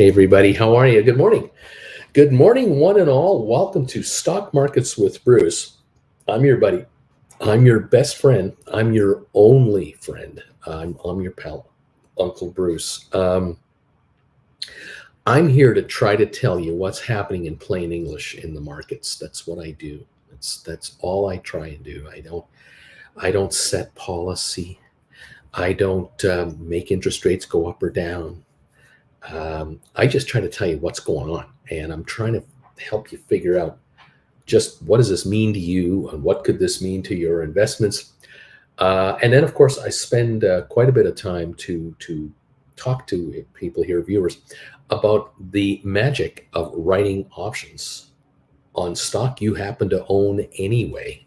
Hey, everybody. How are you? Good morning. Good morning, one and all. Welcome to Stock Markets with Bruce. I'm your buddy. I'm your best friend. I'm your only friend. I'm your pal, Uncle Bruce. I'm here to try to tell you what's happening in plain English in the markets. That's what I do. That's all I try and do. I don't set policy. I don't make interest rates go up or down. I just try to tell you what's going on, and I'm trying to help you figure out just what does this mean to you, and what could this mean to your investments. And then, of course, I spend quite a bit of time to talk to people here, viewers, about the magic of writing options on stock you happen to own anyway.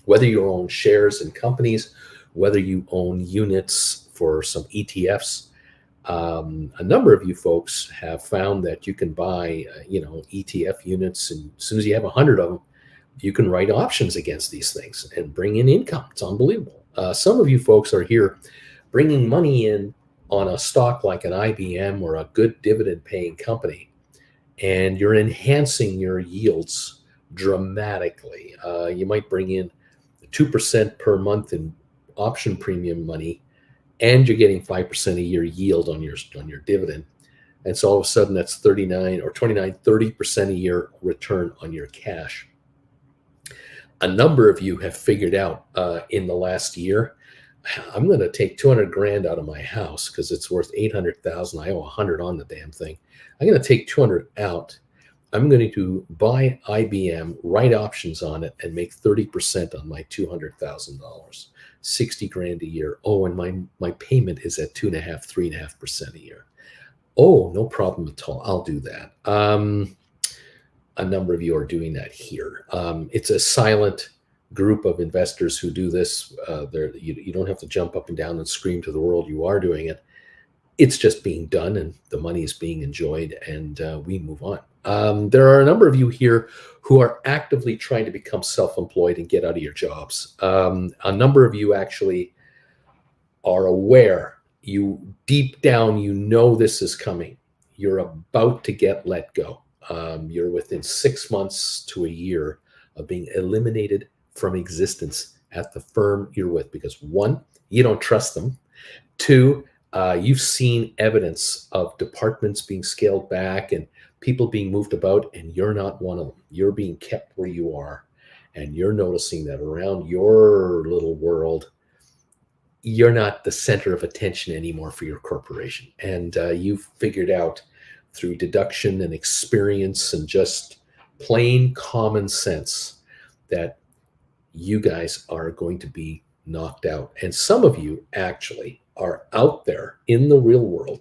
Whether you own shares in companies, whether you own units for some ETFs, a number of you folks have found that you can buy, ETF units, and as soon as you have 100 of them, you can write options against these things and bring in income. It's unbelievable. Some of you folks are here bringing money in on a stock like an IBM or a good dividend-paying company, and you're enhancing your yields dramatically. You might bring in 2% per month in option premium money, and you're getting 5% a year yield on your dividend. And so all of a sudden that's 39 or 29, 30% a year return on your cash. A number of you have figured out in the last year, I'm going to take 200 grand out of my house because it's worth 800,000. I owe 100 on the damn thing. I'm going to take 200 out. I'm going to buy IBM, write options on it, and make 30% on my $200,000. 60 grand a year. Oh, and my payment is at 2.5%, 3.5% a year. Oh, no problem at all. I'll do that. A number of you are doing that here. It's a silent group of investors who do this. You don't have to jump up and down and scream to the world you are doing it. It's just being done, and the money is being enjoyed, and we move on. There are a number of you here who are actively trying to become self-employed and get out of your jobs. A number of you actually are aware, you deep down, you know this is coming. You're about to get let go. You're within 6 months to a year of being eliminated from existence at the firm you're with because, one, you don't trust them. Two, you've seen evidence of departments being scaled back and people being moved about, and you're not one of them. You're being kept where you are, and you're noticing that around your little world, you're not the center of attention anymore for your corporation. And you've figured out through deduction and experience and just plain common sense that you guys are going to be knocked out. And some of you actually are out there in the real world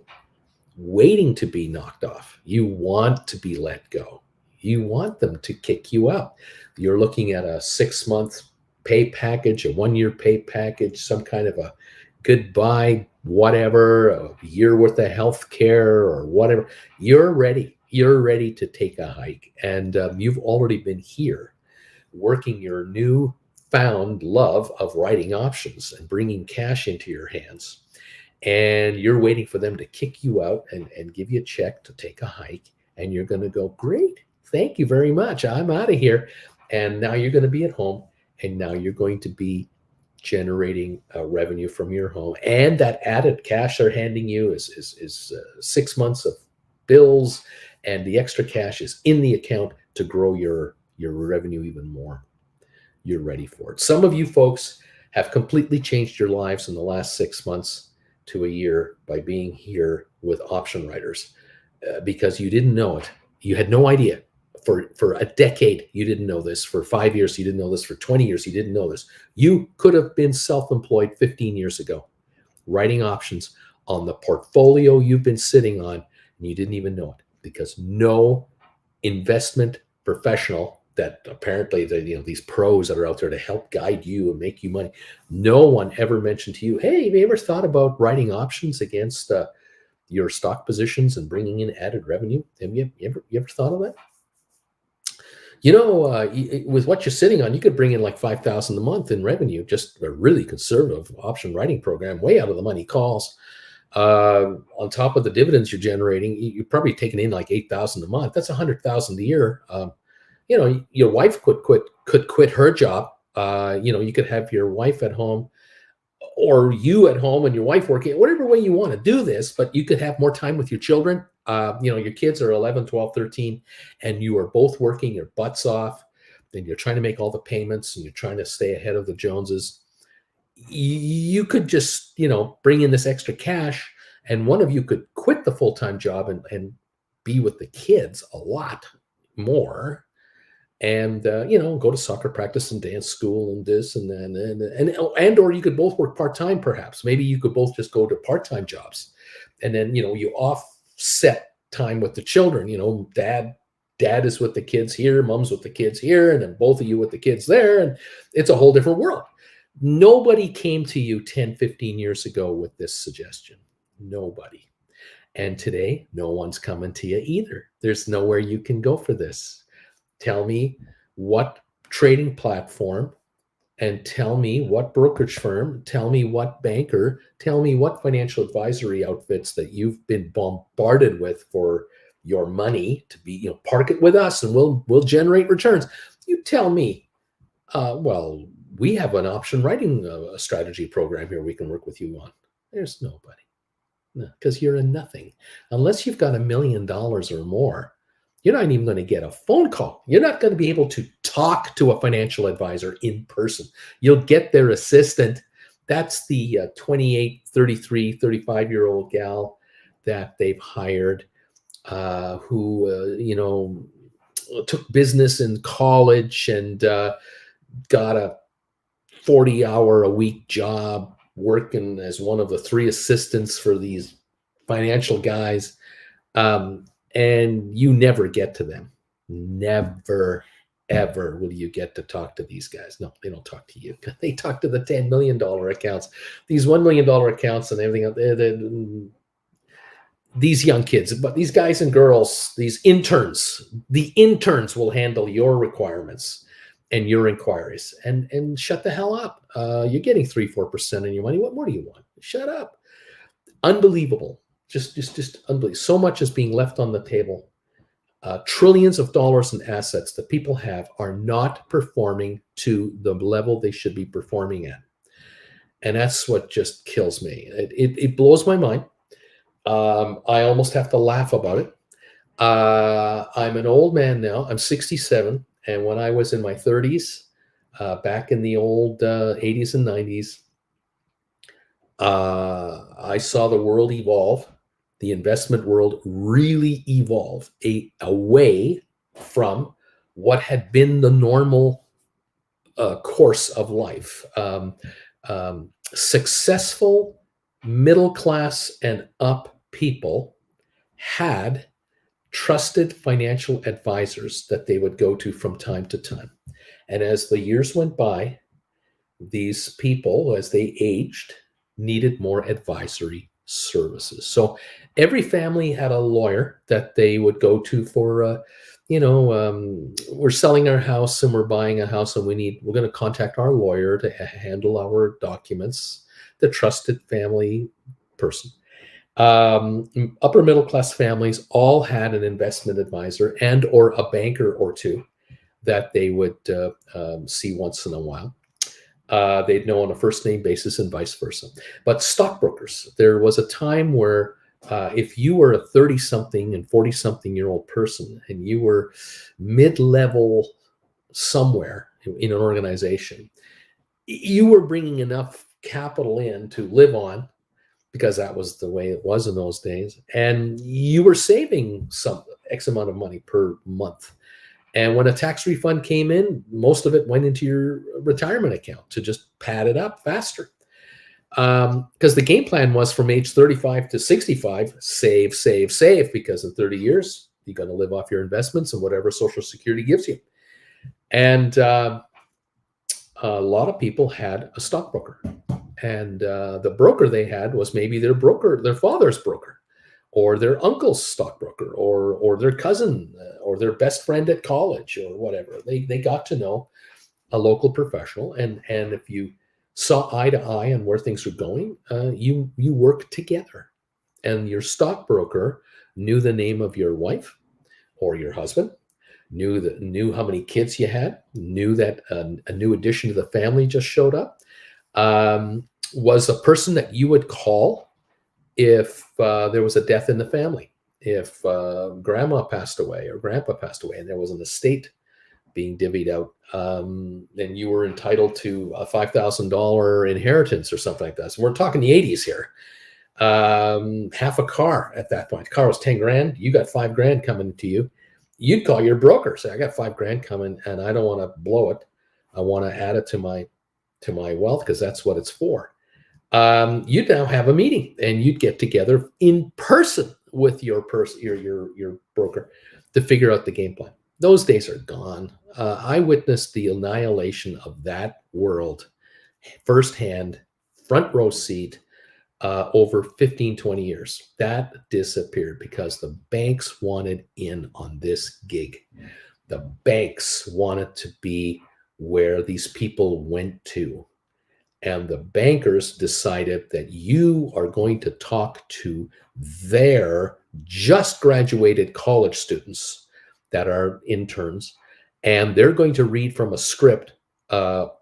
waiting to be knocked off. You want to be let go. You want them to kick you out. You're looking at a 6-month pay package, a 1-year pay package, some kind of a goodbye, whatever, a year worth of health care or whatever. You're ready. You're ready to take a hike. And you've already been here working your new found love of writing options and bringing cash into your hands. And you're waiting for them to kick you out and give you a check to take a hike. And you're going to go, great, thank you very much. I'm out of here. And now you're going to be at home. And now you're going to be generating revenue from your home. And that added cash they're handing you is 6 months of bills. And the extra cash is in the account to grow your revenue even more. You're ready for it. Some of you folks have completely changed your lives in the last 6 months to a year by being here with option writers because you didn't know it. You had no idea. For a decade, you didn't know this. For 5 years, you didn't know this. For 20 years, you didn't know this. You could have been self-employed 15 years ago, writing options on the portfolio you've been sitting on, and you didn't even know it because no investment professional that apparently these pros that are out there to help guide you and make you money, no one ever mentioned to you, hey, have you ever thought about writing options against your stock positions and bringing in added revenue? Have you ever thought of that? With what you're sitting on, you could bring in like $5,000 a month in revenue, just a really conservative option writing program, way out of the money calls. On top of the dividends you're generating, you're probably taking in like 8,000 a month. That's 100,000 a year. Your wife could quit her job. You could have your wife at home, or you at home and your wife working, whatever way you want to do this, but you could have more time with your children. Your kids are 11, 12, 13, and you are both working your butts off, and you're trying to make all the payments and you're trying to stay ahead of the Joneses. You could just, bring in this extra cash, and one of you could quit the full-time job and be with the kids a lot more, and go to soccer practice and dance school and this and then and or you could both work part-time. Perhaps maybe you could both just go to part-time jobs, and then you offset time with the children. Dad is with the kids here, mom's with the kids here, and then both of you with the kids there, and it's a whole different world. Nobody came to you 10, 15 years ago with this suggestion. Nobody. And today, no one's coming to you either. There's nowhere you can go for this. Tell me what trading platform, and tell me what brokerage firm, tell me what banker, tell me what financial advisory outfits that you've been bombarded with for your money to be, park it with us and we'll generate returns. You tell me, well, we have an option writing a strategy program here we can work with you on. There's nobody. No, because you're a nothing. Unless you've got $1 million or more, you're not even going to get a phone call. You're not going to be able to talk to a financial advisor in person. You'll get their assistant. That's the 28, 33, 35-year-old gal that they've hired, who, took business in college and got a 40-hour-a-week job working as one of the 3 assistants for these financial guys. And you never get to them. Never, ever will you get to talk to these guys. No, they don't talk to you. They talk to the $10 million accounts, these $1 million accounts and everything. These young kids, but these guys and girls, these interns, the interns will handle your requirements and your inquiries, and shut the hell up. You're getting 3-4% on your money. What more do you want? Shut up. Unbelievable. Just unbelievable. So much is being left on the table. Trillions of dollars in assets that people have are not performing to the level they should be performing at. And that's what just kills me. It blows my mind. I almost have to laugh about it. I'm an old man now. I'm 67. And when I was in my 30s, back in the old 80s and 90s, I saw the world evolve. The investment world really evolve away from what had been the normal course of life. Successful middle class and up people had trusted financial advisors that they would go to from time to time. And as the years went by, these people, as they aged, needed more advisory services. So every family had a lawyer that they would go to for, we're selling our house and we're buying a house and we're going to contact our lawyer to handle our documents, the trusted family person. Upper middle class families all had an investment advisor and or a banker or two that they would see once in a while. They'd know on a first name basis and vice versa. But stockbrokers, there was a time where if you were a 30-something and 40-something-year-old person and you were mid-level somewhere in an organization, you were bringing enough capital in to live on, because that was the way it was in those days. And you were saving some X amount of money per month. And when a tax refund came in, most of it went into your retirement account to just pad it up faster. Because the game plan was from age 35 to 65, save, save, save, because in 30 years, you're going to live off your investments and whatever Social Security gives you. And a lot of people had a stockbroker. And the broker they had was maybe their father's broker, or their uncle's stockbroker, or their cousin, or their best friend at college, or whatever. They got to know a local professional, and if you saw eye to eye on where things were going, you work together. And your stockbroker knew the name of your wife or your husband, knew how many kids you had, knew that a new addition to the family just showed up, was a person that you would call if there was a death in the family, if grandma passed away or grandpa passed away and there was an estate being divvied out, and you were entitled to a $5,000 inheritance or something like that. So we're talking the 80s here. Half a car at that point. The car was 10 grand. You got 5 grand coming to you. You'd call your broker, say, I got 5 grand coming and I don't want to blow it. I want to add it to my wealth because that's what it's for. You'd now have a meeting and you'd get together in person with your broker to figure out the game plan. Those days are gone. I witnessed the annihilation of that world firsthand, front row seat, over 15, 20 years. That disappeared because the banks wanted in on this gig. The banks wanted to be where these people went to. And the bankers decided that you are going to talk to their just graduated college students that are interns, and they're going to read from a script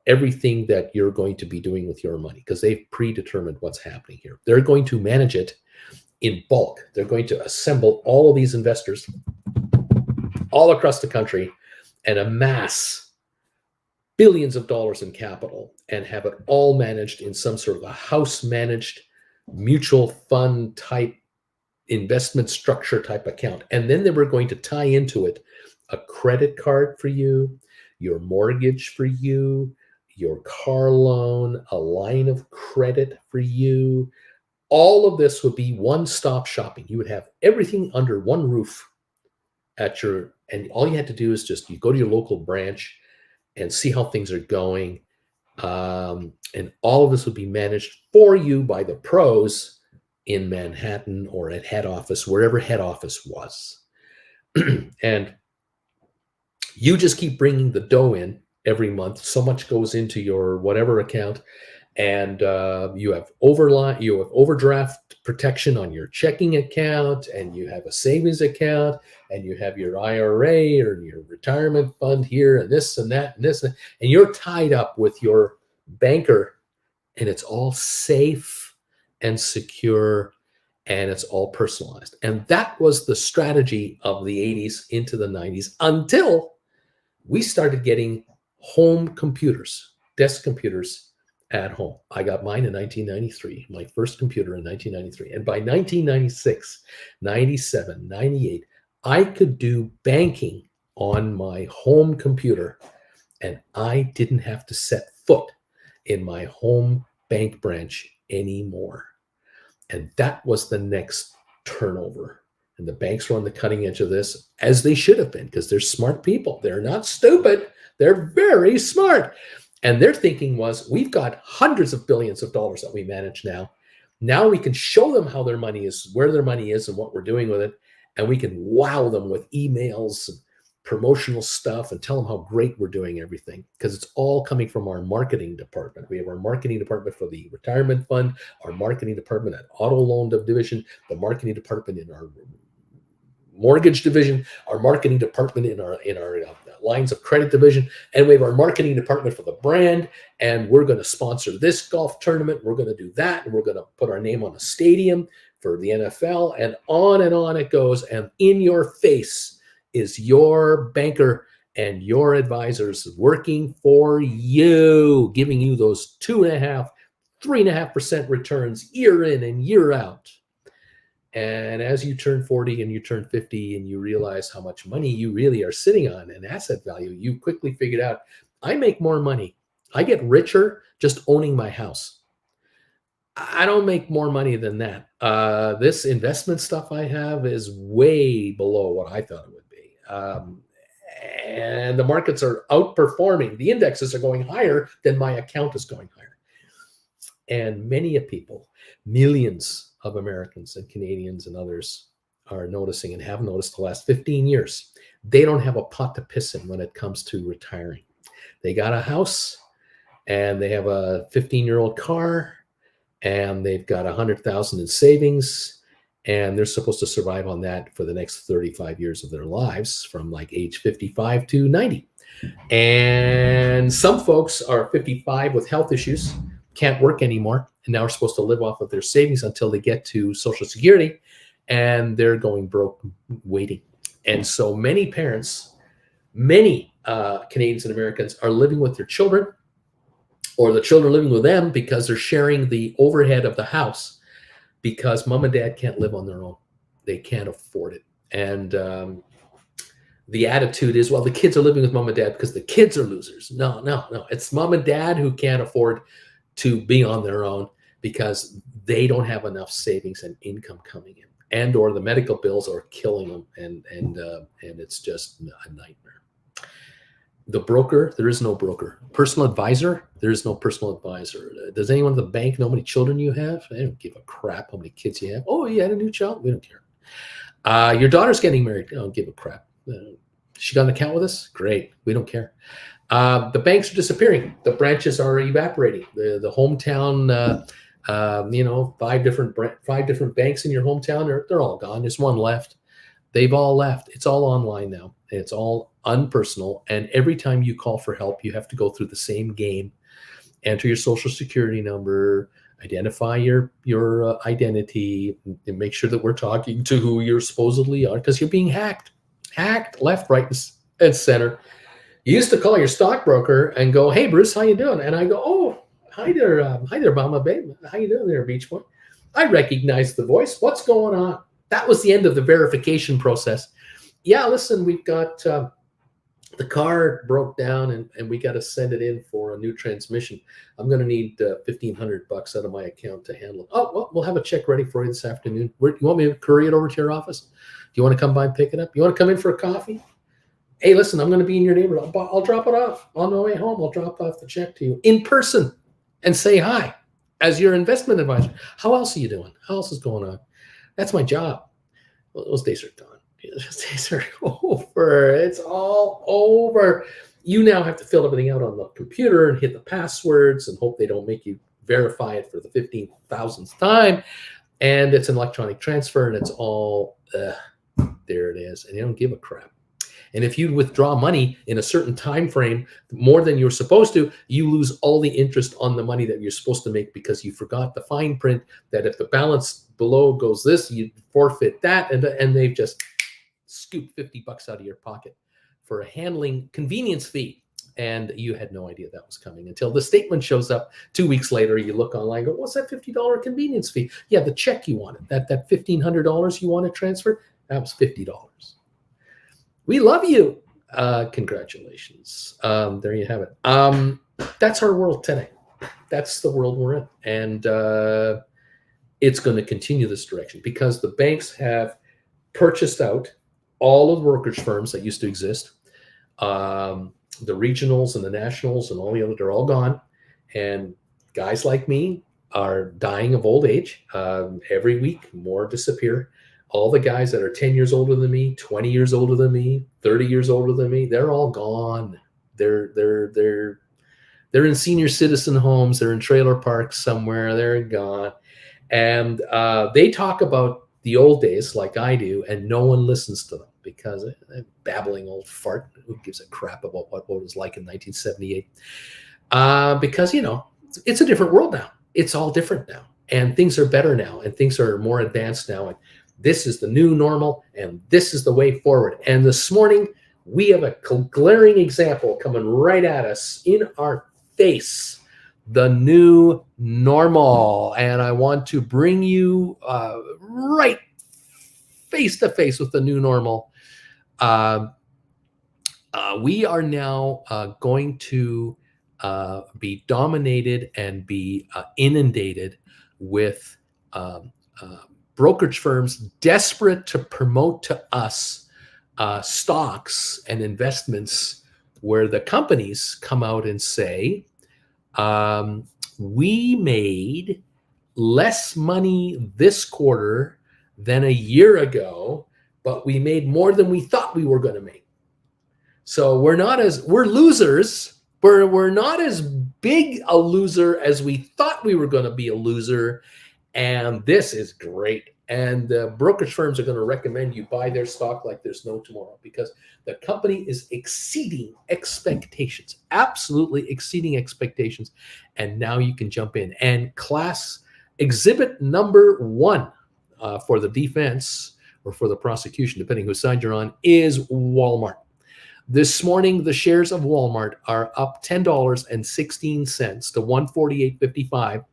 everything that you're going to be doing with your money because they've predetermined what's happening here. They're going to manage it in bulk. They're going to assemble all of these investors all across the country and amass billions of dollars in capital and have it all managed in some sort of a house managed mutual fund type investment structure type account. And then they were going to tie into it a credit card for you, your mortgage for you, your car loan, a line of credit for you. All of this would be one-stop shopping. You would have everything under one roof and all you had to do is just, you go to your local branch and see how things are going. And all of this would be managed for you by the pros in Manhattan or at head office, wherever head office was. And you just keep bringing the dough in every month. So much goes into your whatever account, and you have overdraft protection on your checking account, and you have a savings account, and you have your IRA or your retirement fund here, and this and that and this, and you're tied up with your banker, and it's all safe and secure, and it's all personalized. And that was the strategy of the 80s into the 90s until we started getting home computers, desk computers at home. I got mine in 1993, my first computer in 1993. And by 1996, 97, 98, I could do banking on my home computer, and I didn't have to set foot in my home bank branch anymore. And that was the next turnover. And the banks were on the cutting edge of this, as they should have been, because they're smart people. They're not stupid. They're very smart. And their thinking was, we've got hundreds of billions of dollars that we manage now. Now we can show them how their money is, where their money is, and what we're doing with it. And we can wow them with emails and promotional stuff and tell them how great we're doing everything, because it's all coming from our marketing department. We have our marketing department for the retirement fund, our marketing department at auto loan division, the marketing department in our mortgage division, our marketing department in our lines of credit division, and we have our marketing department for the brand. And we're going to sponsor this golf tournament. We're going to do that, and we're going to put our name on a stadium for the NFL, and on it goes. And in your face is your banker and your advisors working for you, giving you those 2.5%, 3.5% returns year in and year out. And as you turn 40 and you turn 50 and you realize how much money you really are sitting on and asset value, you quickly figured out, I make more money. I get richer just owning my house. I don't make more money than that. This investment stuff I have is way below what I thought it would be. And the markets are outperforming. The indexes are going higher than my account is going higher. And many people, millions of Americans and Canadians and others are noticing and have noticed the last 15 years, they don't have a pot to piss in when it comes to retiring. They got a house and they have a 15-year-old car and they've got $100,000 in savings and they're supposed to survive on that for the next 35 years of their lives, from like age 55 to 90. And some folks are 55 with health issues, can't work anymore, and now are supposed to live off of their savings until they get to Social Security, and they're going broke waiting. And so many parents, many Canadians and Americans are living with their children, or the children living with them, because they're sharing the overhead of the house, because mom and dad can't live on their own. They can't afford it. And the attitude is, well, the kids are living with mom and dad because the kids are losers. No. It's mom and dad who can't afford to be on their own because they don't have enough savings and income coming in, and or the medical bills are killing them, and it's just a nightmare. The broker, there is no broker. Personal advisor, there is no personal advisor. Does anyone at the bank know how many children you have? They don't give a crap how many kids you have. Oh, you had a new child? We don't care. Your daughter's getting married. They don't give a crap. She got an account with us? Great. We don't care. The banks are disappearing. The branches are evaporating. The hometown, 5 different banks in your hometown, they're all gone. There's one left. They've all left. It's all online now. It's all unpersonal. And every time you call for help, you have to go through the same game. Enter your Social Security number, identify your identity, and make sure that we're talking to who you supposedly are, because you're being hacked left, right, and center. You used to call your stockbroker and go, "Hey, Bruce, how you doing?" And I go, "Oh, hi there, Mama, babe. How you doing there, Beach Boy?" I recognize the voice. What's going on? That was the end of the verification process. Yeah, listen, we've got the car broke down and we got to send it in for a new transmission. I'm going to need $1,500 out of my account to handle it. Oh, well, we'll have a check ready for you this afternoon. You want me to courier it over to your office? Do you want to come by and pick it up? You want to come in for a coffee? Hey, listen, I'm going to be in your neighborhood. I'll drop it off on my way home. I'll drop off the check to you in person and say hi as your investment advisor. How else are you doing? How else is going on? That's my job. Well, those days are gone. Those days are over. It's all over. You now have to fill everything out on the computer and hit the passwords and hope they don't make you verify it for the 15,000th time. And it's an electronic transfer, and it's all, there it is. And you don't give a crap. And if you withdraw money in a certain time frame more than you're supposed to, you lose all the interest on the money that you're supposed to make, because you forgot the fine print that if the balance below goes this, you forfeit that, and they've just scooped $50 out of your pocket for a handling convenience fee. And you had no idea that was coming until the statement shows up 2 weeks later. You look online, go, what's that $50 convenience fee? Yeah, the check you wanted, that $1,500 you want to transfer, that was $50. We love you. Congratulations. There you have it. That's our world today. That's the world we're in. And it's going to continue this direction because the banks have purchased out all of the brokerage firms that used to exist. The regionals and the nationals and all the other, they're all gone. And guys like me are dying of old age. Every week, more disappear. All the guys that are 10 years older than me, 20 years older than me, 30 years older than me, they're all gone. They're in senior citizen homes. They're in trailer parks somewhere. They're gone. And they talk about the old days like I do, and no one listens to them because they're babbling old fart. Who gives a crap about what it was like in 1978? Because, it's a different world now. It's all different now. And things are better now. And things are more advanced now. And this is the new normal, and this is the way forward. And this morning, we have a glaring example coming right at us in our face, the new normal. And I want to bring you right face to face with the new normal. We are now going to be dominated and be inundated with brokerage firms desperate to promote to us stocks and investments where the companies come out and say, we made less money this quarter than a year ago, but we made more than we thought we were going to make. So we're losers. We're not as big a loser as we thought we were going to be a loser. And this is great. And brokerage firms are going to recommend you buy their stock like there's no tomorrow, because the company is exceeding expectations, absolutely exceeding expectations. And now you can jump in. And class exhibit number 1 for the defense or for the prosecution, depending whose side you're on, is Walmart. This morning, the shares of Walmart are up $10.16 to $148.55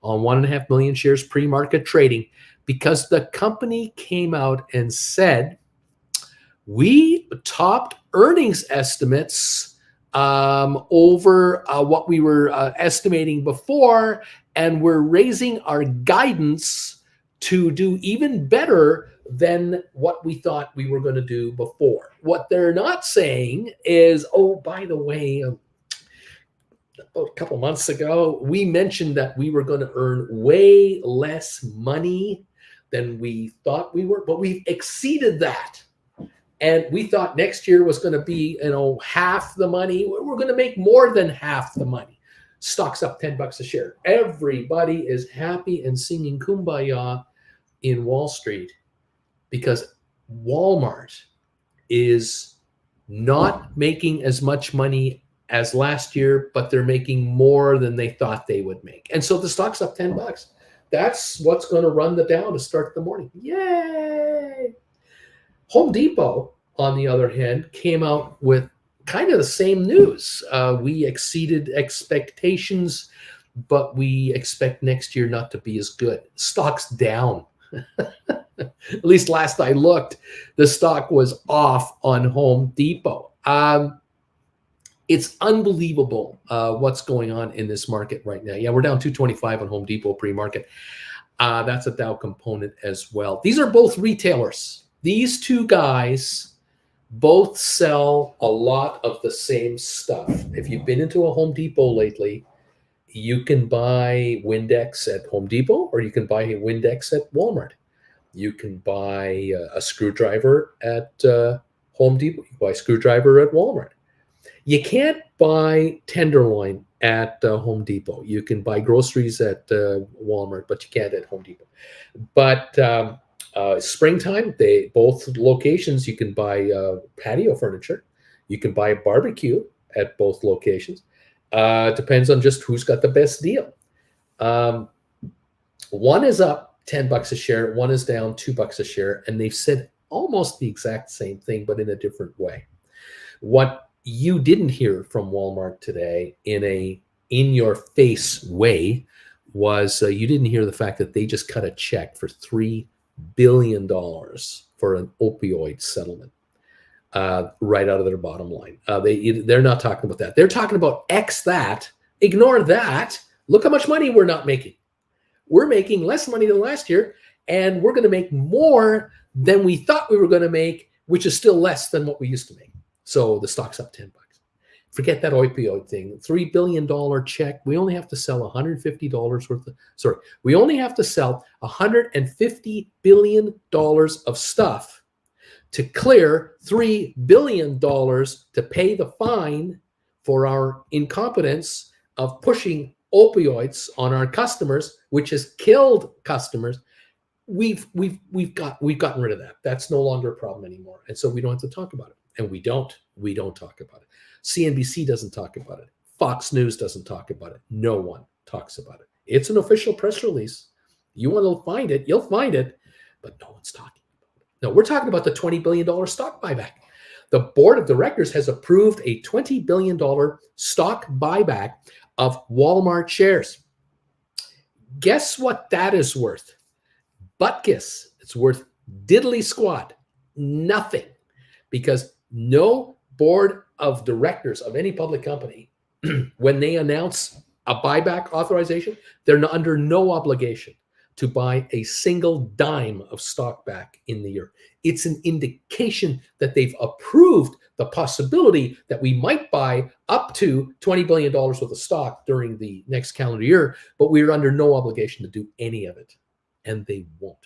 on 1.5 million shares pre-market trading, because the company came out and said, we topped earnings estimates over what we were estimating before, and we're raising our guidance to do even better than what we thought we were going to do before. What they're not saying is, oh, by the way, about a couple months ago, we mentioned that we were going to earn way less money than we thought we were, but we've exceeded that. And we thought next year was going to be, half the money. We're going to make more than half the money. Stock's up $10 a share. Everybody is happy and singing Kumbaya in Wall Street, because Walmart is not making as much money as last year, but they're making more than they thought they would make. And so the stock's up $10. That's what's going to run the Dow to start the morning. Yay! Home Depot, on the other hand, came out with kind of the same news. We exceeded expectations, but we expect next year not to be as good. Stock's down. At least last I looked, the stock was off on Home Depot. It's unbelievable what's going on in this market right now. Yeah, we're down 225 on Home Depot pre-market. That's a Dow component as well. These are both retailers. These two guys both sell a lot of the same stuff. If you've been into a Home Depot lately, you can buy Windex at Home Depot, or you can buy a Windex at Walmart. You can buy a screwdriver at Home Depot. You can buy a screwdriver at Walmart. You can't buy tenderloin at Home Depot. You can buy groceries at Walmart, but you can't at Home Depot. But springtime, both locations, you can buy patio furniture. You can buy a barbecue at both locations. Depends on just who's got the best deal. One is up $10 a share. One is down $2 a share. And they've said almost the exact same thing, but in a different way. What you didn't hear from Walmart today in a in-your-face way was you didn't hear the fact that they just cut a check for $3 billion for an opioid settlement right out of their bottom line. They're not talking about that. They're talking about X that, ignore that. Look how much money we're not making. We're making less money than last year, and we're going to make more than we thought we were going to make, which is still less than what we used to make. So the stock's up $10. Forget that opioid thing. $3 billion check. We only have to sell $150 worth of, we only have to sell $150 billion of stuff to clear $3 billion to pay the fine for our incompetence of pushing opioids on our customers, which has killed customers. We've gotten rid of that. That's no longer a problem anymore. And so we don't have to talk about it. And we don't talk about it. CNBC doesn't talk about it. Fox News doesn't talk about it. No one talks about it. It's an official press release. You want to find it, you'll find it, but no one's talking about it. No, we're talking about the $20 billion stock buyback. The board of directors has approved a $20 billion stock buyback of Walmart shares. Guess what that is worth? Butkus. It's worth diddly squat. Nothing. Because no board of directors of any public company, when they announce a buyback authorization, they're under no obligation to buy a single dime of stock back in the year. It's an indication that they've approved the possibility that we might buy up to $20 billion worth of stock during the next calendar year, but we're under no obligation to do any of it. And they won't.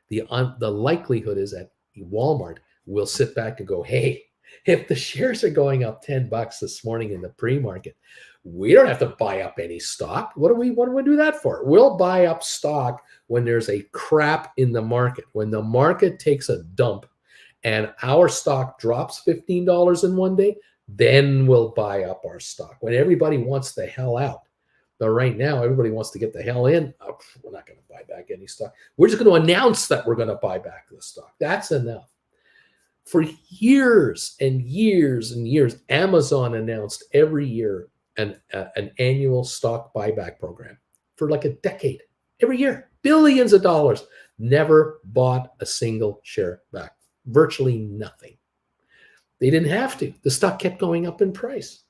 The likelihood is that Walmart will sit back and go, hey, if the shares are going up $10 this morning in the pre-market, We don't have to buy up any stock. What do we do that for? We'll buy up stock when there's a crap in the market, when the market takes a dump and our stock drops $15 in one day, then we'll buy up our stock. When everybody wants the hell out. But right now, everybody wants to get the hell in. Oh, we're not going to buy back any stock. We're just going to announce that we're going to buy back the stock. That's enough. For years and years and years, Amazon announced every year an annual stock buyback program for like a decade. Every year, billions of dollars. Never bought a single share back. Virtually nothing. They didn't have to. The stock kept going up in price.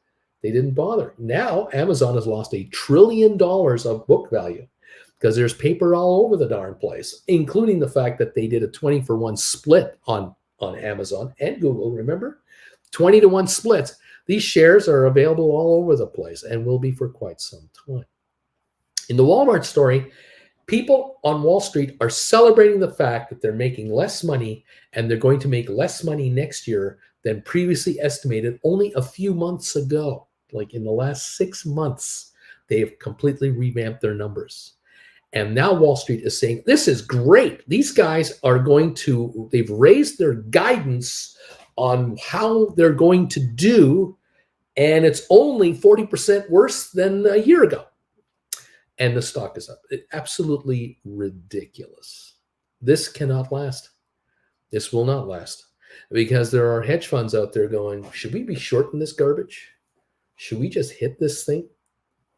They didn't bother. Now, Amazon has lost $1 trillion of book value because there's paper all over the darn place, including the fact that they did a 20-for-1 split on Amazon and Google, remember? 20-to-1 splits. These shares are available all over the place and will be for quite some time. In the Walmart story, people on Wall Street are celebrating the fact that they're making less money and they're going to make less money next year than previously estimated only a few months ago. Like in the last 6 months, they've completely revamped their numbers. And now Wall Street is saying, this is great. These guys are they've raised their guidance on how they're going to do, and it's only 40% worse than a year ago. And the stock is up. Absolutely ridiculous. This cannot last. This will not last. Because there are hedge funds out there going, should we be shorting this garbage? Should we just hit this thing?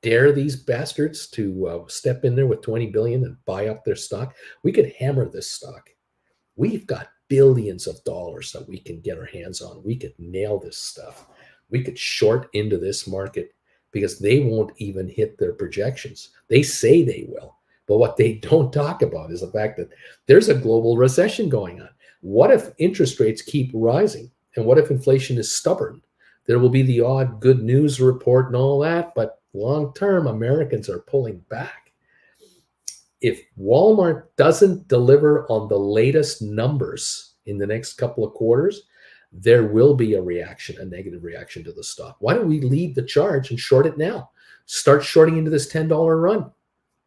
Dare these bastards to step in there with 20 billion and buy up their stock? We could hammer this stock. We've got billions of dollars that we can get our hands on. We could nail this stuff. We could short into this market because they won't even hit their projections. They say they will. But what they don't talk about is the fact that there's a global recession going on. What if interest rates keep rising? And what if inflation is stubborn? There will be the odd good news report and all that, but long-term, Americans are pulling back. If Walmart doesn't deliver on the latest numbers in the next couple of quarters, there will be a negative reaction to the stock. Why don't we lead the charge and short it now? Start shorting into this $10 run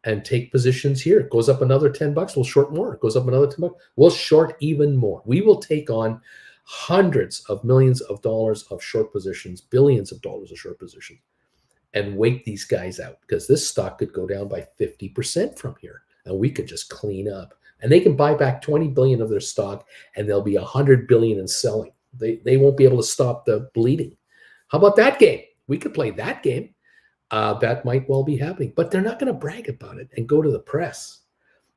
and take positions here. It goes up another $10, we'll short more. It goes up another $10, we'll short even more. We will take on hundreds of millions of dollars of short positions, billions of dollars of short positions, and wait these guys out, because this stock could go down by 50% from here, and we could just clean up. And they can buy back 20 billion of their stock, and there'll be 100 billion in selling. They won't be able to stop the bleeding. How about that game? We could play that game. That might well be happening, but they're not going to brag about it and go to the press.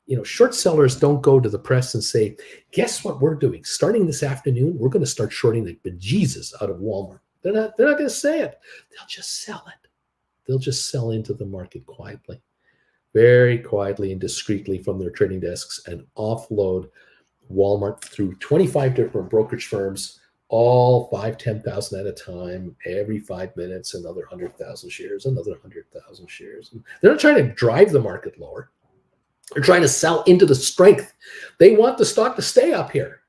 You know, short sellers don't go to the press and say, guess what we're doing? Starting this afternoon, we're going to start shorting the bejesus out of Walmart. They're not going to say it. They'll just sell it. They'll just sell into the market quietly, very quietly and discreetly from their trading desks, and offload Walmart through 25 different brokerage firms, all 5,000-10,000 at a time, every 5 minutes, another 100,000 shares, another 100,000 shares. And they're not trying to drive the market lower. They're trying to sell into the strength. They want the stock to stay up here.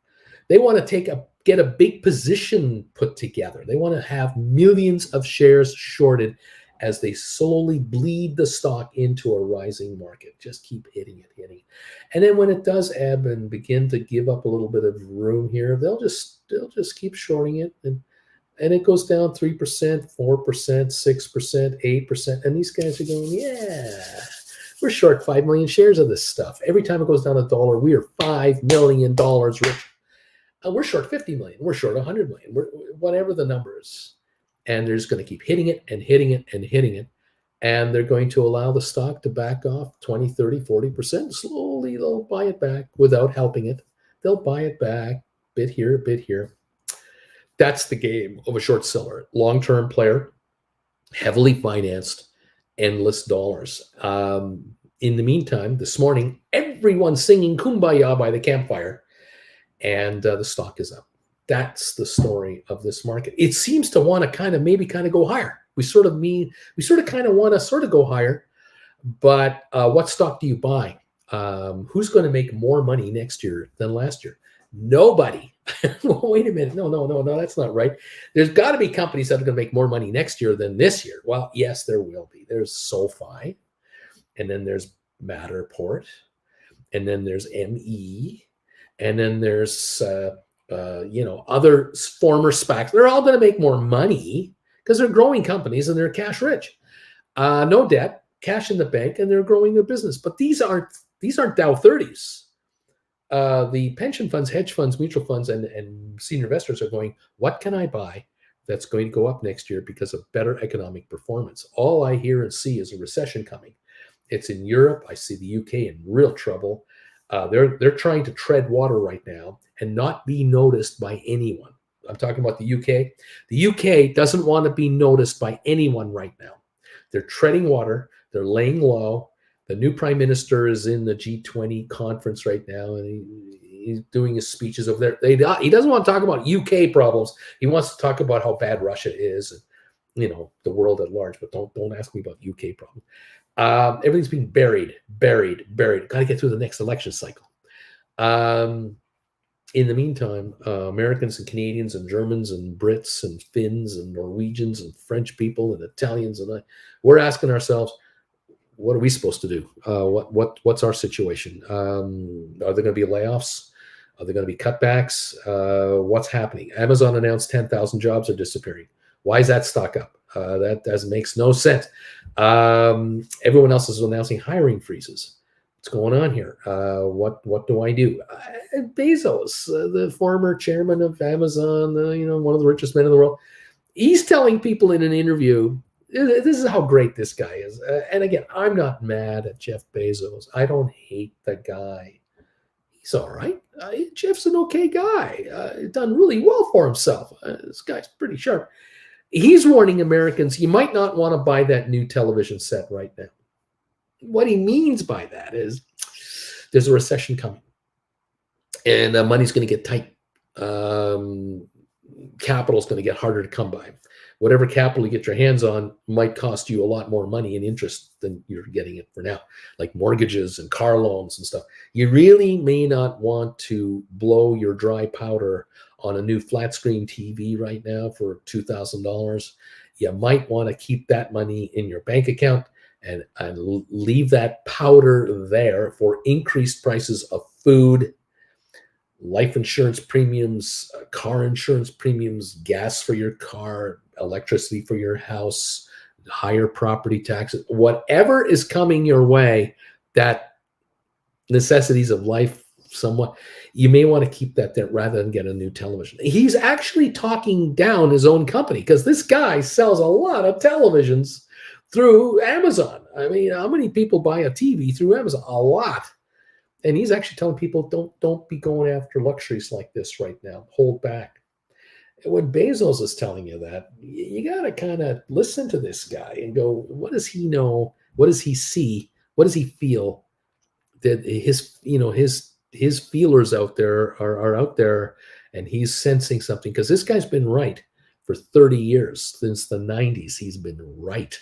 They want to get a big position put together. They want to have millions of shares shorted as they slowly bleed the stock into a rising market. Just keep hitting it. And then when it does ebb and begin to give up a little bit of room here, they'll just keep shorting it. And it goes down 3%, 4%, 6%, 8%. And these guys are going, yeah, we're short 5 million shares of this stuff. Every time it goes down $1, we are $5 million rich. We're short 50 million. We're short 100 million. Whatever the number is. And they're just going to keep hitting it and hitting it and hitting it. And they're going to allow the stock to back off 20, 30, 40%. Slowly, they'll buy it back without helping it. They'll buy it back, bit here, bit here. That's the game of a short seller. Long-term player, heavily financed, endless dollars. In the meantime, this morning, everyone's singing Kumbaya by the campfire, and the stock is up. That's the story of this market. It seems to want to maybe go higher. We sort of kind of want to go higher, but what stock do you buy? Who's going to make more money next year than last year? Nobody. Well, wait a minute. No, that's not right. There's got to be companies that are going to make more money next year than this year. Well, yes, there will be. There's SoFi, and then there's Matterport, and then there's ME, and then there's other former SPACs. They're all going to make more money because they're growing companies and they're cash rich, no debt, cash in the bank, and they're growing their business. But these aren't Dow 30s. The pension funds, hedge funds, mutual funds, and senior investors are going, what can I buy that's going to go up next year because of better economic performance? All I hear and see is a recession coming. It's in Europe. I see the UK in real trouble. They're trying to tread water right now and not be noticed by anyone. I'm talking about the UK. The UK doesn't want to be noticed by anyone right now. They're treading water. They're laying low. The new prime minister is in the G20 conference right now, and he's doing his speeches over there. He doesn't want to talk about UK problems. He wants to talk about how bad Russia is, and the world at large. But don't ask me about UK problems. Everything's being buried. Got to get through the next election cycle. In the meantime, Americans and Canadians and Germans and Brits and Finns and Norwegians and French people and Italians we're asking ourselves, what are we supposed to do? What's our situation? Are there going to be layoffs? Are there going to be cutbacks? What's happening? Amazon announced 10,000 jobs are disappearing. Why is that stock up? That makes no sense. Everyone else is announcing hiring freezes. What's going on here? What do I do? Bezos, the former chairman of Amazon, one of the richest men in the world, he's telling people in an interview, this is how great this guy is. And again, I'm not mad at Jeff Bezos. I don't hate the guy. He's all right. Jeff's an okay guy. Done really well for himself. This guy's pretty sharp. He's warning Americans you might not want to buy that new television set right now. What he means by that is there's a recession coming, and money's going to get tight. Capital's going to get harder to come by. Whatever capital you get your hands on might cost you a lot more money in interest than you're getting it for now, like mortgages and car loans and stuff. You really may not want to blow your dry powder on a new flat screen TV right now for $2,000. You might want to keep that money in your bank account and leave that powder there for increased prices of food, life insurance premiums, car insurance premiums, gas for your car, electricity for your house, higher property taxes, whatever is coming your way, that necessities of life somewhat, you may want to keep that there rather than get a new television. He's actually talking down his own company because this guy sells a lot of televisions through Amazon. I mean, how many people buy a TV through Amazon? A lot. And he's actually telling people, don't be going after luxuries like this right now. Hold back. And when Bezos is telling you that, you got to kind of listen to this guy and go, what does he know? What does he see? What does he feel? That his feelers out there are out there, and he's sensing something, because this guy's been right for 30 years. Since the 90s, he's been right.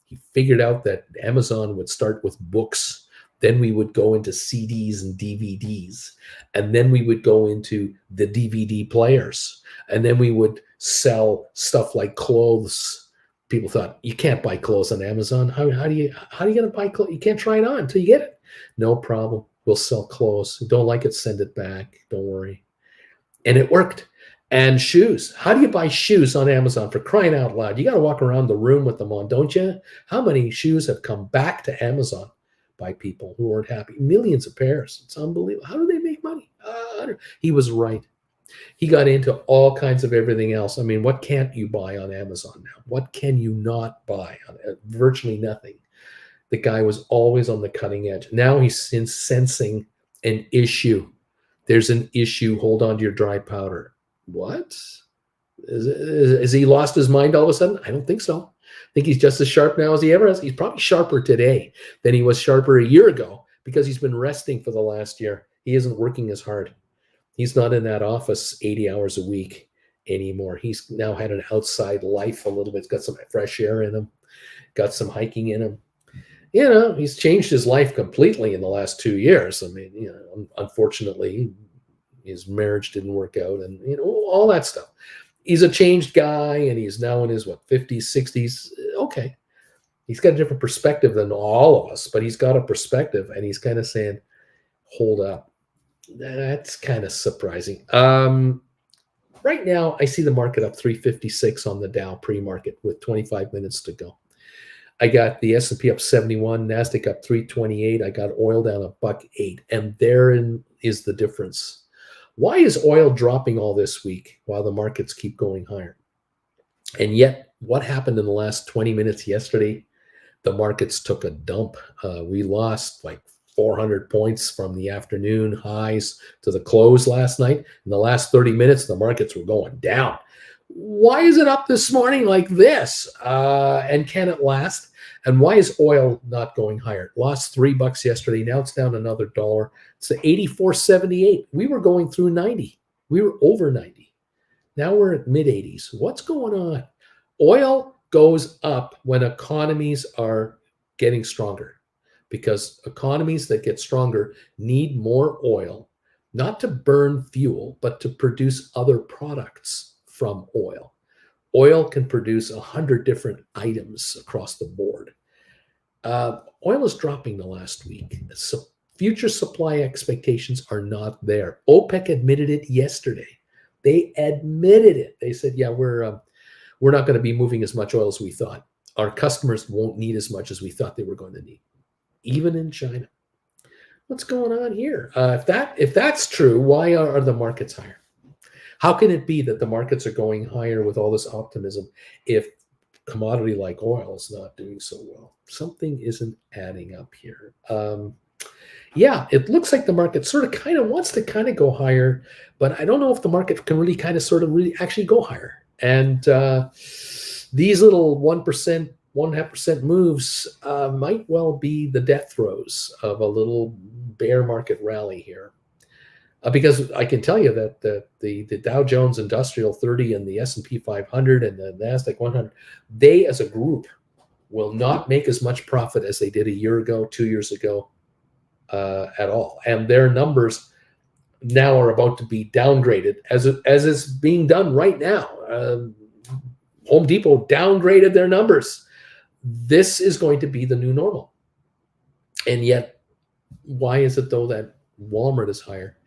He figured out that Amazon would start with books. Then we would go into CDs and DVDs. And then we would go into the DVD players. And then we would sell stuff like clothes. People thought, you can't buy clothes on Amazon. How are you going to buy clothes? You can't try it on until you get it. No problem. We'll sell clothes. You don't like it, send it back. Don't worry. And it worked. And shoes. How do you buy shoes on Amazon, for crying out loud? You got to walk around the room with them on, don't you? How many shoes have come back to Amazon by people who weren't happy? Millions of pairs. It's unbelievable. How do they make money? He was right. He got into all kinds of everything else. I mean, what can't you buy on Amazon now? What can you not buy? Virtually nothing. The guy was always on the cutting edge. Now he's sensing an issue. There's an issue. Hold on to your dry powder. What? Has he lost his mind all of a sudden? I don't think so. I think he's just as sharp now as he ever has. He's probably sharper today than he was sharper a year ago, because he's been resting for the last year. He isn't working as hard. He's not in that office 80 hours a week anymore. He's now had an outside life a little bit. He's got some fresh air in him, got some hiking in him. He's changed his life completely in the last 2 years. I mean, unfortunately, his marriage didn't work out, and all that stuff. He's a changed guy, and he's now in his 50s, 60s. Okay, he's got a different perspective than all of us, but he's got a perspective, and he's kind of saying, "Hold up." That's kind of surprising. Right now, I see the market up 356 on the Dow pre-market with 25 minutes to go. I got the S&P up 71, NASDAQ up 328. I got oil down $1.08, and therein is the difference. Why is oil dropping all this week while the markets keep going higher? And yet, what happened in the last 20 minutes yesterday? The markets took a dump. We lost like 400 points from the afternoon highs to the close last night. In the last 30 minutes, the markets were going down. Why is it up this morning like this? And can it last? And why is oil not going higher? It lost $3 yesterday. Now it's down another $1. It's at 84.78. We were going through 90. We were over 90. Now we're at mid 80s. What's going on? Oil goes up when economies are getting stronger, because economies that get stronger need more oil, not to burn fuel, but to produce other products from oil. Oil can produce 100 different items across the board. Oil is dropping the last week. So future supply expectations are not there. OPEC admitted it yesterday. They admitted it. They said, yeah, we're not going to be moving as much oil as we thought. Our customers won't need as much as we thought they were going to need, even in China. What's going on here? If that's true, why are the markets higher? How can it be that the markets are going higher with all this optimism if commodity like oil is not doing so well? Something isn't adding up here. Yeah, it looks like the market sort of kind of wants to kind of go higher, but I don't know if the market can really kind of sort of really actually go higher. And these little 1%, 1.5% moves might well be the death throes of a little bear market rally here. Because I can tell you that the Dow Jones Industrial 30 and the S&P 500 and the NASDAQ 100, they as a group will not make as much profit as they did a year ago, 2 years ago at all. And their numbers now are about to be downgraded as is being done right now. Home Depot downgraded their numbers. This is going to be the new normal. And yet, why is it though that Walmart is higher?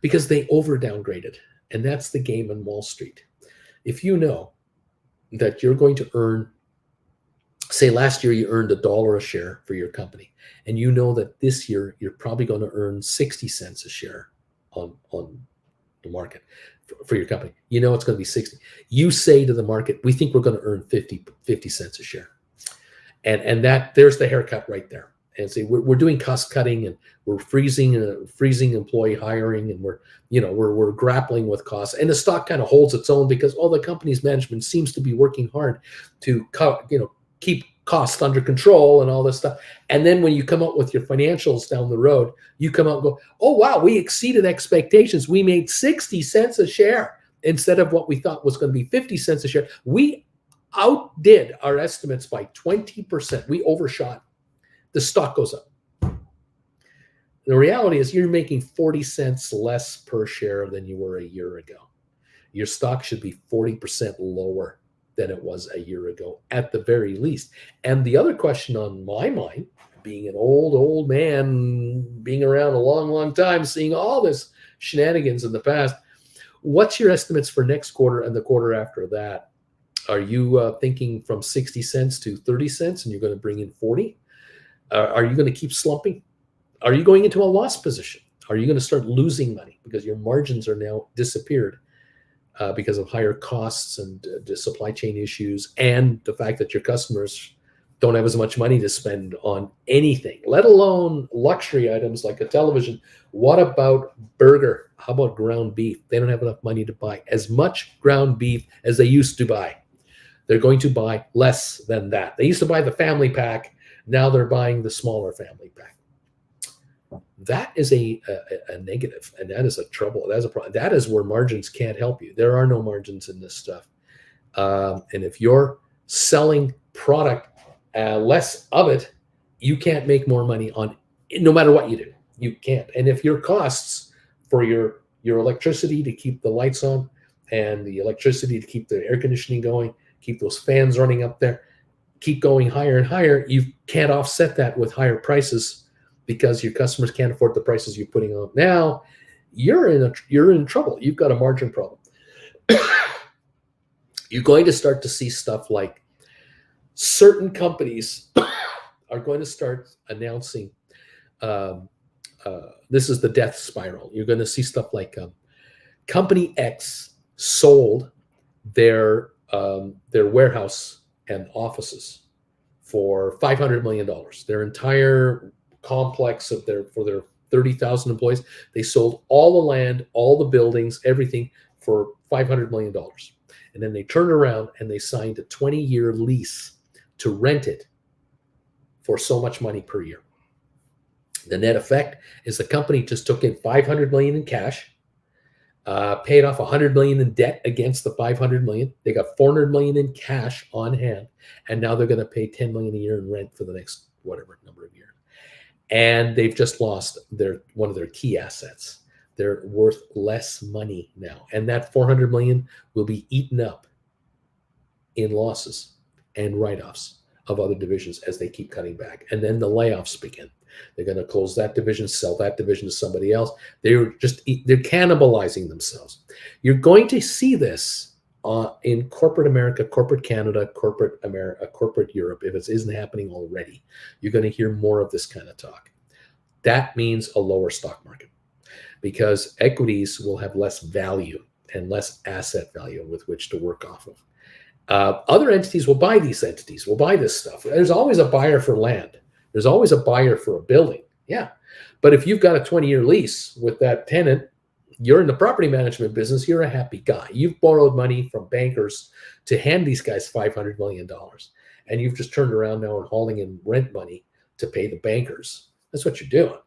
Because they over downgraded. And that's the game on Wall Street. If you know that you're going to earn, say last year you earned $1 a share for your company, and you know that this year you're probably going to earn 60 cents a share on the market for your company. You know it's going to be 60. You say to the market, we think we're going to earn 50 cents a share. And that there's the haircut right there. And say we're doing cost cutting, and we're freezing employee hiring, and we're grappling with costs. And the stock kind of holds its own because all the company's management seems to be working hard to keep costs under control and all this stuff. And then when you come out with your financials down the road, you come out and go, oh wow, we exceeded expectations. We made 60 cents a share instead of what we thought was going to be 50 cents a share. We outdid our estimates by 20%. We overshot. The stock goes up. The reality is you're making 40 cents less per share than you were a year ago. Your stock should be 40% lower than it was a year ago, at the very least. And the other question on my mind, being an old man, being around a long time, seeing all this shenanigans in the past, what's your estimates for next quarter and the quarter after that? Are you thinking from 60 cents to 30 cents and you're going to bring in 40? Are you going to keep slumping? Are you going into a loss position? Are you going to start losing money because your margins are now disappeared because of higher costs and the supply chain issues, and the fact that your customers don't have as much money to spend on anything, let alone luxury items like a television? What about burger? How about ground beef? They don't have enough money to buy as much ground beef as they used to buy. They're going to buy less than that. They used to buy the family pack. Now they're buying the smaller family pack. That is a negative, and that is a trouble. That's a problem. That is where margins can't help you. There are no margins in this stuff. And if you're selling product, less of it, you can't make more money on, no matter what you do. You can't. And if your costs for your your electricity to keep the lights on and the electricity to keep the air conditioning going, keep those fans running up there, keep going higher and higher. You can't offset that with higher prices because your customers can't afford the prices you're putting on. Now you're in trouble. You've got a margin problem. You're going to start to see stuff like certain companies are going to start announcing this is the death spiral. You're going to see stuff like Company X sold their warehouse and offices for $500 million. Their entire complex for their 30,000 employees, they sold all the land, all the buildings, everything for $500 million. And then they turned around and they signed a 20-year lease to rent it for so much money per year. The net effect is the company just took in $500 million in cash, paid off $100 million in debt against the $500 million. They got $400 million in cash on hand, and now they're going to pay $10 million a year in rent for the next whatever number of years. And they've just lost one of their key assets. They're worth less money now, and that $400 million will be eaten up in losses and write-offs of other divisions as they keep cutting back. And then the layoffs begin. They're going to close that division, sell that division to somebody else. They're cannibalizing themselves. You're going to see this in corporate America, corporate Canada, corporate America, corporate Europe. If it isn't happening already, you're going to hear more of this kind of talk. That means a lower stock market because equities will have less value and less asset value with which to work off of. Other entities will buy these entities, will buy this stuff. There's always a buyer for land. There's always a buyer for a building. Yeah. But if you've got a 20-year lease with that tenant, you're in the property management business, you're a happy guy. You've borrowed money from bankers to hand these guys $500 million. And you've just turned around now and hauling in rent money to pay the bankers. That's what you're doing.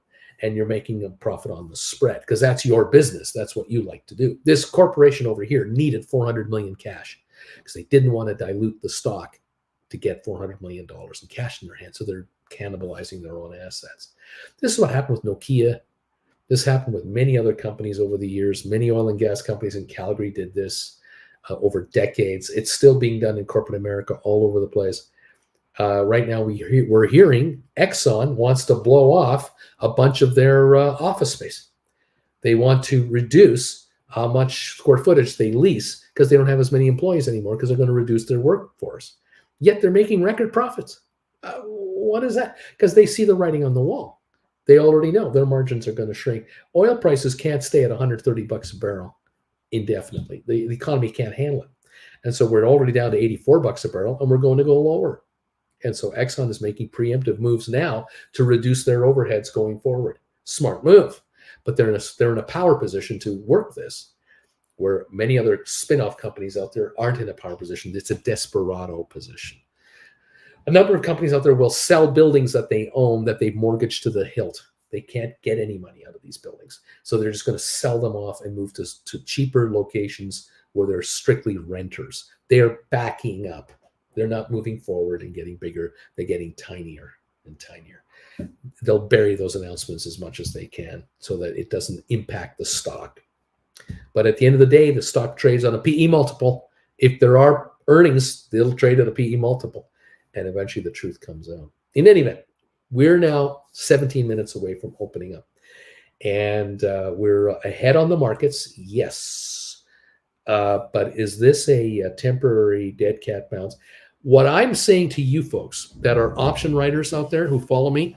And you're making a profit on the spread because that's your business. That's what you like to do. This corporation over here needed $400 million cash because they didn't want to dilute the stock to get $400 million in cash in their hands. So they're cannibalizing their own assets. This is what happened with Nokia. This happened with many other companies over the years. Many oil and gas companies in Calgary did this over decades. It's still being done in corporate America all over the place. Right now, we're hearing Exxon wants to blow off a bunch of their office space. They want to reduce how much square footage they lease because they don't have as many employees anymore because they're going to reduce their workforce. Yet they're making record profits. What is that? Because they see the writing on the wall. They already know their margins are going to shrink. Oil prices can't stay at $130 a barrel indefinitely. The economy can't handle it. And so we're already down to $84 a barrel, and we're going to go lower. And so Exxon is making preemptive moves now to reduce their overheads going forward. Smart move. But they're in a power position to work this, where many other spin-off companies out there aren't in a power position. It's a desperado position. A number of companies out there will sell buildings that they own that they've mortgaged to the hilt. They can't get any money out of these buildings. So they're just going to sell them off and move to cheaper locations where they're strictly renters. They're backing up. They're not moving forward and getting bigger. They're getting tinier and tinier. They'll bury those announcements as much as they can so that it doesn't impact the stock. But at the end of the day, the stock trades on a PE multiple. If there are earnings, they'll trade at a PE multiple. And eventually the truth comes out. In any event, we're now 17 minutes away from opening up. And we're ahead on the markets, yes. But is this a temporary dead cat bounce? What I'm saying to you folks that are option writers out there who follow me,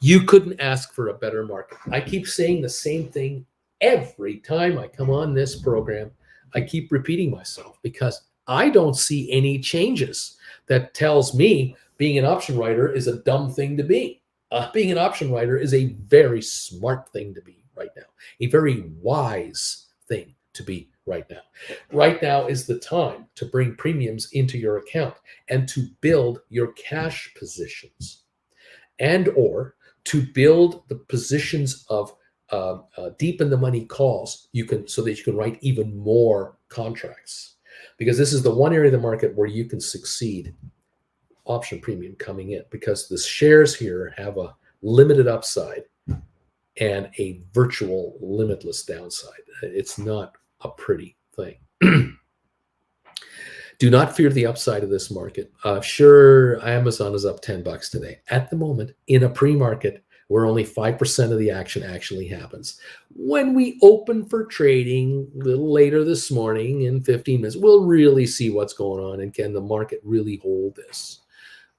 you couldn't ask for a better market. I keep saying the same thing every time I come on this program. I keep repeating myself because I don't see any changes that tells me being an option writer is a dumb thing to be. Being an option writer is a very smart thing to be right now, a very wise thing to be right now. Right now is the time to bring premiums into your account and to build your cash positions and or to build the positions of deep in the money calls so that you can write even more contracts. Because this is the one area of the market where you can succeed. Option premium coming in because the shares here have a limited upside and a virtual limitless downside. It's not a pretty thing. Do not fear the upside of this market. Sure, Amazon is up $10 today. At the moment, in a pre-market where only 5% of the action actually happens. When we open for trading a little later this morning in 15 minutes, we'll really see what's going on, and can the market really hold this?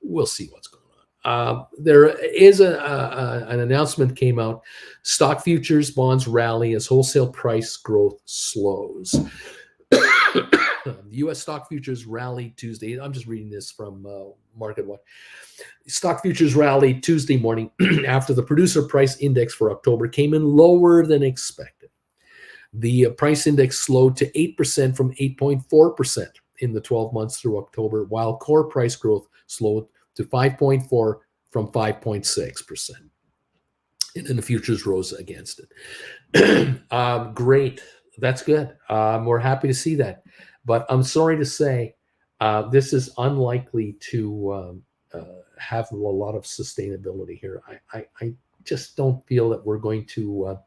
We'll see what's going on. There is an announcement came out. Stock futures bonds rally as wholesale price growth slows. The U.S. stock futures rallied Tuesday. I'm just reading this from MarketWatch. Stock futures rallied Tuesday morning after the producer price index for October came in lower than expected. The price index slowed to 8% from 8.4% in the 12 months through October, while core price growth slowed to 5.4 from 5.6%. And then the futures rose against it. Great. That's good. We're happy to see that. But I'm sorry to say, this is unlikely to have a lot of sustainability here. I just don't feel that we're going to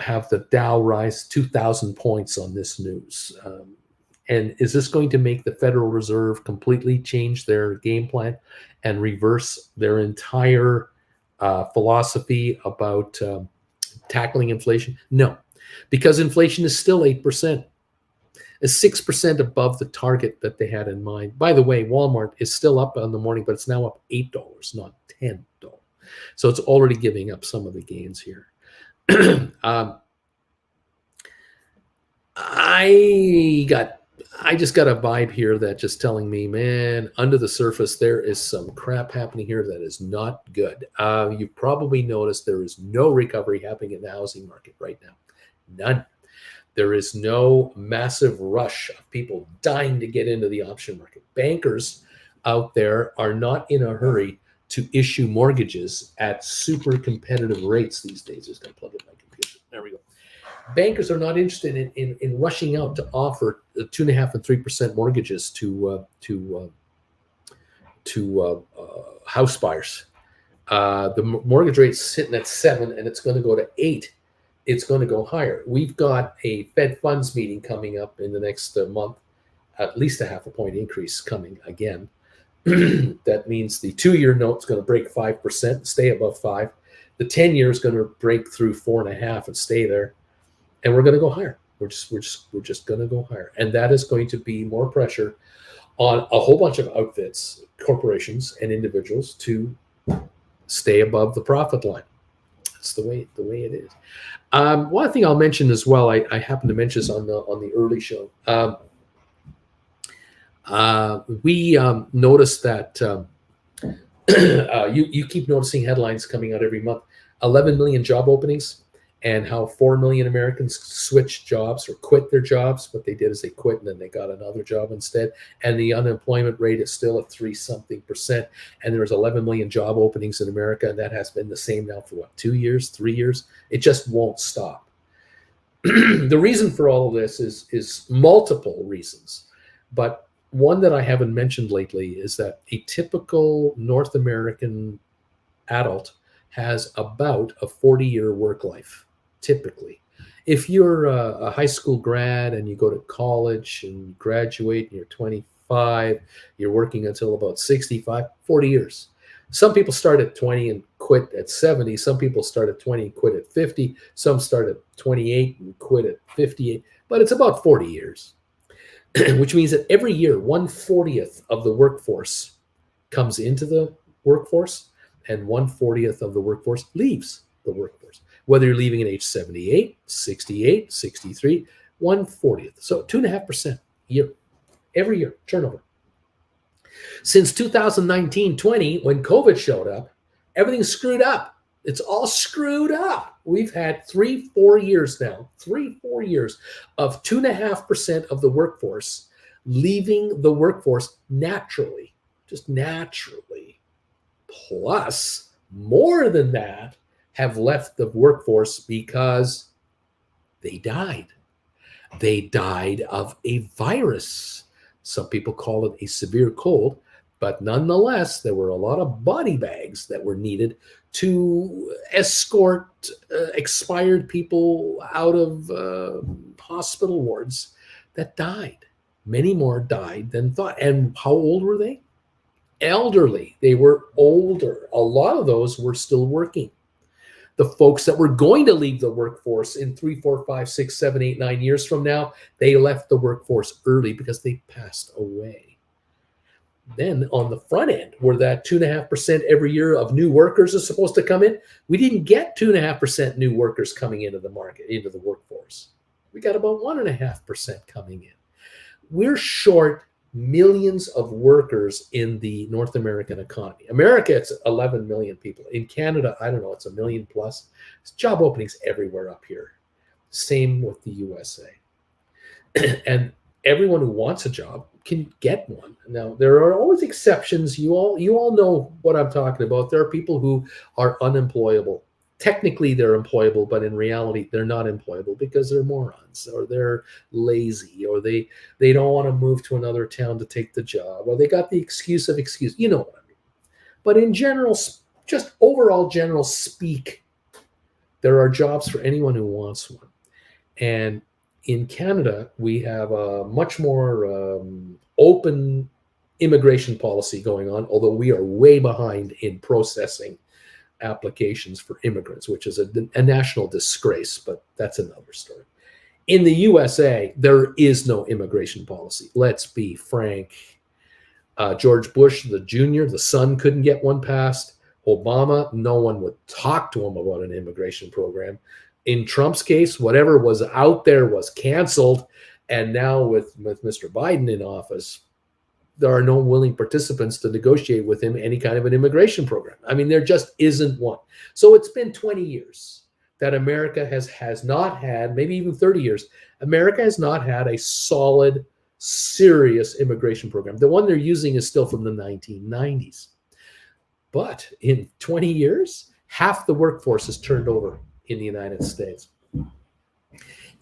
have the Dow rise 2,000 points on this news. And is this going to make the Federal Reserve completely change their game plan and reverse their entire philosophy about tackling inflation? No, because inflation is still 8%. Is 6% above the target that they had in mind. By the way, Walmart is still up on the morning, but it's now up $8, not $10. So it's already giving up some of the gains here. I just got a vibe here that just telling me, man, under the surface, there is some crap happening here that is not good. You probably noticed there is no recovery happening in the housing market right now. None. There is no massive rush of people dying to get into the option market. Bankers out there are not in a hurry to issue mortgages at super competitive rates these days. Just going to plug in my computer. There we go. Bankers are not interested in rushing out to offer 2.5% and 3% mortgages to house buyers. The mortgage rate's sitting at 7%, and it's going to go to 8%. It's going to go higher. We've got a Fed funds meeting coming up in the next month, at least a 0.5 point increase coming again. That means the 2-year note is going to break 5%, stay above 5%. The 10-year is going to break through 4.5% and stay there, and we're going to go higher. We're just going to go higher, and that is going to be more pressure on a whole bunch of outfits, corporations, and individuals to stay above the profit line. That's the way it is. One thing I'll mention as well, I happened to mention this on the early show. We noticed that you keep noticing headlines coming out every month. 11 million job openings, and how 4 million Americans switched jobs or quit their jobs. What they did is they quit and then they got another job instead. And the unemployment rate is still at 3-something%. And there's 11 million job openings in America, and that has been the same now for 2 years, 3 years. It just won't stop. The reason for all of this is multiple reasons, but one that I haven't mentioned lately is that a typical North American adult has about a 40-year work life, typically. If you're a high school grad and you go to college and you graduate and you're 25, you're working until about 65, 40 years. Some people start at 20 and quit at 70. Some people start at 20 and quit at 50. Some start at 28 and quit at 58. But it's about 40 years, which means that every year, 1/40 of the workforce comes into the workforce, and 1/40 of the workforce leaves the workforce. Whether you're leaving at age 78, 68, 63, 1/40. So 2.5% year, every year, turnover. Since 2019-20, when COVID showed up, everything's screwed up. It's all screwed up. We've had 3-4 years now, 3-4 years of 2.5% of the workforce leaving the workforce naturally, just naturally. Plus, more than that have left the workforce because they died. They died of a virus. Some people call it a severe cold. But nonetheless, there were a lot of body bags that were needed to escort expired people out of hospital wards that died. Many more died than thought. And how old were they? Elderly. They were older. A lot of those were still working. The folks that were going to leave the workforce in 3, 4, 5, 6, 7, 8, 9 years from now, they left the workforce early because they passed away. Then on the front end, where that 2.5% every year of new workers is supposed to come in, we didn't get 2.5% new workers coming into the market, into the workforce. We got about 1.5% coming in. We're short millions of workers in the North American economy. America, it's 11 million people. In Canada, I don't know, it's 1 million plus. There's job openings everywhere up here. Same with the USA. And everyone who wants a job can get one. Now, there are always exceptions. You all know what I'm talking about. There are people who are unemployable. Technically, they're employable, but in reality, they're not employable because they're morons, or they're lazy, or they don't want to move to another town to take the job, or they got the excuse. You know what I mean. But in general, just overall general speak, there are jobs for anyone who wants one. And in Canada, we have a much more open immigration policy going on, although we are way behind in processing applications for immigrants, which is a national disgrace, but that's another story. In the USA, there is no immigration policy. Let's be frank. George Bush, the junior, the son, couldn't get one passed. Obama, no one would talk to him about an immigration program. In Trump's case, whatever was out there was canceled. And now with Mr. Biden in office, there are no willing participants to negotiate with him any kind of an immigration program. I mean, there just isn't one. So it's been 20 years that America has not had, maybe even 30 years, America has not had a solid, serious immigration program. The one they're using is still from the 1990s. But in 20 years, half the workforce has turned over in the United States.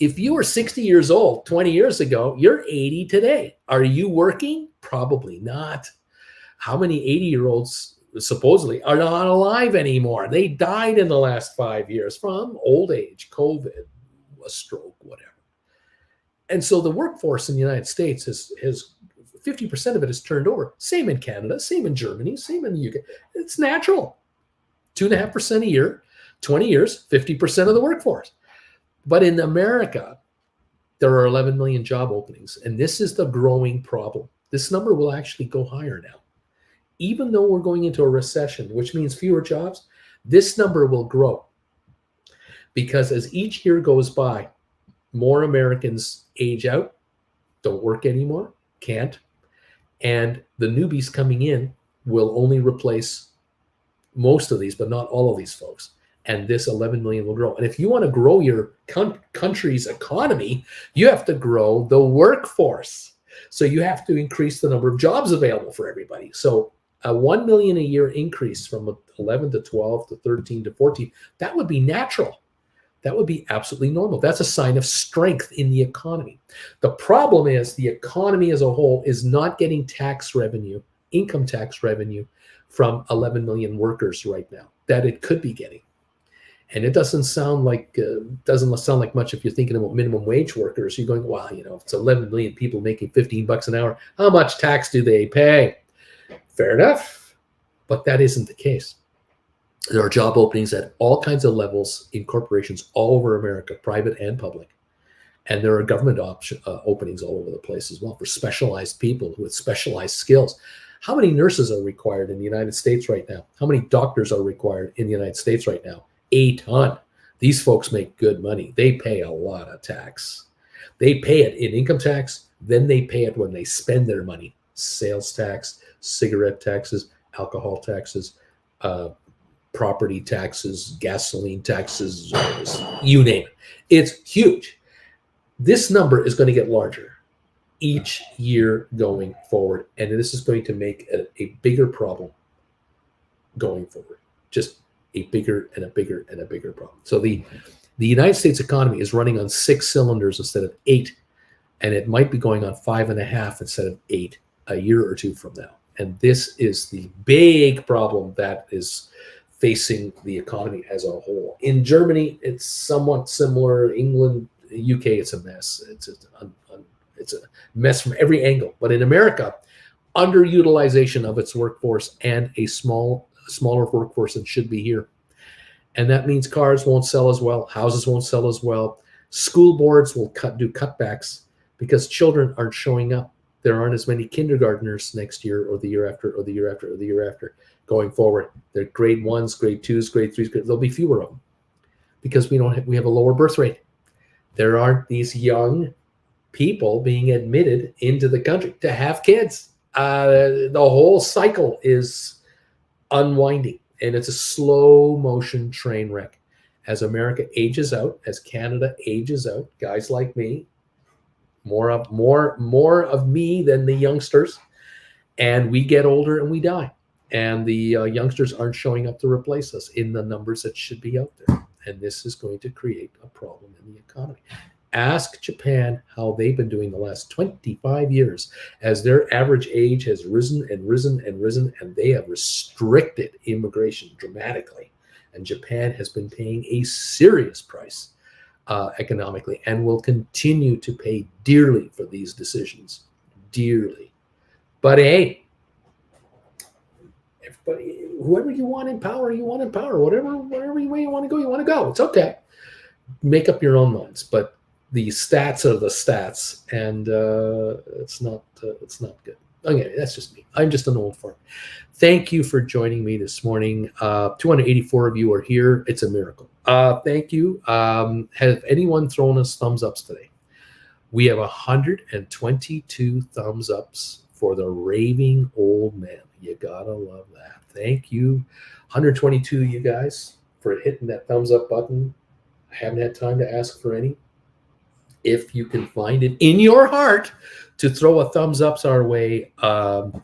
If you were 60 years old 20 years ago, you're 80 today. Are you working? Probably not. How many 80-year-olds supposedly are not alive anymore? They died in the last 5 years from old age, COVID, a stroke, whatever. And so the workforce in the United States has 50% of it is turned over. Same in Canada, same in Germany, same in the UK. It's natural. 2.5% a year, 20 years, 50% of the workforce. But in America, there are 11 million job openings, and this is the growing problem. This number will actually go higher now. Even though we're going into a recession, which means fewer jobs, this number will grow. Because as each year goes by, more Americans age out, don't work anymore, can't, and the newbies coming in will only replace most of these, but not all of these folks. And this 11 million will grow. And if you want to grow your country's economy, you have to grow the workforce. So you have to increase the number of jobs available for everybody. So a 1 million a year increase from 11 to 12 to 13 to 14, that would be natural. That would be absolutely normal. That's a sign of strength in the economy. The problem is the economy as a whole is not getting tax revenue, income tax revenue from 11 million workers right now that it could be getting. And it doesn't sound like much if you're thinking about minimum wage workers. You're going, wow, if it's 11 million people making $15 an hour, how much tax do they pay? Fair enough, but that isn't the case. There are job openings at all kinds of levels in corporations all over America, private and public. And there are government openings all over the place as well for specialized people with specialized skills. How many nurses are required in the United States right now? How many doctors are required in the United States right now? A ton. These folks make good money. They pay a lot of tax. They pay it in income tax, then they pay it when they spend their money. Sales tax, cigarette taxes, alcohol taxes, property taxes, gasoline taxes, you name it. It's huge. This number is going to get larger each year going forward, and this is going to make a bigger problem going forward. Just a bigger and a bigger and a bigger problem. So the United States economy is running on 6 cylinders instead of 8, and it might be going on 5.5 instead of 8 a year or two from now. And this is the big problem that is facing the economy as a whole. In Germany, it's somewhat similar. England, UK, it's a mess. It's a mess from every angle. But in America, underutilization of its workforce and a smaller workforce than should be here. And that means cars won't sell as well, houses won't sell as well, school boards will do cutbacks because children aren't showing up. There aren't as many kindergartners next year or the year after or the year after or the year after going forward. They're grade 1s, grade 2s, grade 3s. There'll be fewer of them because we have a lower birth rate. There aren't these young people being admitted into the country to have kids. The whole cycle is unwinding, and it's a slow motion train wreck. As America ages out, as Canada ages out, guys like me, more of me than the youngsters, and we get older and we die, and the youngsters aren't showing up to replace us in the numbers that should be out there, and this is going to create a problem in the economy. Ask Japan how they've been doing the last 25 years as their average age has risen and risen and risen, and they have restricted immigration dramatically. And Japan has been paying a serious price economically and will continue to pay dearly for these decisions. Dearly. But hey, everybody, whoever you want in power, whatever way you want to go. It's okay. Make up your own minds. But the stats are the stats, and it's not good. Okay, that's just me. I'm just an old fart. Thank you for joining me this morning. 284 of you are here. It's a miracle. Thank you. Have anyone thrown us thumbs ups today? We have 122 thumbs ups for the raving old man. You gotta love that. Thank you, 122 you guys, for hitting that thumbs up button. I haven't had time to ask for any. If you can find it in your heart to throw a thumbs up our way,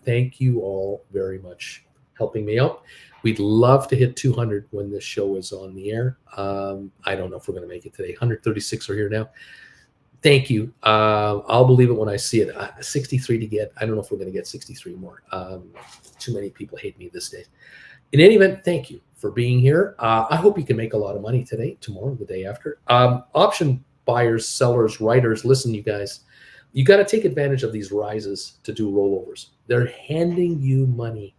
thank you all very much helping me out. We'd love to hit 200 when this show is on the air. I don't know if we're going to make it today. 136 are here now. Thank you. I'll believe it when I see it. 63 to get. I don't know if we're going to get 63 more. Too many people hate me these days. In any event, thank you for being here. I hope you can make a lot of money today, tomorrow, the day after. Option buyers, sellers, writers, listen, you guys, you got to take advantage of these rises to do rollovers. They're handing you money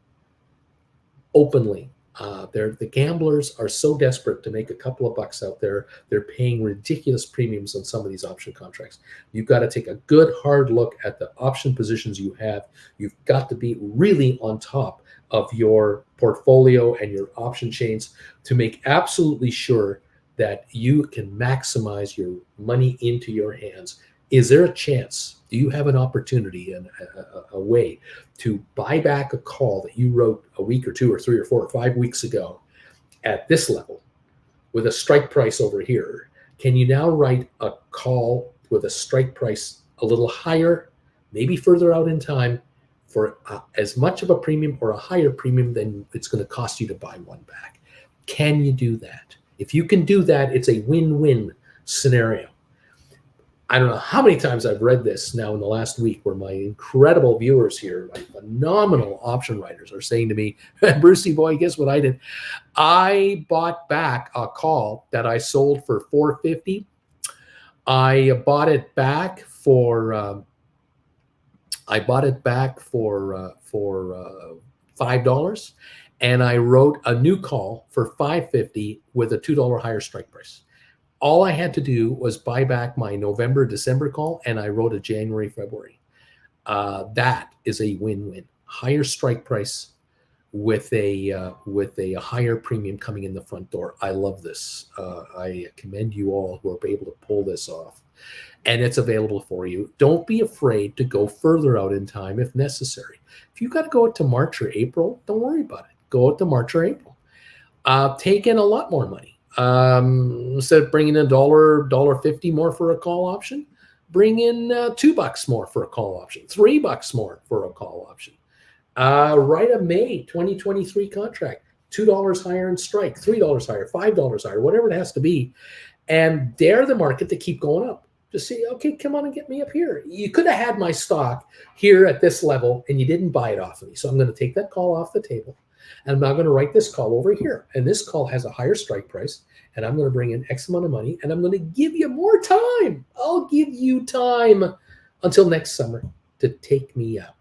openly. The gamblers are so desperate to make a couple of bucks out there. They're paying ridiculous premiums on some of these option contracts. You've got to take a good hard look at the option positions you have. You've got to be really on top of your portfolio and your option chains to make absolutely sure that you can maximize your money into your hands. Is there a chance? Do you have an opportunity and a way to buy back a call that you wrote a week or 2 or 3 or 4 or 5 weeks ago at this level with a strike price over here? Can you now write a call with a strike price a little higher, maybe further out in time, for as much of a premium or a higher premium than it's going to cost you to buy one back? Can you do that? If you can do that, it's a win-win scenario. I don't know how many times I've read this now in the last week where my incredible viewers here, my phenomenal option writers, are saying to me, Brucey boy, guess what I did? I bought back a call that I sold for $4.50. I bought it back for $5, and I wrote a new call for $5.50 with a $2 higher strike price. All I had to do was buy back my November, December call, and I wrote a January, February. That is a win-win. Higher strike price with a higher premium coming in the front door. I love this. I commend you all who are able to pull this off. And it's available for you. Don't be afraid to go further out in time if necessary. If you've got to go out to March or April, don't worry about it. Go out to March or April. Take in a lot more money. Instead of bringing in $1.50 more for a call option, bring in $2 more for a call option, $3 more for a call option. Write a May 2023 contract, $2 higher in strike, $3 higher, $5 higher, whatever it has to be, and dare the market to keep going up. Just say, okay, come on and get me up here. You could have had my stock here at this level and you didn't buy it off of me. So I'm going to take that call off the table. And I'm now going to write this call over here. And this call has a higher strike price. And I'm going to bring in X amount of money. And I'm going to give you more time. I'll give you time until next summer to take me out.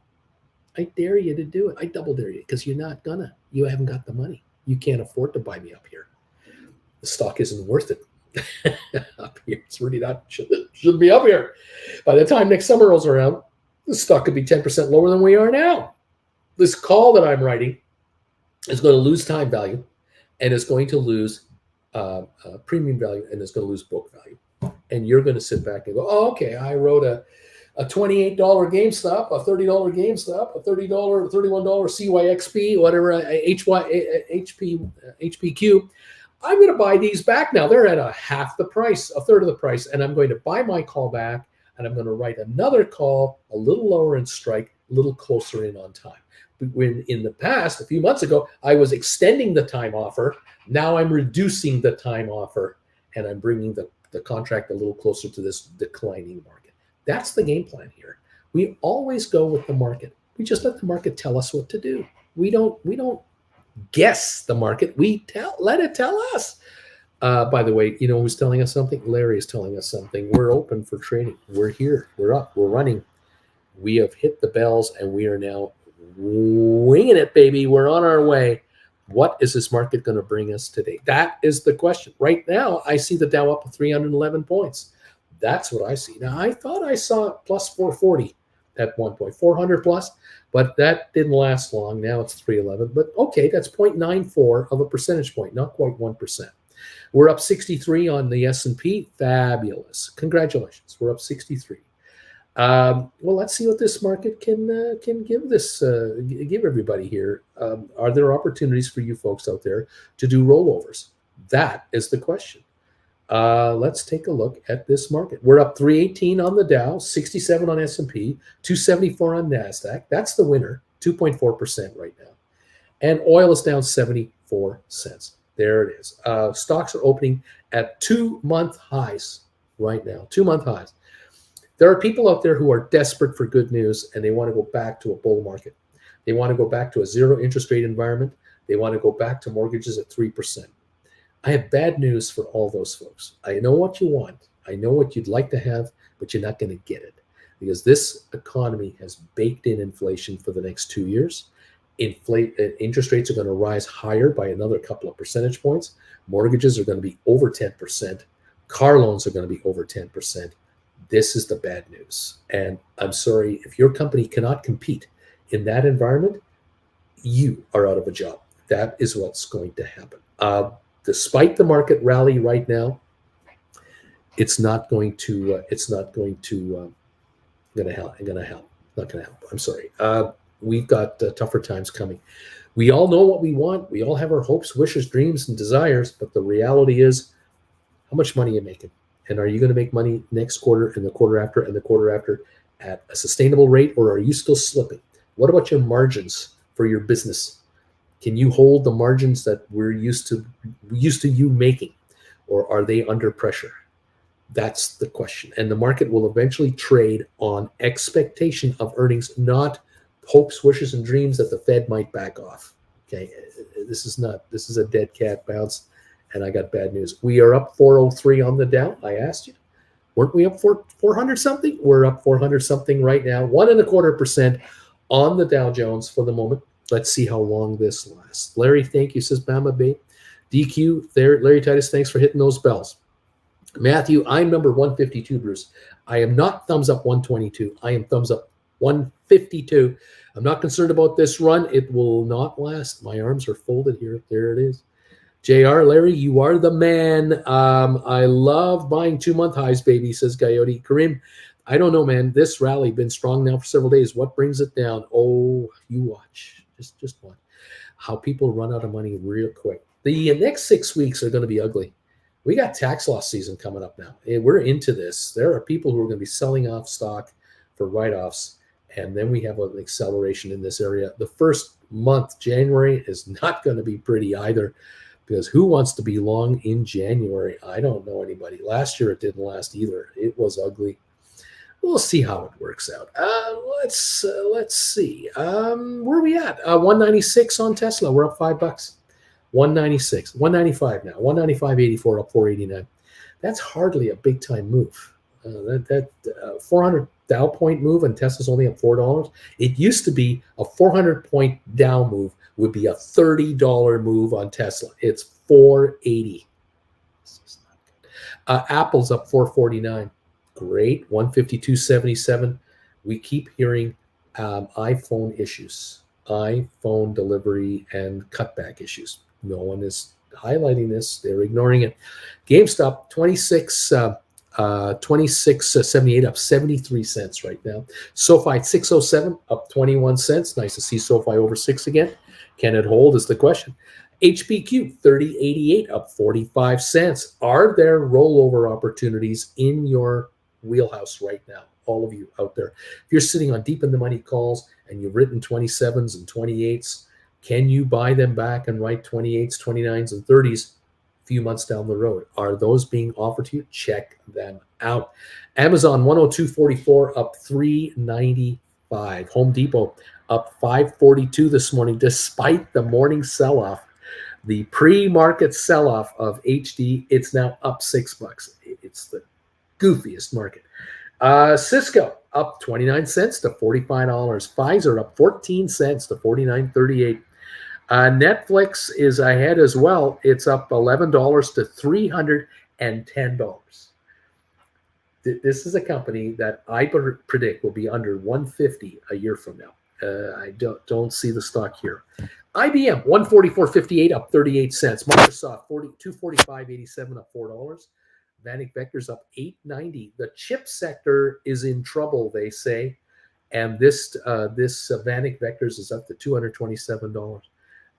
I dare you to do it. I double dare you because you're not gonna. You haven't got the money. You can't afford to buy me up here. The stock isn't worth it. Up here, it's really not. Shouldn't be up here. By the time next summer rolls around, the stock could be 10% lower than we are now. This call that I'm writing is going to lose time value, and it's going to lose premium value, and it's going to lose book value. And you're going to sit back and go, "Oh, okay, I wrote a $28 GameStop, a $30 GameStop, a $30, $31 CYXP, whatever, HPQ. I'm going to buy these back now. They're at a half the price, a third of the price, and I'm going to buy my call back, and I'm going to write another call a little lower in strike, a little closer in on time." When in the past, a few months ago, I was extending the time offer. Now I'm reducing the time offer, and I'm bringing the contract a little closer to this declining market. That's the game plan here. We always go with the market. We just let the market tell us what to do. We don't guess the market. We let it tell us. By the way, you know who's telling us something? Larry is telling us something. We're open for trading. We're here. We're up. We're running. We have hit the bells, and we are now winging it, baby. We're on our way. What is this market going to bring us today? That is the question. Right now, I see the Dow up 311 points. That's what I see. Now, I thought I saw plus 440 at one point, 400 plus, but that didn't last long. Now it's 311. But okay, that's 0.94 of a percentage point, not quite 1%. We're up 63 on the S&P. Fabulous. Congratulations. We're up 63. Well, let's see what this market can give everybody here. Are there opportunities for you folks out there to do rollovers? That is the question. Let's take a look at this market. We're up 318 on the Dow, 67 on S&P, 274 on NASDAQ. That's the winner, 2.4% right now. And oil is down 74 cents. There it is. Stocks are opening at 2-month highs right now, 2-month highs. There are people out there who are desperate for good news, and they want to go back to a bull market. They want to go back to a zero interest rate environment. They want to go back to mortgages at 3%. I have bad news for all those folks. I know what you want. I know what you'd like to have, but you're not going to get it because this economy has baked in inflation for the next 2 years. Interest rates are going to rise higher by another couple of percentage points. Mortgages are going to be over 10%. Car loans are going to be over 10%. This is the bad news. And I'm sorry, if your company cannot compete in that environment, you are out of a job. That is what's going to happen. Despite the market rally right now, it's not going to help. I'm sorry. We've got tougher times coming. We all know what we want. We all have our hopes, wishes, dreams, and desires. But the reality is, how much money are you making? And are you going to make money next quarter and the quarter after and the quarter after at a sustainable rate, or are you still slipping? What about your margins for your business? Can you hold the margins that we're used to you making, or are they under pressure? That's the question. And the market will eventually trade on expectation of earnings, not hopes, wishes, and dreams that the Fed might back off. Okay, this is a dead cat bounce. And I got bad news. We are up 403 on the Dow. I asked you, weren't we up 400 something? We're up 400 something right now. 1.25% on the Dow Jones for the moment. Let's see how long this lasts. Larry, thank you, says Bama Bay. DQ, there, Larry Titus, thanks for hitting those bells. Matthew, I'm number 152, Bruce. I am not thumbs up 122. I am thumbs up 152. I'm not concerned about this run. It will not last. My arms are folded here. There it is. JR, Larry, you are the man. I love buying 2-month highs, baby, says Coyote. Kareem, I don't know, man. This rally been strong now for several days. What brings it down? Oh, you watch. Just watch how people run out of money real quick. The next 6 weeks are going to be ugly. We got tax loss season coming up now. We're into this. There are people who are going to be selling off stock for write-offs, and then we have an acceleration in this area. The first month, January, is not going to be pretty either. because who wants to be long in January? I don't know anybody. Last year it didn't last either. It was ugly. We'll see how it works out. Let's see. Where are we at? 196 on Tesla. We're up $5. 196, 195 now. 195.84 up 489. That's hardly a big time move. That 400 Dow point move and Tesla's only up $4. It used to be a 400 point Dow move would be a $30 move on Tesla. It's 480. Apple's up 449. Great, 152.77. We keep hearing iPhone issues, iPhone delivery and cutback issues. No one is highlighting this. They're ignoring it. GameStop, 26.78 up 73 cents right now. SoFi 607 up 21 cents. Nice to see SoFi over 6 again. Can it hold is the question. HPQ 3088 up 45 cents. Are there rollover opportunities in your wheelhouse right now? All of you out there. If you're sitting on deep in the money calls and you've written 27s and 28s, can you buy them back and write 28s, 29s, and 30s a few months down the road? Are those being offered to you? Check them out. Amazon 102.44 up 395. Home Depot up 542 this morning, despite the morning sell-off. The pre-market sell-off of HD, it's now up $6. It's the goofiest market. Cisco up 29 cents to $45. Pfizer up 14 cents to $49.38. Netflix is ahead as well. It's up $11 to $310. This is a company that I predict will be under 150 a year from now. I don't see the stock here. IBM 144.58 up 38 cents. Microsoft 245.87 up $4. Vanik Vector's up 8.90. The chip sector is in trouble, they say, and this Vanik Vectors is up to $227.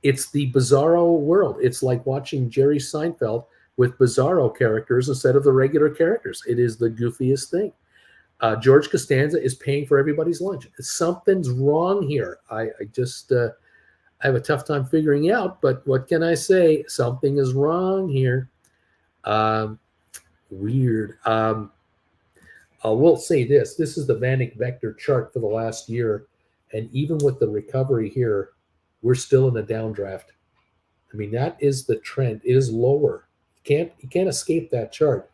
It's the Bizarro world. It's like watching Jerry Seinfeld with Bizarro characters instead of the regular characters. It is the goofiest thing. George Costanza is paying for everybody's lunch. Something's wrong here. I have a tough time figuring out, but what can I say? Something is wrong here. Weird. I will say this. This is the Vanik Vector chart for the last year, and even with the recovery here, we're still in a downdraft. I mean, that is the trend. It is lower. You can't escape that chart.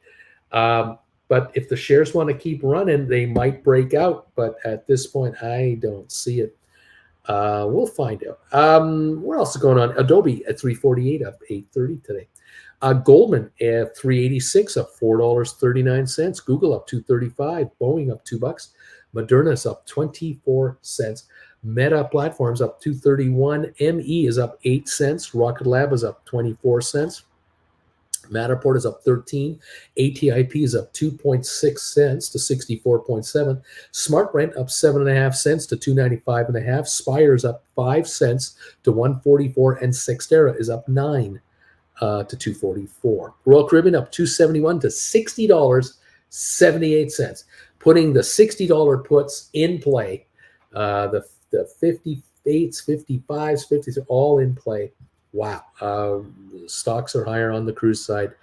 But if the shares want to keep running, they might break out. But at this point, I don't see it. We'll find out. What else is going on? Adobe at 348 up 830 today. Goldman at 386 up $4.39. Google up 235. Boeing up $2. Moderna's up 24 cents. Meta Platforms up 231. ME is up 8 cents. Rocket Lab is up 24 cents. Matterport is up 13. ATIP is up 2.6 cents to 64.7. SmartRent up 7.5 cents to 295.5. Spire is up 5 cents to 144, and Cyxtera is up 9 to 244. Royal Caribbean up 271 to $60.78, putting the $60 puts in play. The 58s, 55s, 50s are all in play. Wow. Stocks are higher on the cruise side.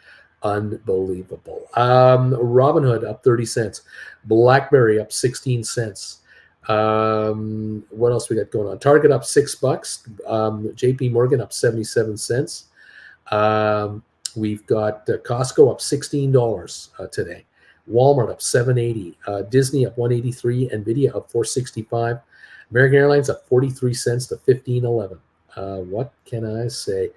Unbelievable. Robinhood up 30 cents. BlackBerry up 16 cents. What else we got going on? Target up $6. JP Morgan up 77 cents. We've got Costco up $16 today. Walmart up $7.80. Disney up $183. Nvidia up $4.65. American Airlines up 43 cents to $15.11. What can I say?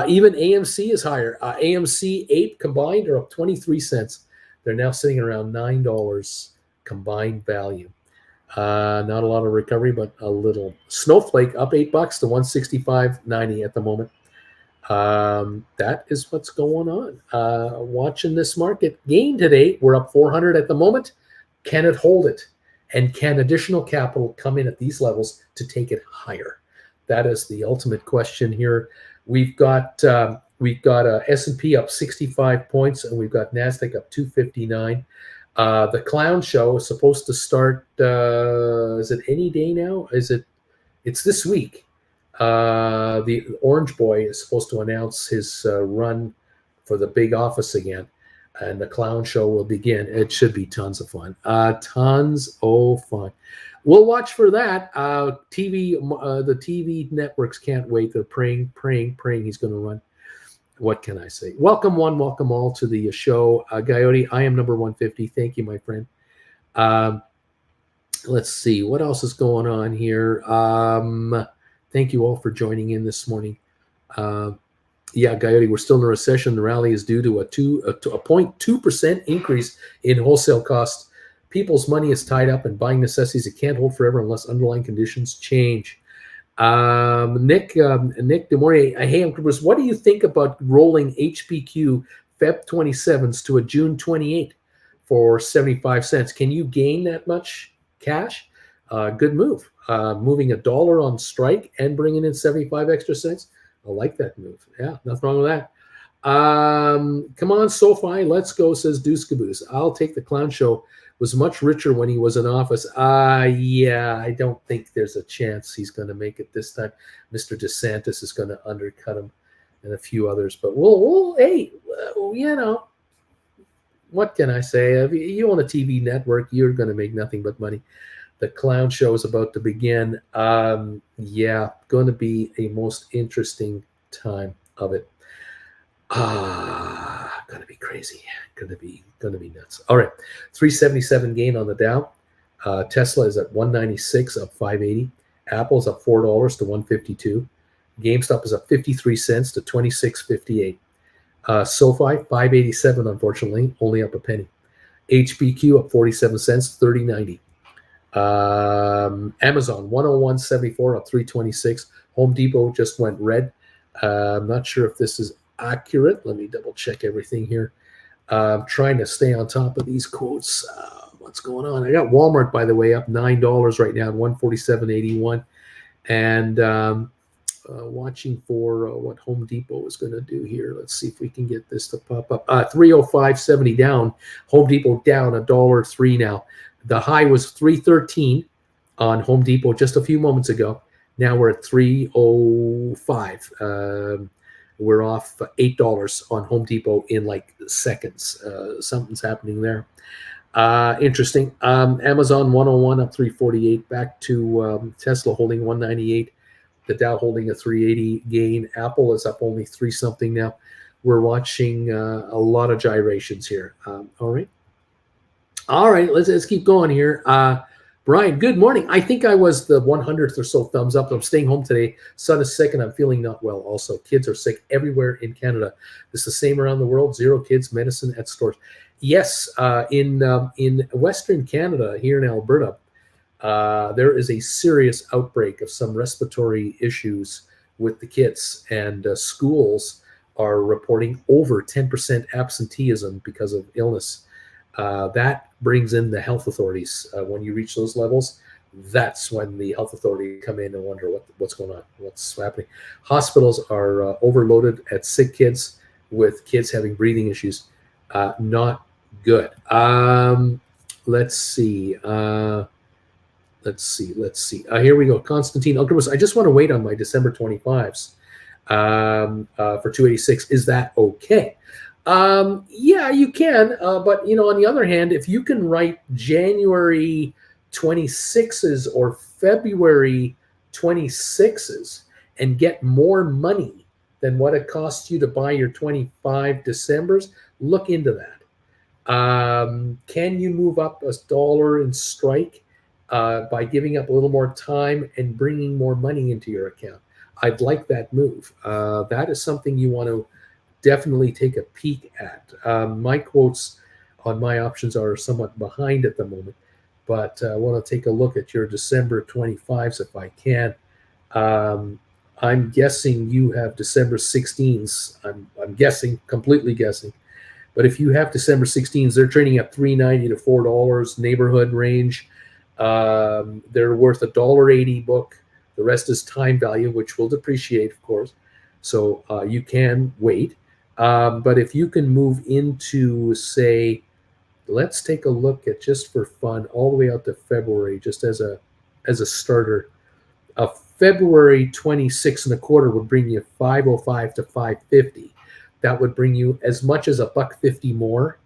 Even AMC is higher. AMC 8 combined are up 23 cents. They're now sitting around $9 combined value. Not a lot of recovery, but a little. Snowflake up $8 to $165.90 at the moment. That is what's going on. Watching this market gain today. We're up 400 at the moment. Can it hold it? And can additional capital come in at these levels to take it higher? That is the ultimate question here. We've got S&P up 65 points, and we've got NASDAQ up 259. The clown show is supposed to start. Is it any day now? It's this week. The Orange Boy is supposed to announce his run for the big office again, and the clown show will begin. It should be tons of fun. Tons of fun. We'll watch for that. The TV networks can't wait. They're praying he's going to run. What can I say? Welcome one, welcome all to the show. Coyote, I am number 150. Thank you, my friend. Let's see. What else is going on here? Thank you all for joining in this morning. Yeah, Coyote, we're still in a recession. The rally is due to a 0.2% increase in wholesale costs. People's money is tied up in buying necessities. It can't hold forever unless underlying conditions change. Nick DeMoria, hey, Bruce, what do you think about rolling HPQ Feb 27s to a June 28 for 75 cents? Can you gain that much cash? Good move. Moving $1 on strike and bringing in 75 extra cents. I like that move. Yeah, nothing wrong with that. Come on, SoFi, let's go, says Deuce Caboose. I'll take the clown show. Was much richer when he was in office. Yeah, I don't think there's a chance he's going to make it this time. Mr. DeSantis is going to undercut him and a few others. But hey, you know, what can I say? If you own a TV network, you're going to make nothing but money. The clown show is about to begin. Yeah, going to be a most interesting time of it. Gonna be crazy. Gonna be nuts. All right, 377 gain on the Dow. Tesla is at 196, up 580. Apple's up $4 to 152. GameStop is up 53 cents to 26.58. SoFi 587, unfortunately, only up a penny. HBQ up 47 cents, 30.90. Amazon 101.74, up 326. Home Depot just went red. I'm not sure if this is accurate. Let me double check everything here. I'm trying to stay on top of these quotes. What's going on? I got Walmart, by the way, up $9 right now at 147.81, and watching for what Home Depot is going to do here. Let's see if we can get this to pop up. 305.70 down. Home Depot down $1.03 now. The high was 313 on Home Depot just a few moments ago. Now we're at 305. We're off $8 on Home Depot in like seconds. Something's happening there. Interesting. Amazon 101 up 348. Back to Tesla holding 198. The Dow holding a 380 gain. Apple is up only 3 something now. We're watching a lot of gyrations here. All right. Let's keep going here. Brian, good morning. I think I was the 100th or so thumbs up. I'm staying home today. Son is sick and I'm feeling not well also. Kids are sick everywhere in Canada. It's the same around the world. 0 kids, medicine at stores. Yes, in Western Canada, here in Alberta, there is a serious outbreak of some respiratory issues with the kids, and schools are reporting over 10% absenteeism because of illness. That brings in the health authorities. When you reach those levels, that's when the health authorities come in and wonder what's going on, what's happening. Hospitals are overloaded at sick kids with kids having breathing issues. Not good. Let's see. Here we go. Constantine Ultramus. I just want to wait on my December 25s for 286. Is that okay? Yeah, you can. But, on the other hand, if you can write January 26s or February 26s and get more money than what it costs you to buy your 25 Decembers, look into that. Can you move up $1 in strike by giving up a little more time and bringing more money into your account? I'd like that move. That is something you want to definitely take a peek at. My quotes on my options are somewhat behind at the moment, but I want to take a look at your December 25s if I can. I'm guessing you have December 16s. I'm guessing, completely guessing. But if you have December 16s, they're trading at $3.90 to $4 neighborhood range. They're worth $1.80 book. The rest is time value, which will depreciate, of course. So you can wait. But if you can move into, say, let's take a look at, just for fun, all the way out to February, just as a starter, a February 26 and a quarter would bring you 505 to 550. That would bring you as much as $1.50 more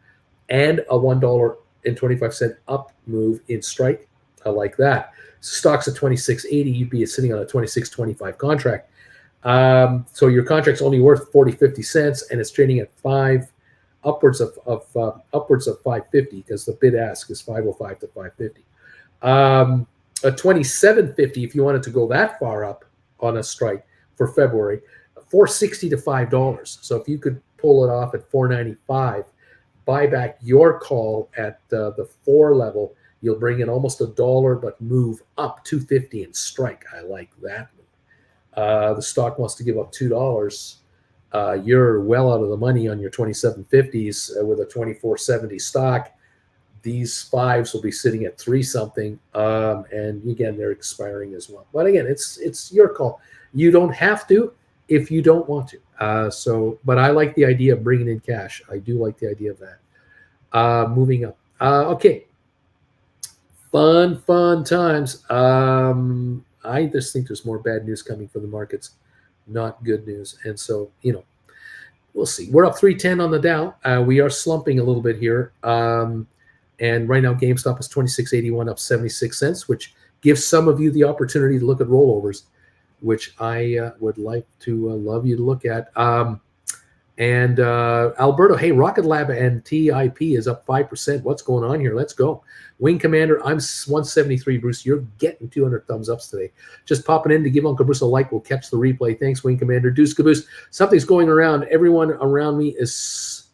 and a $1.25 up move in strike. I like that. Stocks at 26.80, you'd be sitting on a 26.25 contract. So your contract's only worth 40-50 cents, and it's trading at upwards of 550 because the bid ask is 505 to 550. A 27.50 if you wanted to go that far up on a strike for February, 460 to $5. So if you could pull it off at 495, buy back your call at the 4 level, you'll bring in almost $1, but move up 250 and strike. I like that move. The stock wants to give up $2. You're well out of the money on your 27.50s with a 24.70 stock. These 5s will be sitting at 3 something, and again they're expiring as well. But again, it's your call. You don't have to if you don't want to. But I like the idea of bringing in cash. I do like the idea of that. Moving up. Okay. Fun times. I just think there's more bad news coming from the markets, not good news. And so, we'll see. We're up 310 on the Dow. We are slumping a little bit here. And right now, GameStop is 26.81, up 76 cents, which gives some of you the opportunity to look at rollovers, which I would like to love you to look at. And Alberto, hey, Rocket Lab and TIP is up 5%. What's going on here? Let's go. Wing Commander, I'm 173. Bruce, you're getting 200 thumbs ups today. Just popping in to give Uncle Bruce a like. We'll catch the replay. Thanks, Wing Commander. Deuce Caboose, something's going around. Everyone around me is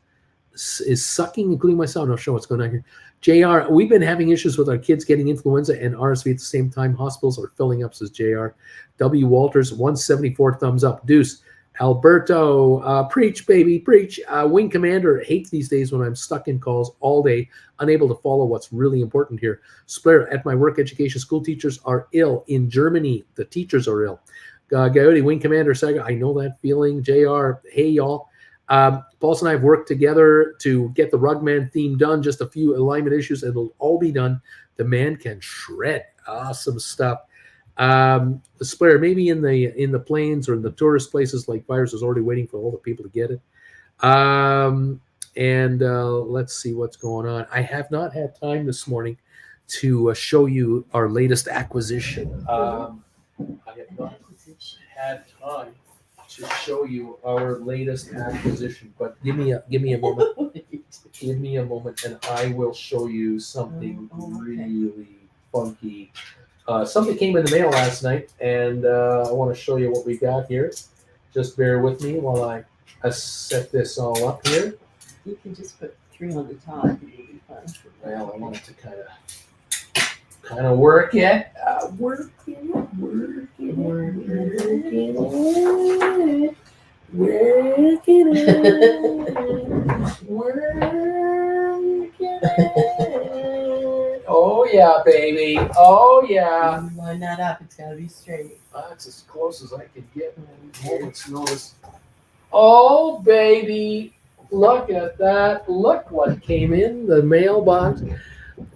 sucking, including myself. No, show what's going on here. JR, we've been having issues with our kids getting influenza and RSV at the same time. Hospitals are filling up, says JR. W. Walters, 174 thumbs up. Deuce. Alberto, preach, baby, preach. Wing Commander, hate these days when I'm stuck in calls all day, unable to follow what's really important here. Splair, at my work education, school teachers are ill. In Germany, the teachers are ill. Coyote, Wing Commander, Saga, I know that feeling. JR, hey, y'all. Paulson and I have worked together to get the Rugman theme done. Just a few alignment issues. It'll all be done. The man can shred. Awesome stuff. The Splair, maybe in the plains or in the tourist places like Virus is already waiting for all the people to get it. Let's see what's going on. I have not had time this morning to show you our latest acquisition. I have not had time to show you our latest acquisition, but give me a moment. Give me a moment, and I will show you something really funky. Something came in the mail last night, and I want to show you what we got here. Just bear with me while I set this all up here. You can just put 3 on the top. It will be fun. Well, I want it to kind of work it. Work it. Oh yeah, baby. Oh yeah. Line that up. It's gotta be straight. That's as close as I could get. Moment's notice. Oh baby, look at that! Look what came in the mailbox.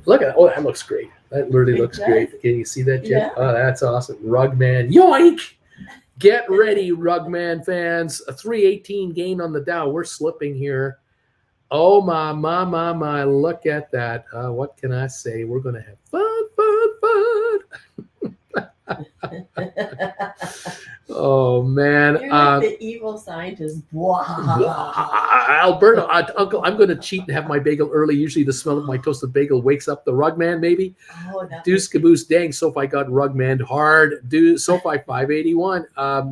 Look at that. That looks great. That literally looks great. Can you see that, Jeff? Yeah. Oh, that's awesome. Rugman, yoink! Get ready, Rugman fans. A 318 gain on the Dow. We're slipping here. Oh my! Look at that. What can I say? We're gonna have fun. Oh man! You're like the evil scientist. Alberto, Uncle, I'm going to cheat and have my bagel early. Usually, the smell of my toasted bagel wakes up the Rugman. Maybe. Deuce Caboose, dang, SoFi got Rugman hard. SoFi 581.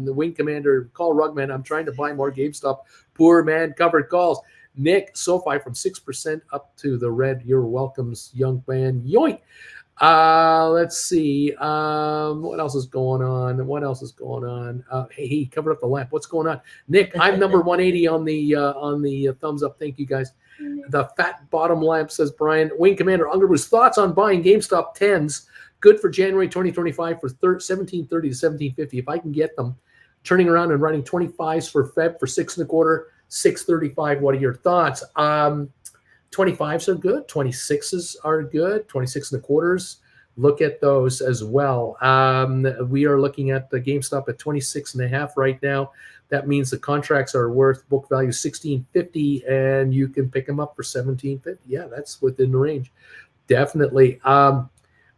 The Wing Commander, call Rugman. I'm trying to buy more GameStop. Poor man, covered calls. Nick, SoFi from 6% up to the red. You're welcome, young man. Yoink. Let's see. What else is going on? Hey, he covered up the lamp. What's going on? Nick, I'm number 180 on the thumbs up. Thank you guys. The fat bottom lamp, says Brian. Wing Commander Ungerboos, thoughts on buying GameStop 10s? Good for January 2025 for 1730 to 1750. If I can get them, turning around and writing 25s for Feb for 6.25, 635. What are your thoughts? 25s are good. 26s are good. 26.25s. look at those as well. We are looking at the GameStop at 26.5 right now. That means the contracts are worth book value 16.50, and you can pick them up for 17.50. Yeah, that's within the range. Definitely.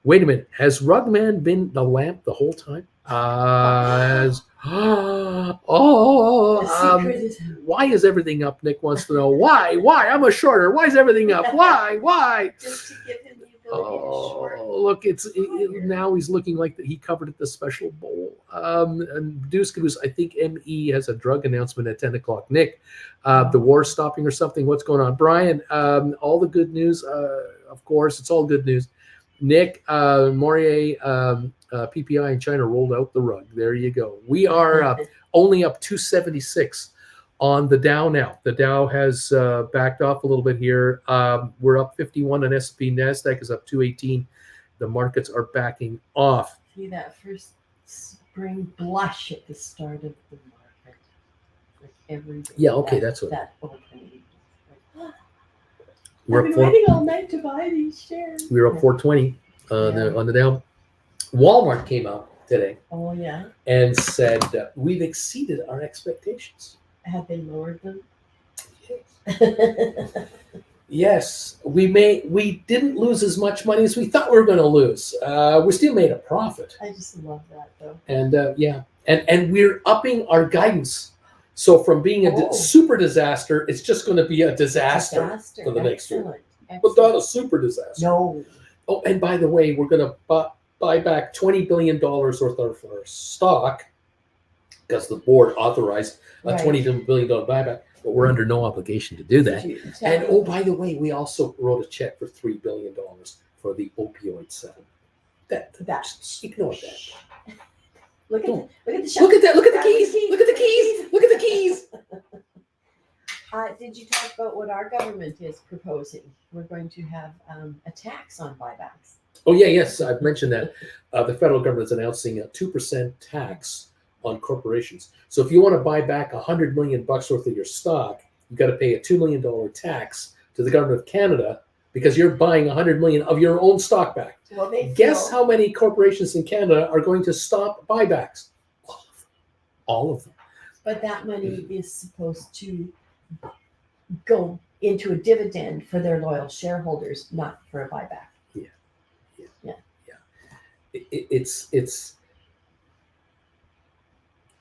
Wait a minute. Has Rugman been the lamp the whole time? Why is everything up? Nick wants to know why. Why? I'm a shorter. Why is everything up? Why? Just to give him the ability to short. Look, now he's looking like he covered at the special bowl. And Deuce Caboose, I think ME has a drug announcement at 10 o'clock. Nick, the war stopping or something. What's going on? Brian, all the good news, of course, it's all good news. Nick, Morier, PPI in China rolled out the rug. There you go. We are only up 276 on the Dow now. The Dow has backed off a little bit here. We're up 51 on S&P. NASDAQ is up 218. The markets are backing off. See that first spring blush at the start of the market. Like every day. Yeah, okay, that's what. That opening. We're I've up been waiting all night to buy these shares. We were up 420 on the Dow. Walmart came out today Oh yeah. and said we've exceeded our expectations. Have they lowered them? Yes, we didn't lose as much money as we thought we were going to lose. We still made a profit, I just love that though. and and we're upping our guidance. So from being a super disaster, it's just going to be a disaster for the next year, but not a super disaster. No. Oh, and by the way, we're going to buy back $20 billion worth of our stock because the board authorized a $20 billion buyback, but we're under no obligation to do that. And oh, by the way, we also wrote a check for $3 billion for the opioid settlement. Just ignore that. Look at the Look at that! Look at the keys! Look at the keys! Look at the keys! Did you talk about what our government is proposing? We're going to have a tax on buybacks. Oh yeah, yes, I've mentioned that. The federal government is announcing a 2% tax on corporations. So if you want to buy back $100 million worth of your stock, you got to pay a $2 million tax to the government of Canada because you're buying $100 million of your own stock back. Well, Guess how many corporations in Canada are going to stop buybacks? All of them. But that money is supposed to go into a dividend for their loyal shareholders, not for a buyback.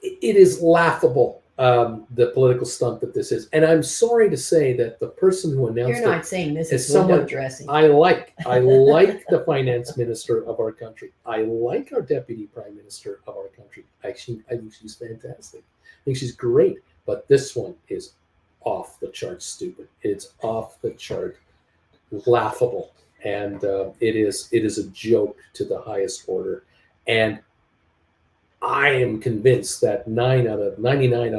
It is laughable, the political stunt that this is. And I'm sorry to say that the person who announced You're not saying this is is window someone dressing. I like the finance minister of our country. I like our deputy prime minister of our country. I think she's fantastic. I think she's great. But this one is off the chart stupid. It's off the chart laughable. And it is a joke to the highest order. And I am convinced that 99 out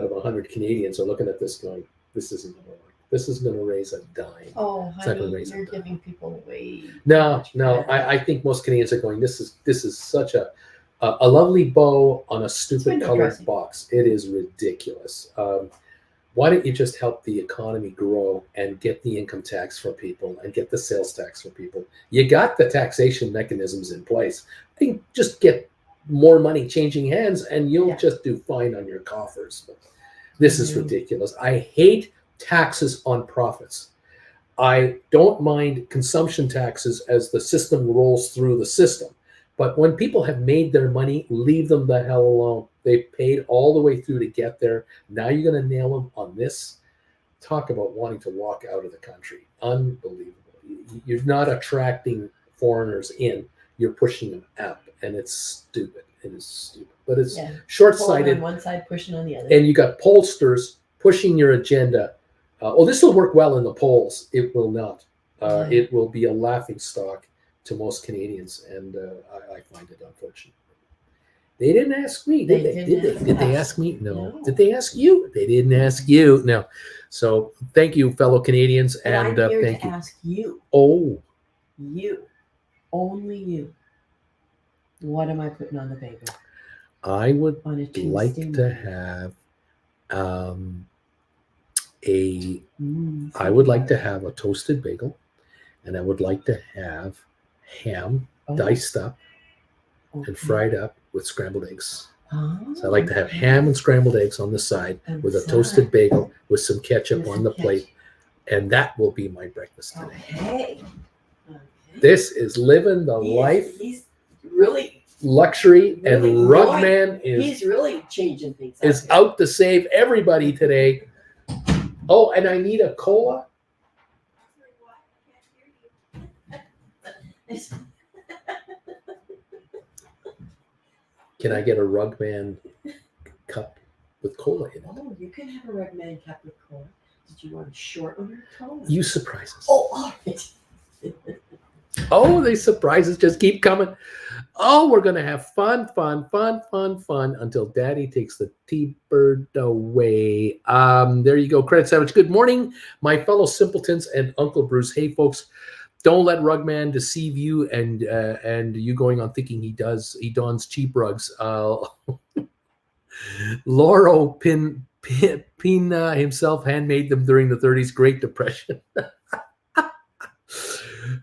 of 100 Canadians are looking at this going, this isn't going to work. This isn't going to raise a dime. Oh, It's not gonna honey, raise a you're dime. giving people away. No. I think most Canadians are going, this is such a lovely bow on a stupid window colored dressing. box. It is ridiculous. Why don't you just help the economy grow and get the income tax for people and get the sales tax for people? You got the taxation mechanisms in place. I think just get more money changing hands and you'll just do fine on your coffers. But this is ridiculous. I hate taxes on profits. I don't mind consumption taxes as the system rolls through the system. But when people have made their money, leave them the hell alone. They've paid all the way through to get there. Now you're going to nail them on this? Talk about wanting to walk out of the country. Unbelievable. You're not attracting foreigners in. You're pushing them out. And it's stupid. It is stupid. But it's short-sighted. On one side, pushing on the other. And you got pollsters pushing your agenda. This will work well in the polls. It will not. It will be a laughingstock to most Canadians, and I find it unfortunate. They didn't ask me, did they? Did they ask me? No. Did they ask you? They didn't ask you. No. So thank you, fellow Canadians, and I'm here thank to you. ask you. Oh, You, only you. What am I putting on the bagel? I would On a Tuesday like to morning? have I would like to have a toasted bagel, and I would like to have ham diced up and Okay. fried up with scrambled eggs. Oh, So I like to have ham and scrambled eggs on the side On with the a toasted side. bagel with some ketchup With on some the plate. And that will be my breakfast today. Okay. This is living the life, He's really, luxury, really and enjoying- Rugman he's really changing things. is here. out to save everybody today. Oh, and I need a cola. Can I get a Rugman cup with cola in it? Oh, you can have a Red Man cup with cola. Did you want a short one or tall? You surprise us. Oh, all right. Oh, these surprises just keep coming. Oh, we're going to have fun until Daddy takes the T-Bird away. There you go, Credit Savage. Good morning, my fellow simpletons and Uncle Bruce. Hey, folks, don't let Rugman deceive you and you going on thinking he dons cheap rugs. Lauro Pina himself handmade them during the 30s Great Depression.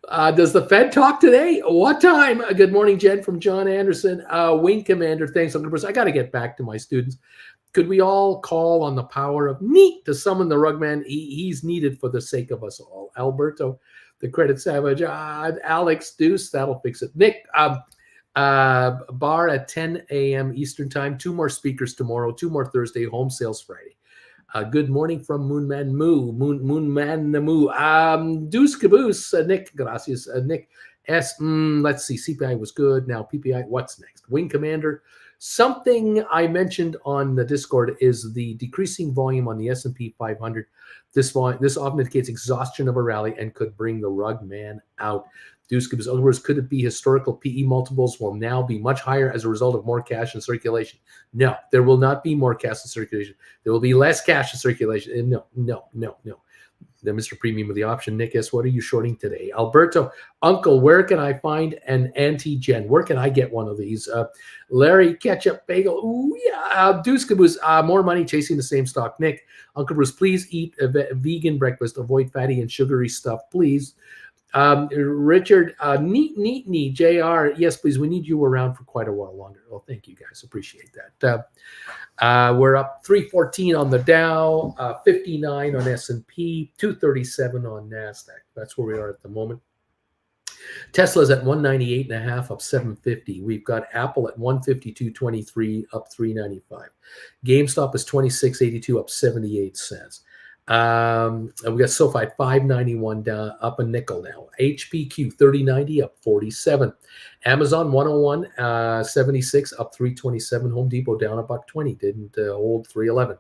Does the Fed talk today? What time? Good morning, Jen from John Anderson. Wing Commander, thanks, Uncle Bruce. I got to get back to my students. Could we all call on the power of neat to summon the Rugman? He's needed for the sake of us all. Alberto, the Credit Savage. Alex Deuce, that'll fix it. Nick, bar at 10 a.m. Eastern Time. 2 more speakers tomorrow. 2 more Thursday. Home sales Friday. Good morning from Moonman Moo. Moonman Moo. Deuce Caboose. Nick, gracias. Nick S. Let's see. CPI was good. Now PPI. What's next? Wing Commander. Something I mentioned on the Discord is the decreasing volume on the S&P 500. This often indicates exhaustion of a rally and could bring the Rugman out. Deuce Caboose. In other words, could it be historical PE multiples will now be much higher as a result of more cash in circulation? No, there will not be more cash in circulation. There will be less cash in circulation. And no. Then Mr. Premium with the option. Nick S., what are you shorting today? Alberto, Uncle, where can I find an anti-gen? Where can I get one of these? Larry, Ketchup, Bagel. Ooh, yeah. Deuce Caboose, more money chasing the same stock. Nick, Uncle Bruce, please eat a vegan breakfast. Avoid fatty and sugary stuff, please. Richard, neat, JR. Yes, please. We need you around for quite a while longer. Well, thank you guys. Appreciate that. We're up 314 on the Dow, 59 on S&P, 237 on NASDAQ. That's where we are at the moment. Tesla's at 198.5, up 750. We've got Apple at 152.23, up 395. GameStop is 26.82, up 78 cents. We got SoFi at 591 down, up a nickel now. HPQ 3090 up 47. Amazon 101 76 up 327. Home Depot down a $1.20, didn't hold 311.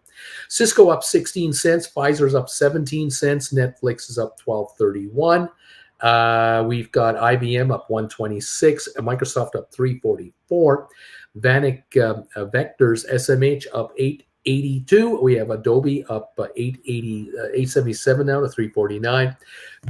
Cisco up 16 cents. Pfizer's up 17 cents. Netflix is up 12.31. We've got IBM up 126. Microsoft up 344. Vanik Vectors SMH up 882. We have Adobe up 877 now to 349.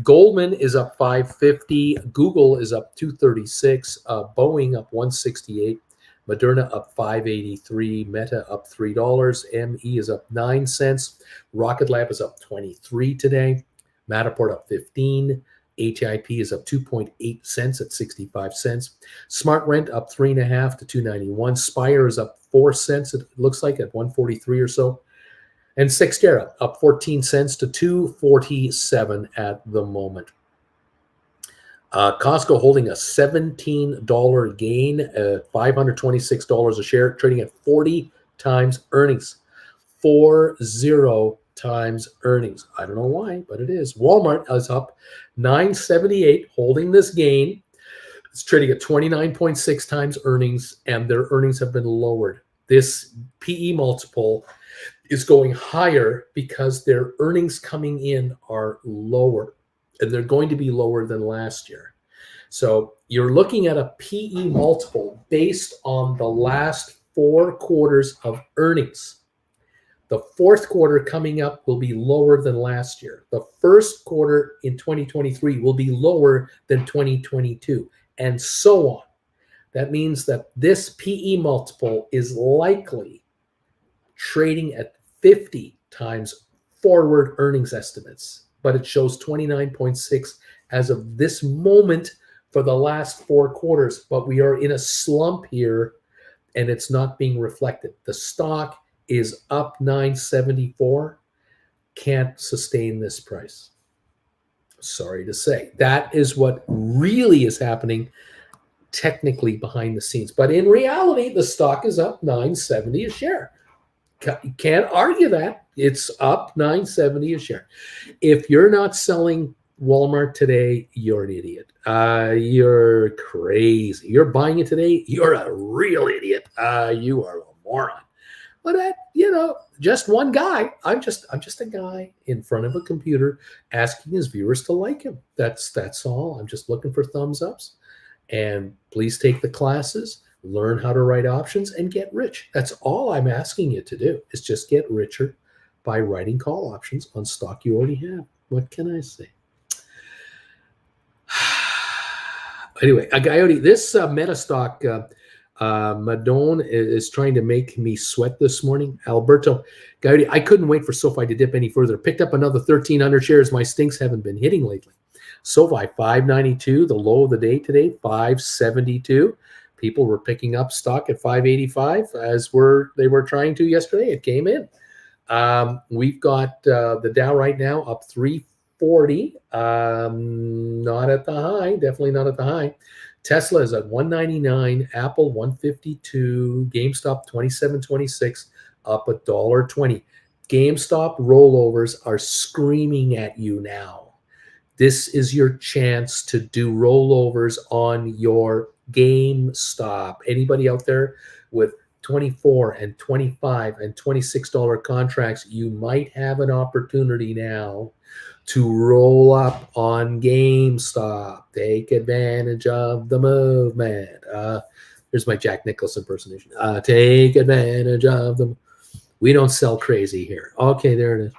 Goldman is up 550. Google is up 236. Boeing up 168. Moderna up 583. Meta up $3. ME is up 9 cents. Rocket Lab is up 23 today. Matterport up 15. HIP is up 2.8 cents at 65 cents. Smart Rent up 3.5 to 291. Spire is up 4 cents. It looks like at 143 or so. And Cyxtera up 14 cents to 247 at the moment. Costco holding a $17 gain, $526 a share, trading at 40 times earnings. 40 times earnings. I don't know why, but it is. Walmart is up $9.78, holding this gain. It's trading at 29.6 times earnings, and their earnings have been lowered. This PE multiple is going higher because their earnings coming in are lower, and they're going to be lower than last year. So you're looking at a PE multiple based on the last 4 quarters of earnings. The fourth quarter coming up will be lower than last year. The first quarter in 2023 will be lower than 2022, and so on. That means that this PE multiple is likely trading at 50 times forward earnings estimates, but it shows 29.6 as of this moment for the last 4 quarters, but we are in a slump here and it's not being reflected. The stock is up 974, can't sustain this price. Sorry to say. That is what really is happening technically behind the scenes. But in reality, the stock is up 970 a share. You can't argue that. It's up 970 a share. If you're not selling Walmart today, you're an idiot. You're crazy. You're buying it today, you're a real idiot. You are a moron. But just one guy. I'm just a guy in front of a computer asking his viewers to like him. That's all. I'm just looking for thumbs ups. And please take the classes, learn how to write options, and get rich. That's all I'm asking you to do, is just get richer by writing call options on stock you already have. What can I say? Anyway, Coyote, this meta stock, Madone is trying to make me sweat this morning. Alberto, Coyote, I couldn't wait for SoFi to dip any further. Picked up another 1,300 shares. My stinks haven't been hitting lately. SoFi 592, the low of the day today, 572. People were picking up stock at 585 they were trying to yesterday. It came in. We've got the Dow right now up 340. Not at the high, definitely not at the high. Tesla is at 199, Apple 152, GameStop 27.26, up $1.20. GameStop rollovers are screaming at you now. This is your chance to do rollovers on your GameStop. Anybody out there with $24 and $25 and $26 contracts, you might have an opportunity now to roll up on GameStop. Take advantage of the movement. Here's my Jack Nicholson impersonation. Take advantage of them. We don't sell crazy here. Okay, there it is.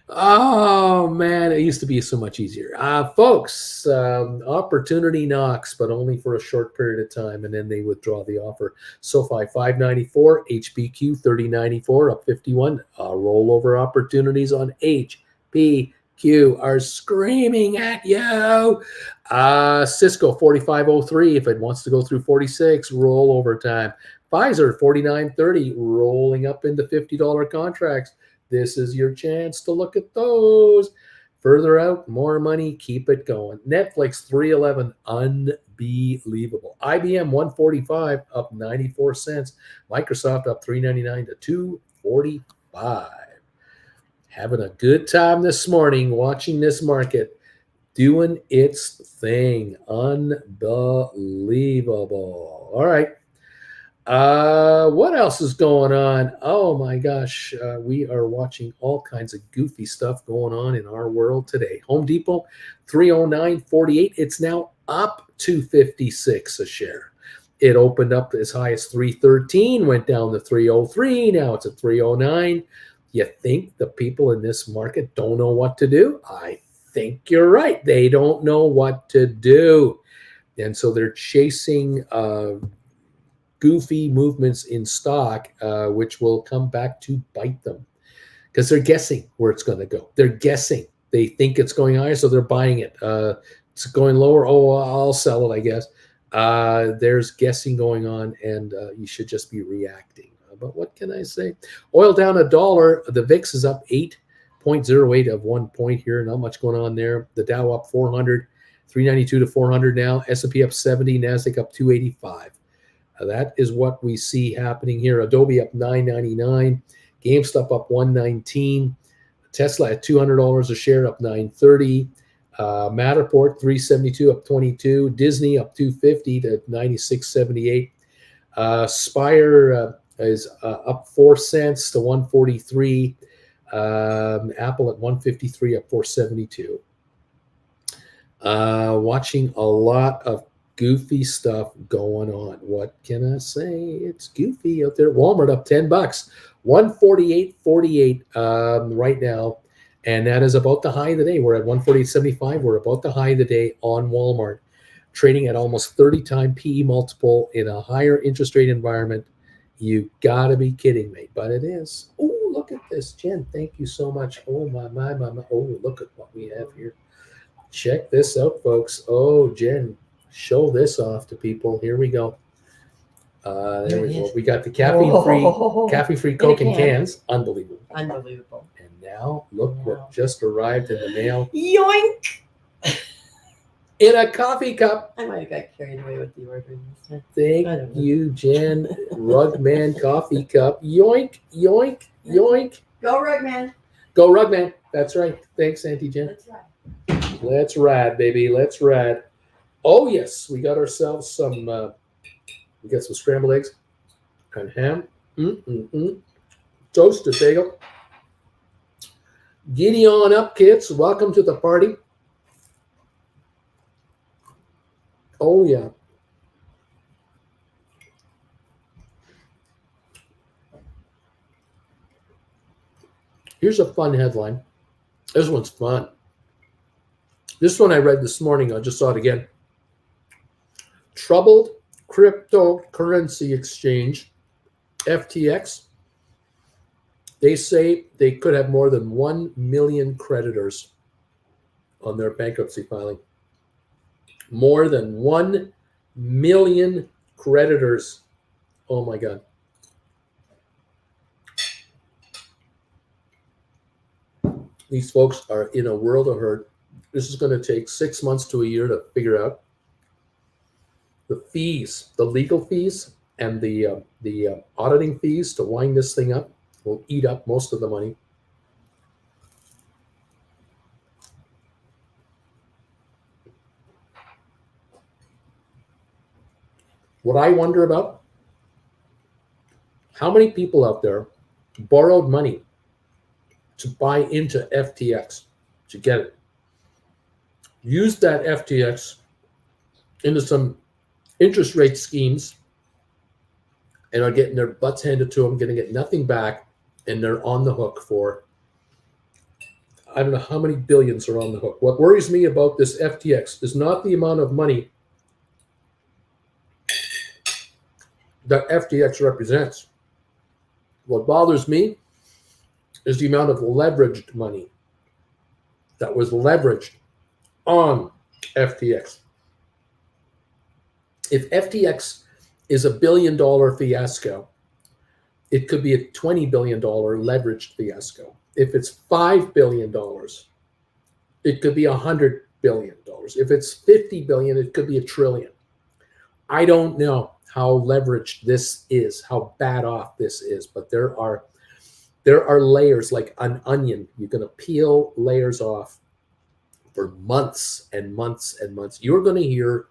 Oh man, it used to be so much easier. Folks, opportunity knocks, but only for a short period of time, and then they withdraw the offer. SoFi 594, HPQ 3094, up 51. Rollover opportunities on HPQ are screaming at you. Cisco 4503, if it wants to go through 46, rollover time. Pfizer 49.30, rolling up into $50 contracts. This is your chance to look at those. Further out, more money, keep it going. Netflix 311, unbelievable. IBM 145, up 94 cents. Microsoft up 399 to 245. Having a good time this morning watching this market doing its thing. Unbelievable. All right. What else is going on? Oh my gosh, we are watching all kinds of goofy stuff going on in our world today. Home Depot 309.48. It's now up to 56 a share. It opened up as high as 313, went down to 303. Now it's at 309. You think the people in this market don't know what to do? I think you're right. They don't know what to do, and so they're chasing goofy movements in stock, which will come back to bite them because they're guessing where it's going to go. They're guessing. They think it's going higher, so they're buying it. It's going lower. Oh, I'll sell it, I guess. There's guessing going on, and you should just be reacting. But what can I say? Oil down $1. The VIX is up 8.08 of 1 point here. Not much going on there. The Dow up 400, 392 to 400 now. S&P up 70, NASDAQ up 285. That is what we see happening here. Adobe up $9.99, GameStop up $119, Tesla at $200 a share, up $9.30, Matterport $372 up 22, Disney up $250 to $96.78, Spire is up 4 cents to $143, Apple at $153 up $472. Watching a lot of goofy stuff going on. What can I say? It's goofy out there. Walmart up $10, 148.48 right now, and that is about the high of the day. We're at 148.75. We're about the high of the day on Walmart, trading at almost 30 times PE multiple in a higher interest rate environment. You gotta be kidding me, but it is. Oh, look at this, Jen. Thank you so much. Oh my. Oh, look at what we have here. Check this out, folks. Oh, Jen, show this off to people. Here we go. There we go. We got the caffeine-free Coke in cans. Unbelievable. Unbelievable. And now look what just arrived in the mail Yoink! in a coffee cup. I might have got carried away with the ordering this time. Thank I don't know. you, Jen. Rugman coffee cup. Yoink, yoink, yoink. Go, Rugman. Go, Rugman. That's right. Thanks, Auntie Jen. That's right. Let's ride, baby. Let's ride. Oh, yes. We got ourselves some, we got some scrambled eggs and ham. Toasted bagel. Giddy on up, kids. Welcome to the party. Oh, yeah. Here's a fun headline. This one's fun. This one I read this morning. I just saw it again. Troubled cryptocurrency exchange, FTX. They say they could have more than 1 million creditors on their bankruptcy filing. More than 1 million creditors. Oh my God. These folks are in a world of hurt. This is going to take 6 months to a year to figure out. The fees, the legal fees, and the auditing fees to wind this thing up will eat up most of the money. What I wonder about, how many people out there borrowed money to buy into FTX, to get it, used that FTX into some interest rate schemes, and are getting their butts handed to them, going to get nothing back, and they're on the hook for, I don't know how many billions are on the hook. What worries me about this FTX is not the amount of money that FTX represents. What bothers me is the amount of leveraged money that was leveraged on FTX. If FTX is $1 billion fiasco, it could be a $20 billion leveraged fiasco. If it's $5 billion, it could be $100 billion. If it's $50 billion, it could be $1 trillion. I don't know how leveraged this is, how bad off this is, but there are layers like an onion. You're going to peel layers off for months and months and months. You're going to hear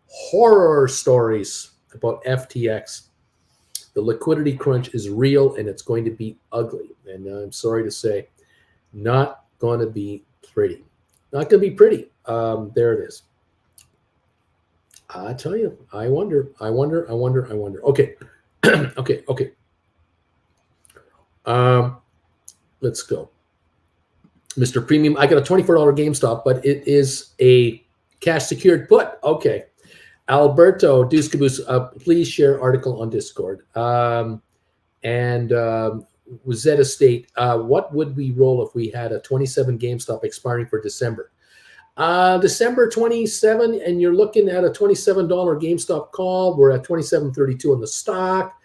horror stories about FTX. The liquidity crunch is real, and it's going to be ugly. And I'm sorry to say, not going to be pretty. Not going to be pretty. There it is. I tell you, I wonder. Okay. Okay. Let's go. Mr. Premium, I got a $24 GameStop, but it is a cash secured put. Okay. Alberto Deuce Caboose, please share article on Discord. And Zeta State, what would we roll if we had a 27 GameStop expiring for December? December 27, and you're looking at a $27 GameStop call. We're at $27.32 on the stock.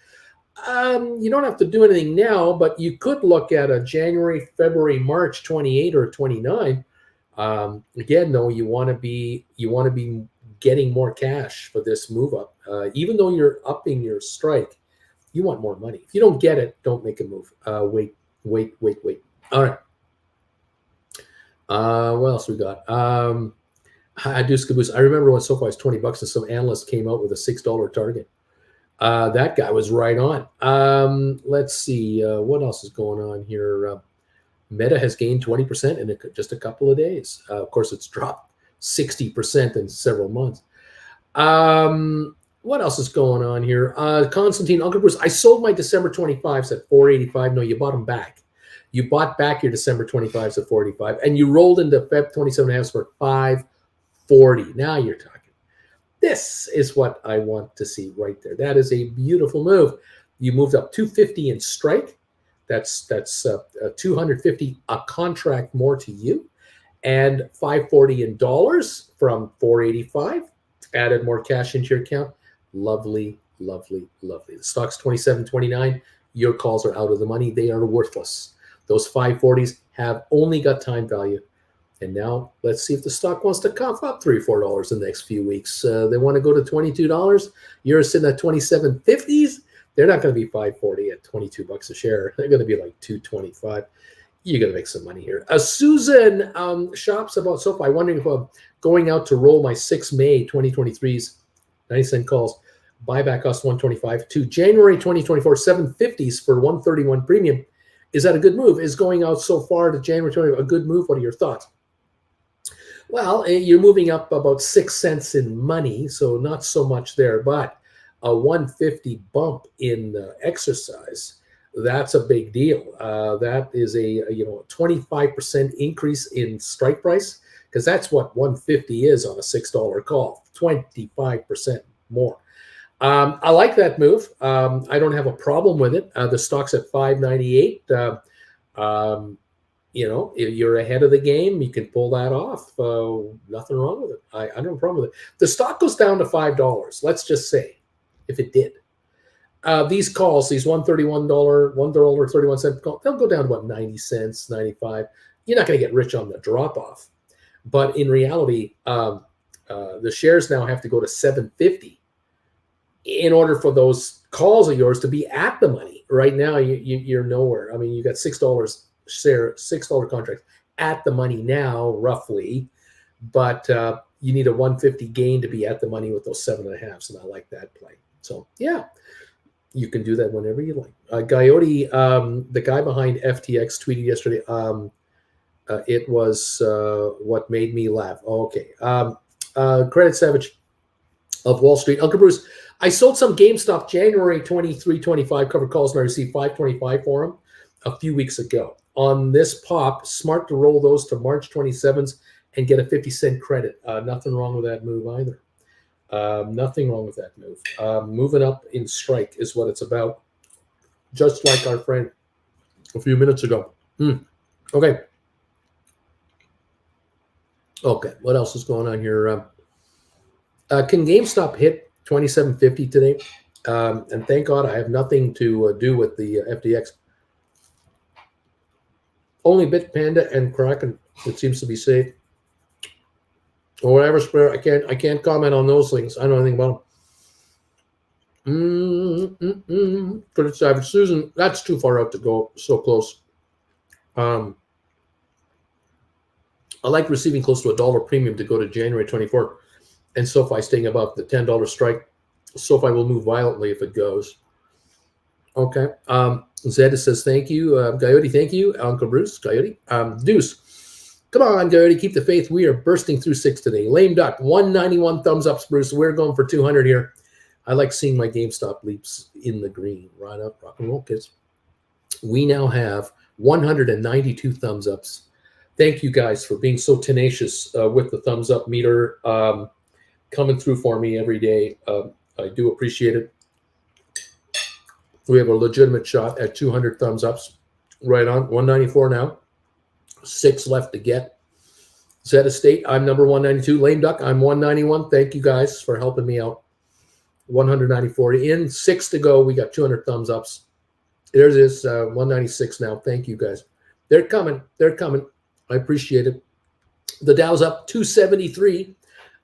You don't have to do anything now, but you could look at a January, February, March 28 or 29. Again, though, you want to be getting more cash for this move up. Even though you're upping your strike, you want more money. If you don't get it, don't make a move. Wait. All right. What else we got? I remember when SoFi was $20 and some analyst came out with a $6 target. That guy was right on. Let's see. What else is going on here? Meta has gained 20% in just a couple of days. Of course, it's dropped 60% in several months. What else is going on here? Constantine, Uncle Bruce, I sold my December 25s at 485. No, you bought them back. You bought back your December 25s at 485, and you rolled into Feb 27.5 for 540. Now you're talking. This is what I want to see right there. That is a beautiful move. You moved up 250 in strike. That's 250 a contract more to you, and 540 in dollars from 485. Added more cash into your account. Lovely, lovely, lovely. The stock's 27.29. Your calls are out of the money. They are worthless. Those 540s have only got time value. And now let's see if the stock wants to cough up $3 or $4 in the next few weeks. They want to go to $22. You're sitting at 27.50s. They're not going to be 540 at $22 a share. They're going to be like 225. You're going to make some money here. Susan shops about SoFi, wondering if I'm going out to roll my 6 May 2023's 90-cent calls. Buyback cost 125 to January 2024 750s for 131 premium. Is that a good move? Is going out so far to January 20 a good move? What are your thoughts? Well, you're moving up about 6 cents in money, so not so much there, but a 150 bump in exercise, that's a big deal. That is a 25% increase in strike price, because that's what 150 is on a $6 call, 25% more. I like that move. I don't have a problem with it. The stock's at 598. If you're ahead of the game, you can pull that off. Nothing wrong with it. I don't have a problem with it. The stock goes down to $5. Let's just say, if it did, these calls, these $1.31 call, they'll go down to about 90 cents, 95. You're not going to get rich on the drop off, but in reality, the shares now have to go to 750 in order for those calls of yours to be at the money. Right now, you're nowhere. I mean, you got $6 share, $6 contracts at the money now, roughly, but you need a 150 gain to be at the money with those 7.5s, and I like that play. So yeah, you can do that whenever you like. Coyote, the guy behind FTX, tweeted yesterday. It was what made me laugh. Oh, okay. Credit Savage of Wall Street. Uncle Bruce, I sold some GameStop January 23.25 covered calls, and I received $5.25 for them a few weeks ago. On this pop, smart to roll those to March 27th and get a 50-cent credit. Nothing wrong with that move either. Nothing wrong with that move. Moving up in strike is what it's about, just like our friend a few minutes ago. Okay. Okay, what else is going on here? Can GameStop hit 27.50 today? And thank God I have nothing to do with the FTX. Only Bitpanda and Kraken, it seems to be safe. Or whatever, Spare. I can't comment on those things. I don't know anything about them. Credit Savage. Susan, that's too far out to go so close. I like receiving close to $1 premium to go to January 24, and SoFi staying above the $10 strike. SoFi will move violently if it goes. Okay. Zed says thank you. Coyote, thank you. Uncle Bruce, Coyote. Deuce. Come on, Coyote, keep the faith. We are bursting through 6 today. Lame Duck, 191 thumbs up, Bruce. We're going for 200 here. I like seeing my GameStop leaps in the green. Right up, rock and roll, kids. We now have 192 thumbs ups. Thank you guys for being so tenacious with the thumbs up meter coming through for me every day. I do appreciate it. We have a legitimate shot at 200 thumbs ups. Right on, 194 now. 6 left to get. Zed Estate, I'm number 192. Lame Duck, I'm 191. Thank you guys for helping me out. 194 in, 6 to go. We got 200 thumbs ups. There's this 196 now. Thank you guys. They're coming. They're coming. I appreciate it. The Dow's up 273.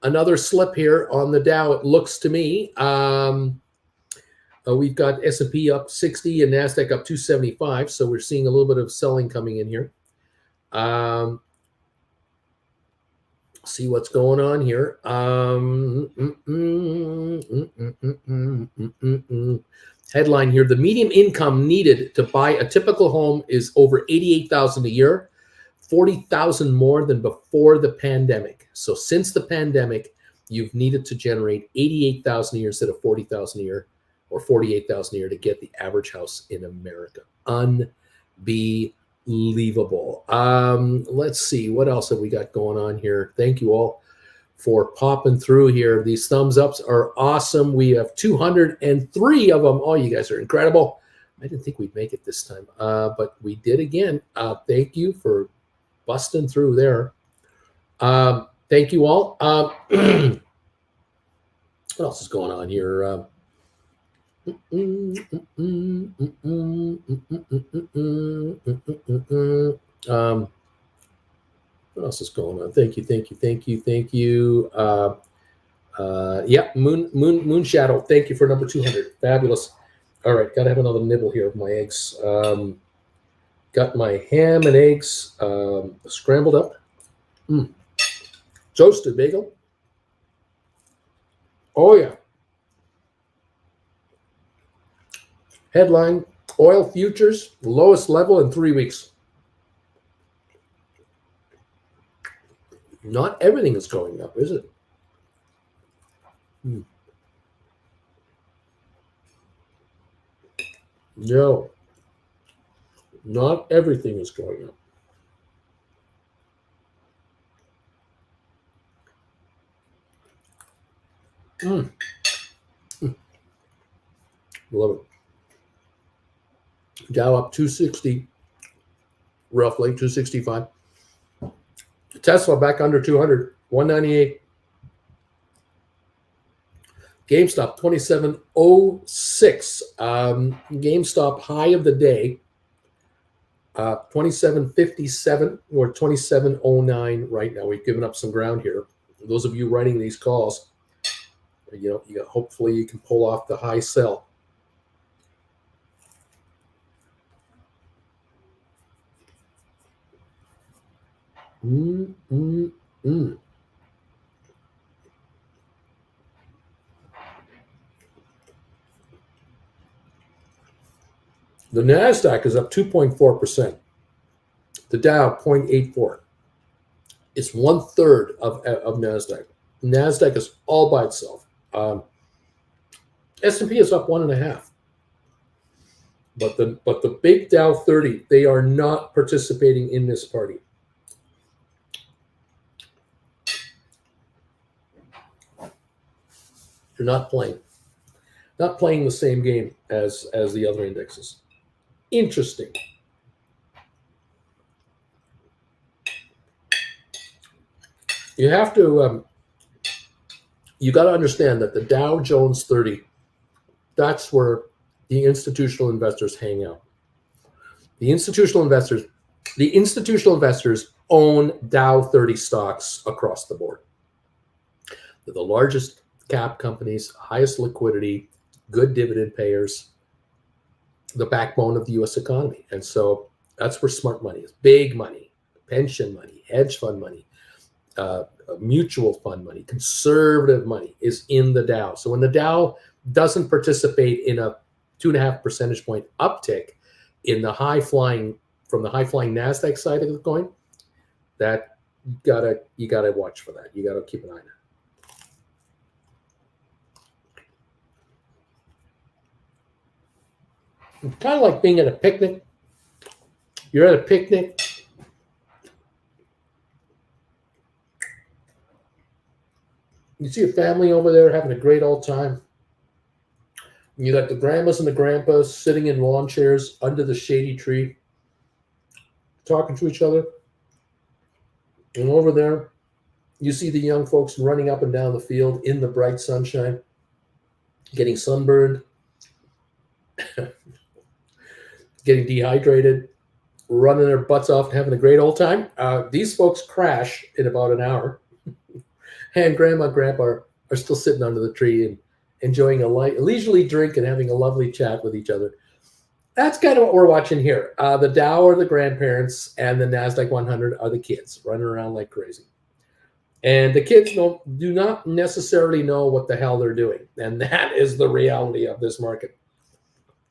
Another slip here on the Dow, it looks to me. We've got S&P up 60 and NASDAQ up 275. So we're seeing a little bit of selling coming in here. See what's going on here. Headline here: the median income needed to buy a typical home is over $88,000 a year, $40,000 more than before the pandemic. So since the pandemic, you've needed to generate $88,000 a year instead of $40,000 a year or $48,000 a year to get the average house in America. Unbelievable. Let's see, what else have we got going on here? Thank you all for popping through here. These thumbs ups are awesome. We have 203 of them. Oh, you guys are incredible. I didn't think we'd make it this time, but we did again. Thank you for busting through there. Thank you all. What else is going on here? What else is going on? Thank you. Yeah, Moon Shadow. Thank you for number 200. Fabulous. All right, gotta have another nibble here of my eggs. Got my ham and eggs scrambled up. Toasted bagel. Oh yeah. Headline: Oil futures lowest level in 3 weeks. Not everything is going up, is it? No, not everything is going up. Love it. Dow up 260, roughly 265. Tesla back under 200, 198. GameStop 2706. GameStop high of the day, 2757 or 2709 right now. We've given up some ground here. Those of you writing these calls, hopefully you can pull off the high sell. The NASDAQ is up 2.4%. The Dow 0.84. It's 1/3 of NASDAQ. NASDAQ is all by itself. S&P is up 1.5. But the big Dow 30, they are not participating in this party. They're not playing the same game as the other indexes. Interesting. You have to you got to understand that the Dow Jones 30, that's where the institutional investors hang out. The institutional investors own Dow 30 stocks across the board. They're the largest cap companies, highest liquidity, good dividend payers, the backbone of the U.S. economy. And so that's where smart money is. Big money, pension money, hedge fund money, mutual fund money, conservative money is in the Dow. So when the Dow doesn't participate in a 2.5 percentage point uptick in the high flying NASDAQ side of the coin, that you gotta watch for that. You gotta keep an eye on it. It's kind of like being at a picnic. You're at a picnic. You see a family over there having a great old time. You got the grandmas and the grandpas sitting in lawn chairs under the shady tree, talking to each other. And over there, you see the young folks running up and down the field in the bright sunshine, getting sunburned, getting dehydrated, running their butts off and having a great old time. These folks crash in about an hour. And grandma and grandpa are still sitting under the tree and enjoying a leisurely drink and having a lovely chat with each other. That's kind of what we're watching here. The Dow are the grandparents and the NASDAQ 100 are the kids running around like crazy. And the kids do not necessarily know what the hell they're doing. And that is the reality of this market.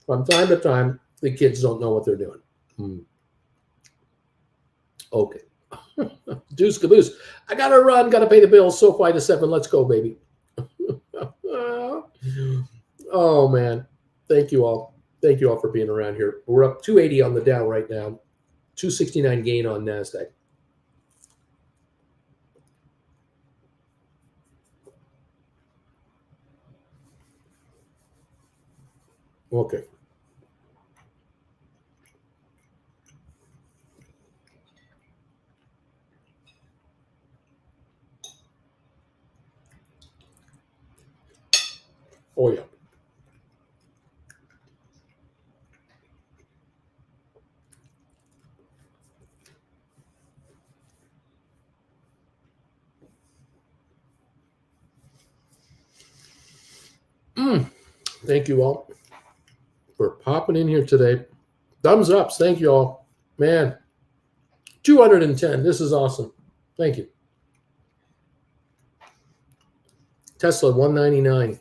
From time to time, the kids don't know what they're doing. Okay. Deuce caboose. I got to run, got to pay the bills. SoFi to 7. Let's go, baby. Oh, man. Thank you all. Thank you all for being around here. We're up 280 on the Dow right now, 269 gain on NASDAQ. Okay. Oh, yeah. Thank you all for popping in here today. Thumbs ups. Thank you all. Man, 210. This is awesome. Thank you. Tesla, 199.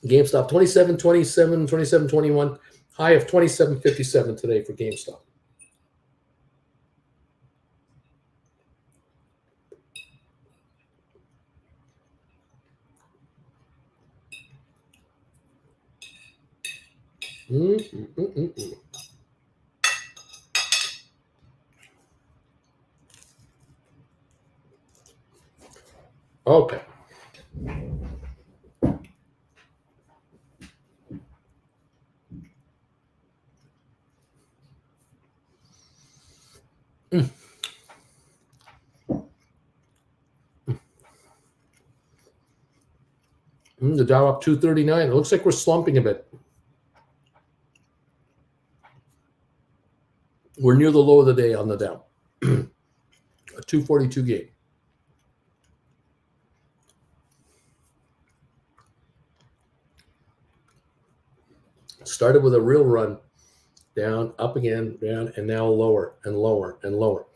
GameStop, 27.27, 27.21. High of 27.57 today for GameStop. Okay. The Dow up 239. It looks like we're slumping a bit. We're near the low of the day on the Dow. A 242 gain. Started with a real run, down, up again, down, and now lower and lower and lower.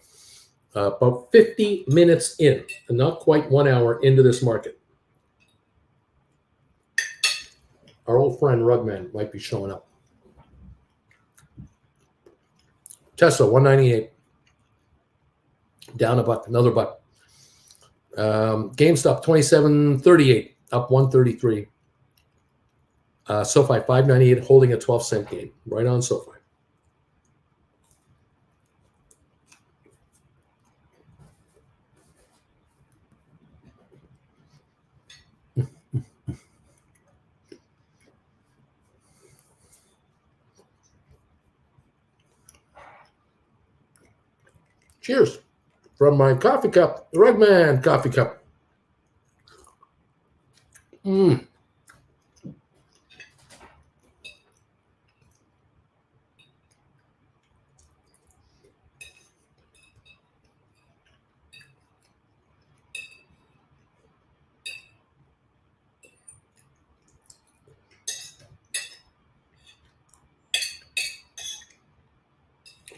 About 50 minutes in, and not quite 1 hour into this market. Our old friend Rugman might be showing up. Tesla, 198. Down a buck, another buck. GameStop, 27.38, up 133. SoFi, 598, holding a 12-cent gain. Right on SoFi. Cheers from my coffee cup, the Rugman coffee cup.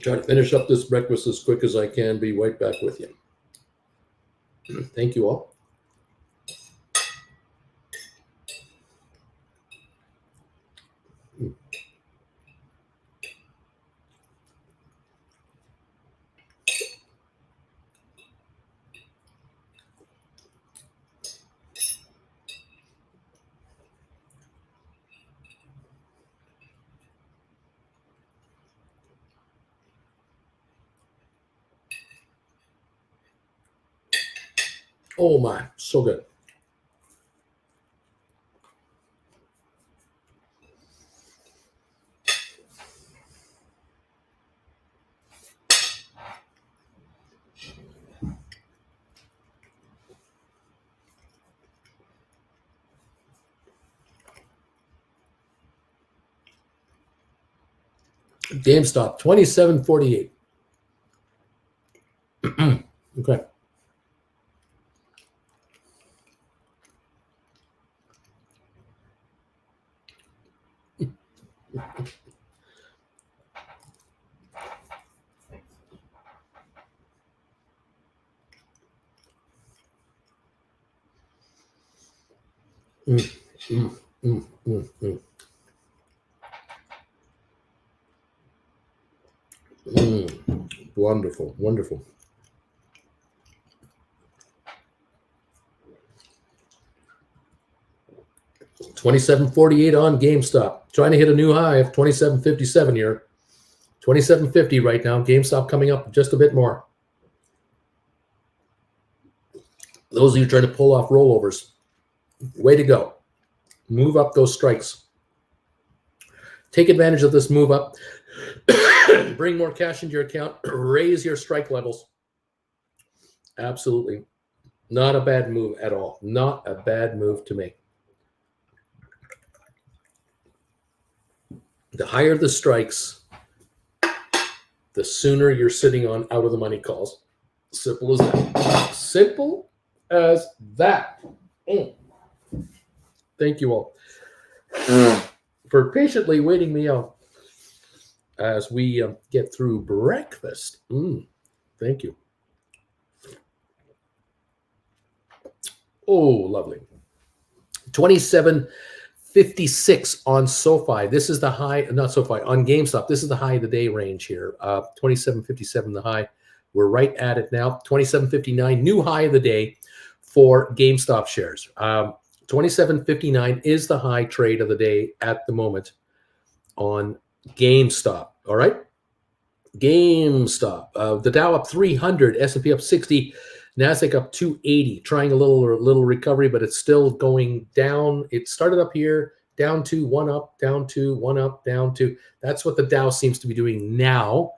Try to finish up this breakfast as quick as I can. Be right back with you. Thank you all. Oh my, so good. GameStop, 27.48. Okay. Wonderful, wonderful. $27.48 on GameStop. Trying to hit a new high of $27.57 here. $27.50 right now. GameStop coming up just a bit more. Those of you trying to pull off rollovers, way to go. Move up those strikes. Take advantage of this move up. Bring more cash into your account. Raise your strike levels. Absolutely. Not a bad move at all. Not a bad move to make. The higher the strikes, the sooner you're sitting on out of the money calls. Simple as that. Simple as that. Thank you all for patiently waiting me out as we get through breakfast. Thank you. Oh, lovely. 27.56 on SoFi. This is the high, not SoFi, on GameStop. This is the high of the day range here. 27.57 the high. We're right at it now. 27.59, new high of the day for GameStop shares. 27.59 is the high trade of the day at the moment on GameStop. All right. GameStop. The Dow up 300, S&P up 60, NASDAQ up 280, trying a little recovery, but it's still going down. It started up here, down 2, 1 up, down 2, 1 up, down 2. That's what the Dow seems to be doing now.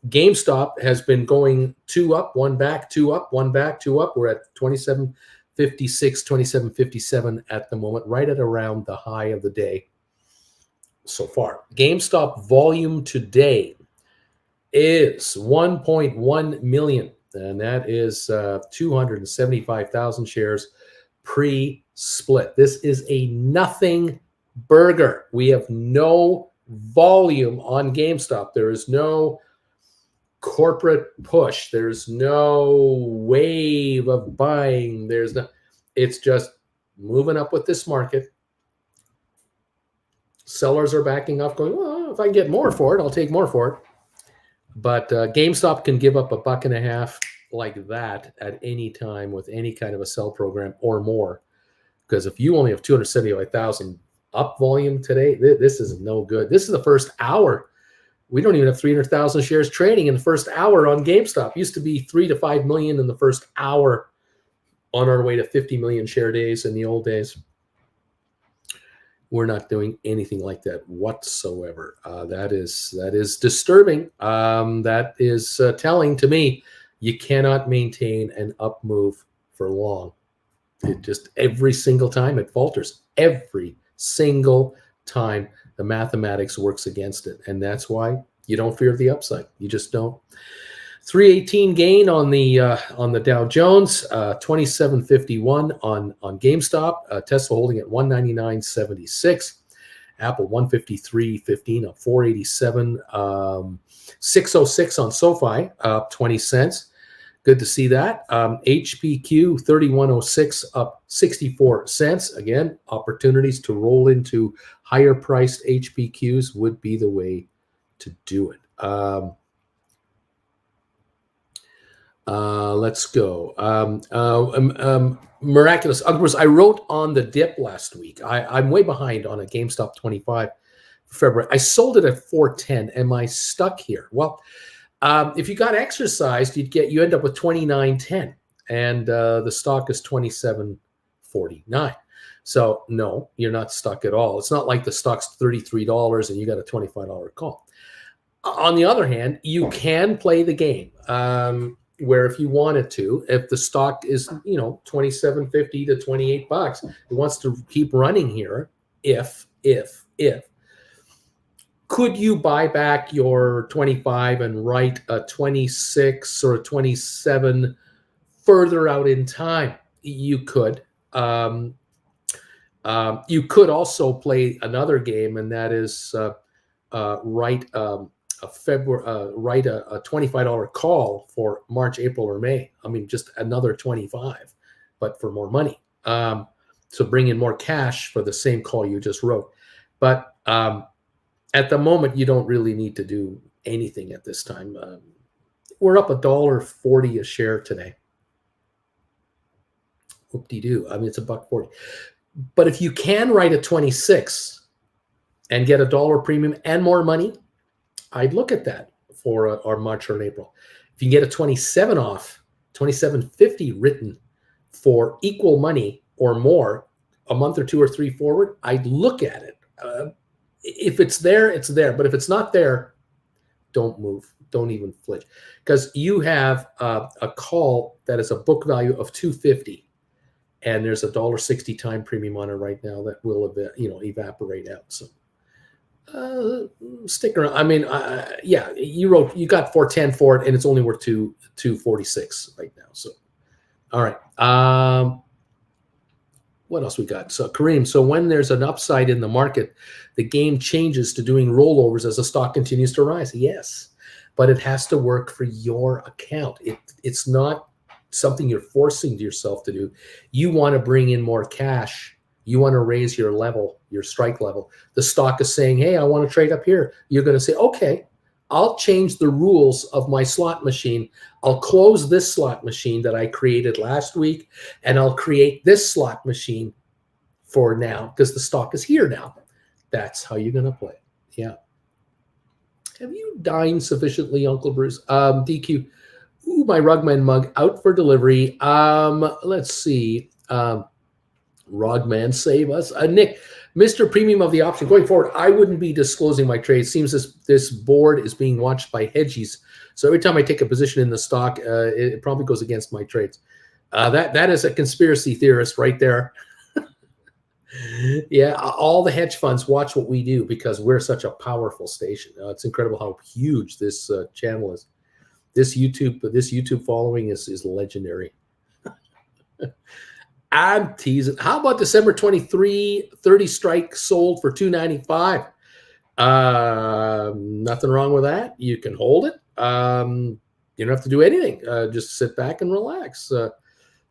GameStop has been going 2 up, 1 back, 2 up, 1 back, 2 up. We're at 27.56, 27.57 at the moment, right at around the high of the day so far. GameStop volume today is 1.1 million. And that is 275,000 shares pre-split. This is a nothing burger. We have no volume on GameStop. There is no corporate push. There's no wave of buying. It's just moving up with this market. Sellers are backing off going, well, if I can get more for it, I'll take more for it. But GameStop can give up $1.50 like that at any time with any kind of a sell program or more. Because if you only have 275,000 up volume today, this is no good. This is the first hour. We don't even have 300,000 shares trading in the first hour on GameStop. It used to be 3 to 5 million in the first hour, on our way to 50 million share days in the old days. We're not doing anything like that whatsoever. That is disturbing. That is telling to me you cannot maintain an up move for long. It just every single time it falters. Every single time the mathematics works against it, and that's why you don't fear the upside. You just don't. 318 gain on the Dow Jones, 27.51 on GameStop. Tesla holding at 199.76. Apple 153.15 up 487. 606 on SoFi, up 20 cents. Good to see that. HPQ 3106 up 64 cents. Again, opportunities to roll into higher priced HPQs would be the way to do it. Let's go. Miraculous. I wrote on the dip last week. I'm way behind on a GameStop 25 for February. I sold it at 410. Am I stuck here? Well, if you got exercised, you end up with 29.10, and the stock is 27.49. So no, you're not stuck at all. It's not like the stock's $33 and you got a $25 call. On the other hand, you can play the game. Where if you wanted to, if the stock is, $27.50 to $28, it wants to keep running here. If, could you buy back your 25 and write a 26 or a 27 further out in time? You could. You could also play another game, and that is write a $25 call for March, April, or May. I mean, just another 25, but for more money. So bring in more cash for the same call you just wrote. But at the moment, you don't really need to do anything at this time. We're up $1.40 a share today. Whoop-de-doo. I mean, it's $1.40. But if you can write a 26 and get $1 premium and more money, I'd look at that for our March or April. If you can get a 27 off, 27.50 written for equal money or more a month or 2 or 3 forward, I'd look at it. If it's there, it's there. But if it's not there, don't move. Don't even flinch, because you have a call that is a book value of $2.50, and there's a $1.60 time premium on it right now that will evaporate out. So stick around. I mean, yeah, you got 410 for it, and it's only worth 246 right now. So, all right. What else we got? So Kareem, so when there's an upside in the market, the game changes to doing rollovers as the stock continues to rise. Yes, but it has to work for your account. It's not something you're forcing yourself to do. You want to bring in more cash. You want to raise your level, your strike level. The stock is saying, hey, I want to trade up here. You're going to say, okay, I'll change the rules of my slot machine. I'll close this slot machine that I created last week, and I'll create this slot machine for now because the stock is here now. That's how you're going to play. Yeah. Have you dined sufficiently, Uncle Bruce? DQ. Ooh, my Rugman mug out for delivery. Let's see. Rugman, save us. Nick, Mr. Premium of the option. Going forward, I wouldn't be disclosing my trades. Seems this board is being watched by hedgies. So every time I take a position in the stock, it probably goes against my trades. That is a conspiracy theorist right there. Yeah, all the hedge funds watch what we do because we're such a powerful station. It's incredible how huge this channel is. This YouTube following is legendary. I'm teasing. How about December 23, 30 strike sold for $2.95? Nothing wrong with that. You can hold it. You don't have to do anything. Just sit back and relax.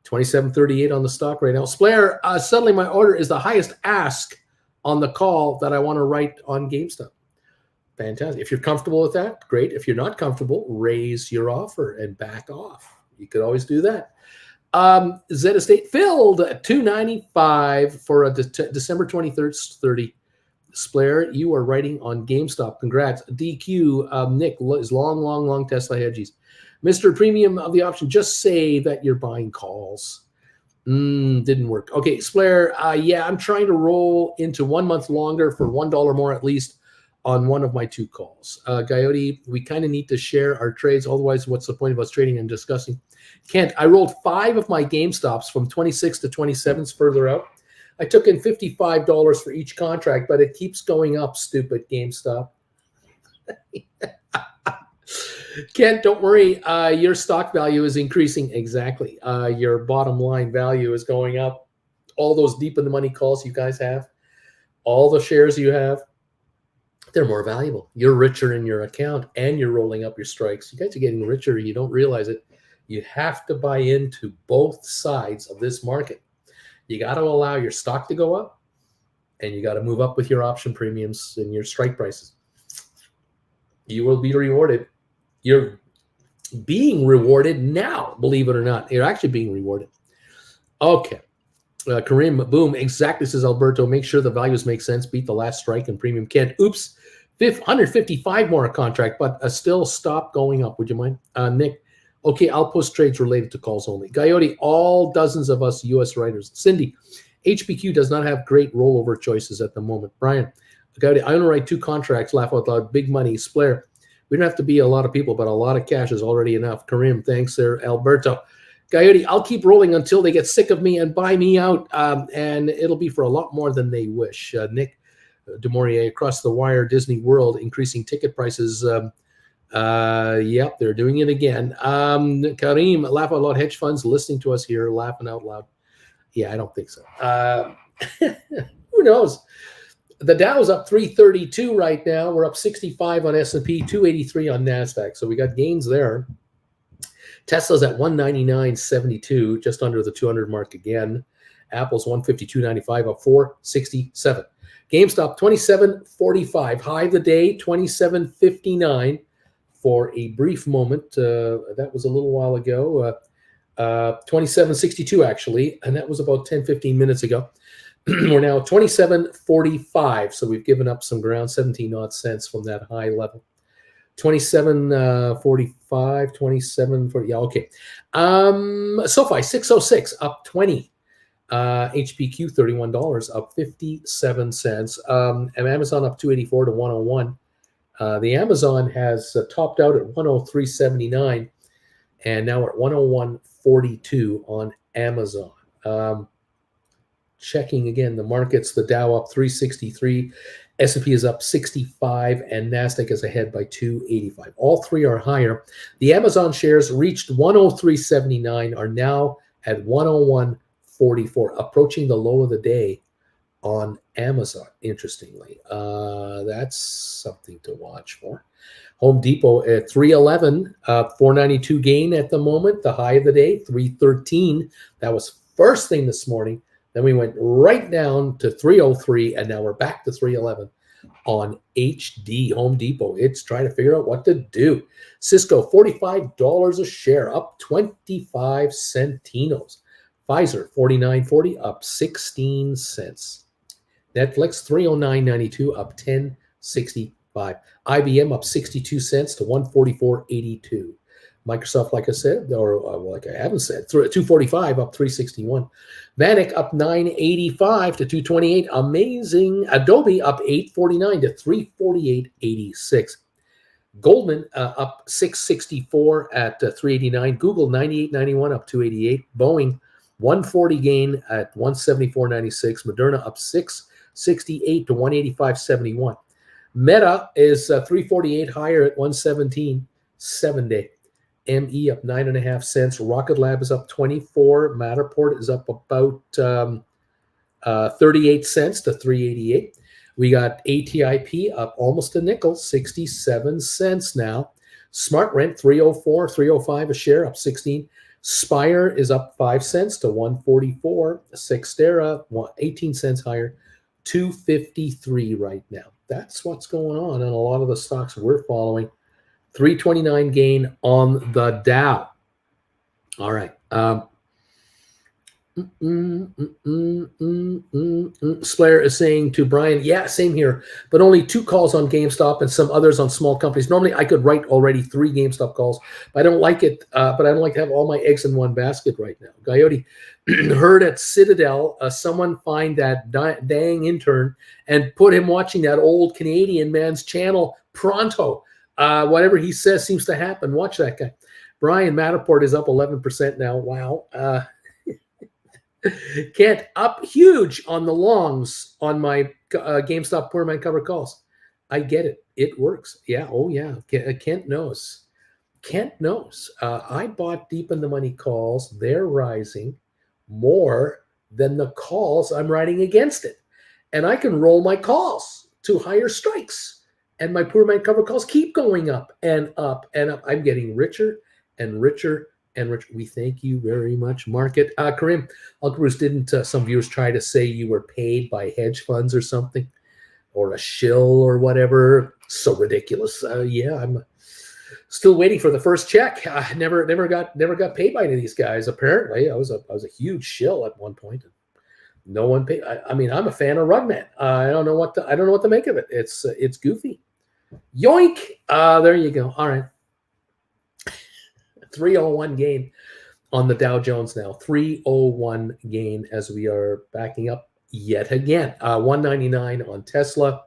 27.38 on the stock right now. Splair, suddenly my order is the highest ask on the call that I want to write on GameStop. Fantastic. If you're comfortable with that, great. If you're not comfortable, raise your offer and back off. You could always do that. Z Estate filled at $2.95 for a December 23rd 30. Splair, you are writing on GameStop. Congrats. DQ, Nick is long Tesla hedgies. Mr. Premium of the option, just say that you're buying calls. Didn't work. Okay, Splair, yeah, I'm trying to roll into 1 month longer for $1 more at least on one of my two calls. Coyote, we kind of need to share our trades. Otherwise, what's the point of us trading and discussing? Kent, I rolled 5 of my GameStops from 26 to 27s further out. I took in $55 for each contract, but it keeps going up, stupid GameStop. Kent, don't worry. Your stock value is increasing. Exactly. Your bottom line value is going up. All those deep in the money calls you guys have, all the shares you have, they're more valuable. You're richer in your account and you're rolling up your strikes. You guys are getting richer. You don't realize it. You have to buy into both sides of this market. You got to allow your stock to go up and you got to move up with your option premiums and your strike prices. You will be rewarded. You're being rewarded now, believe it or not. You're actually being rewarded. Okay. Kareem, boom, exactly, says Alberto. Make sure the values make sense. Beat the last strike and premium. Kent, oops, 155 more a contract, but still stop going up. Would you mind? Nick, okay, I'll post trades related to calls only. Coyote, all dozens of us U.S. writers. Cindy, HPQ does not have great rollover choices at the moment. Brian, Coyote, I only write 2 contracts, laugh out loud, big money. Splair, we don't have to be a lot of people, but a lot of cash is already enough. Kareem, thanks there. Alberto, Coyote, I'll keep rolling until they get sick of me and buy me out, and it'll be for a lot more than they wish. Nick Demorier, across the wire, Disney World, increasing ticket prices. Yep, they're doing it again. Kareem, laugh out loud, hedge funds listening to us here, laughing out loud. Yeah, I don't think so. Who knows? The Dow's up 332 right now. We're up 65 on S&P, 283 on NASDAQ. So we got gains there. Tesla's at 199.72, just under the 200 mark again. Apple's 152.95, up 467. GameStop 27.45, high of the day 27.59 for a brief moment. That was a little while ago. 27.62 actually, and that was about 10-15 minutes ago. We're now 27.45, so we've given up some ground, 17 odd cents from that high level. 27.45, 27.40. Yeah, okay. SoFi 606 up 20. HPQ $31 up 57 cents. And Amazon up 284 to 101. The Amazon has topped out at 103.79, and now we're at 101.42 on Amazon. Checking again the markets, the Dow up 363, S&P is up 65, and NASDAQ is ahead by 285. All three are higher. The Amazon shares reached 103.79, are now at 101.44, approaching the low of the day on Amazon, interestingly. That's something to watch for. Home Depot at 311, 492 gain at the moment. The high of the day, 313. That was first thing this morning. Then we went right down to 303, and now we're back to 311 on HD. Home Depot, it's trying to figure out what to do. Cisco, $45 a share, up 25 centinos. Pfizer, $49.40, up 16 cents. Netflix, $309.92, up 10.65. IBM up 62 cents to 144.82. Microsoft, like I said, or like I haven't said, 245 up 361. Vanek up 985 to 228. Amazing. Adobe up 849 to 348.86. Goldman up 664 at 389. Google 98.91 up 288. Boeing 140 gain at 174.96. Moderna up 668 to 185.71. Meta is 348 higher at 117 7-day. ME up 9.5 cents. Rocket Lab is up 24. Matterport is up about 38 cents to 388. We got ATIP up almost a nickel, 67 cents now. SmartRent 304, 305 a share, up 16. Spire is up 5 cents to 144. Cyxtera 18 cents higher, 253 right now. That's what's going on in a lot of the stocks we're following. 329 gain on the Dow. All right. Slayer is saying to Brian, yeah, same here, but only 2 calls on GameStop and some others on small companies. Normally, I could write already 3 GameStop calls, but I don't like it. But I don't like to have all my eggs in one basket right now. Coyote heard at Citadel, someone find that dang intern and put him watching that old Canadian man's channel pronto. Whatever he says seems to happen. Watch that guy. Brian, Matterport is up 11% now. Wow. Kent up huge on the longs on my GameStop Poor Man cover calls. I get it. It works. Yeah. Oh, yeah. Kent knows. Kent knows. I bought deep in the money calls. They're rising more than the calls I'm writing against it. And I can roll my calls to higher strikes. And my Poor Man cover calls keep going up and up and up. I'm getting richer and richer and richer. We thank you very much, market. Karim, Uncle Bruce, didn't some viewers try to say you were paid by hedge funds or something, or a shill or whatever? So ridiculous. Yeah, I'm still waiting for the first check. I never got paid by any of these guys. Apparently, I was a huge shill at one point. No one paid. I mean, I'm a fan of Rugman. I don't know what to make of it. It's goofy. Yoink! There you go. All right. 301 gain on the Dow Jones now. 301 gain as we are backing up yet again. 199 on Tesla.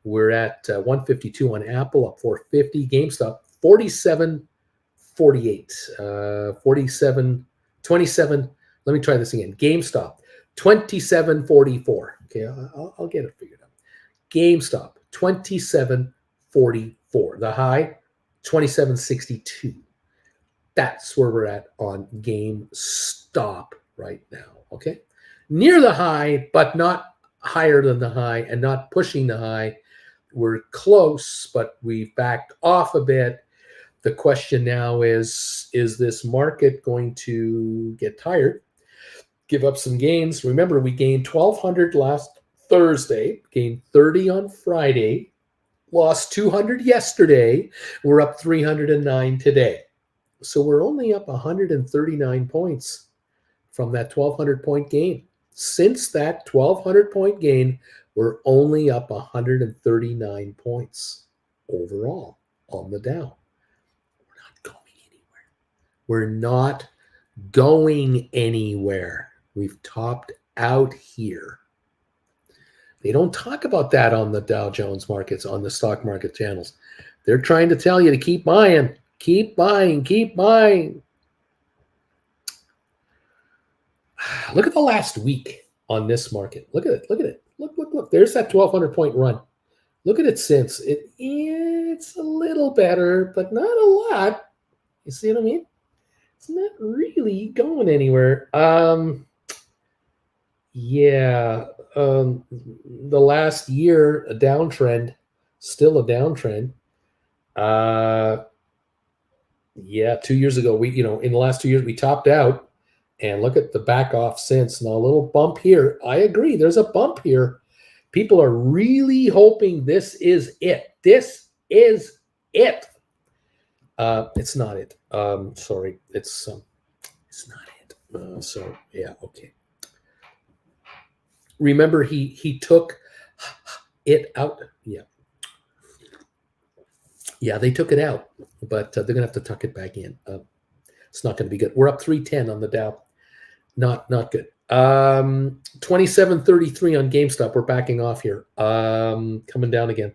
We're at 152 on Apple, up 450. GameStop 47.48. 27. Let me try this again. GameStop 27.44. Okay, I'll get it figured out. GameStop 27.44. The high 27.62. That's where we're at on GameStop right now. Okay, near the high, but not higher than the high, and not pushing the high. We're close, but we've backed off a bit. The question now is this market going to get tired? Give up some gains. Remember, we gained 1,200 last Thursday, gained 30 on Friday, lost 200 yesterday. We're up 309 today. So we're only up 139 points from that 1,200 point gain. Since that 1,200 point gain, we're only up 139 points overall on the Dow. We're not going anywhere. We're not going anywhere. We've topped out here. They don't talk about that on the Dow Jones markets, on the stock market channels. They're trying to tell you to keep buying, keep buying, keep buying. Look at the last week on this market. Look at it. Look at it. Look. There's that 1,200 point run. Look at it since. It's a little better, but not a lot. You see what I mean? It's not really going anywhere. Yeah. The last year, a downtrend, still a downtrend. Yeah, 2 years ago, in the last 2 years, we topped out, and look at the back off since. Now, a little bump here. I agree. There's a bump here. People are really hoping this is it. This is it. It's not it. Sorry, it's not it. So yeah, okay. Remember, he took it out. Yeah, they took it out, but they're gonna have to tuck it back in. It's not gonna be good. We're up 310 on the Dow. Not good. 27.33 on GameStop. We're backing off here. Coming down again.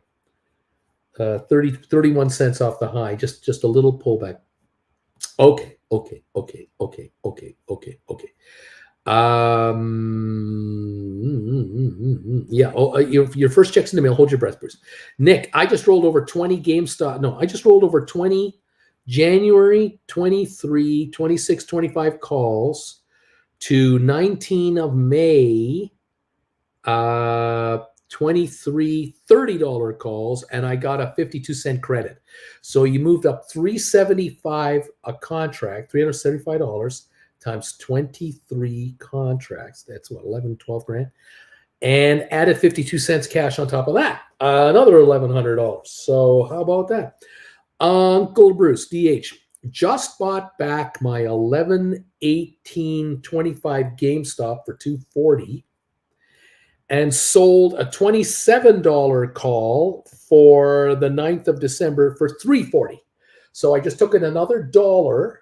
31 cents off the high. Just a little pullback. Okay. Yeah. Your first check's in the mail. Hold your breath, Bruce. Nick, I just rolled over 20 GameStop. No, I just rolled over 20 January 23, 26, 25 calls to 19 of May, 23 $30 calls, and I got a 52-cent credit. So you moved up $375 a contract, $375 times 23 contracts. That's what, 11, 12 grand. And added 52 cents cash on top of that, another $1,100. So how about that? Uncle Bruce, DH, just bought back my 11/18/25 GameStop for $240 and sold a $27 call for the 9th of December for $340. So I just took in another dollar,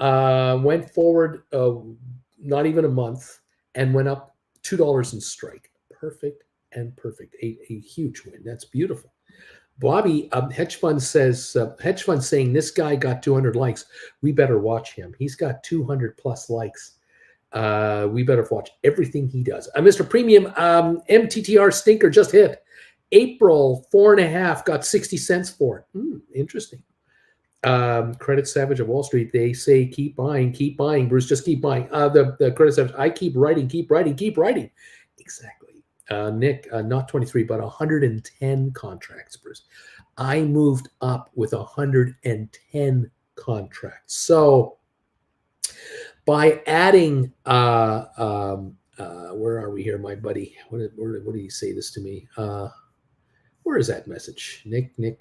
went forward not even a month, and went up $2 in strike. Perfect and perfect. A huge win. That's beautiful. Bobby, hedge fund saying this guy got 200 likes. We better watch him. He's got 200 plus likes. We better watch everything he does. Mr. Premium, MTTR stinker just hit. April 4.5 got 60 cents for it. Interesting. Credit Savage of Wall Street, they say keep buying, Bruce, just keep buying. The Credit Savage, I keep writing. Exactly. Nick, not 23, but 110 contracts, Bruce. I moved up with 110 contracts. So by adding, where are we here, my buddy? What did he say this to me? Where is that message? Nick, where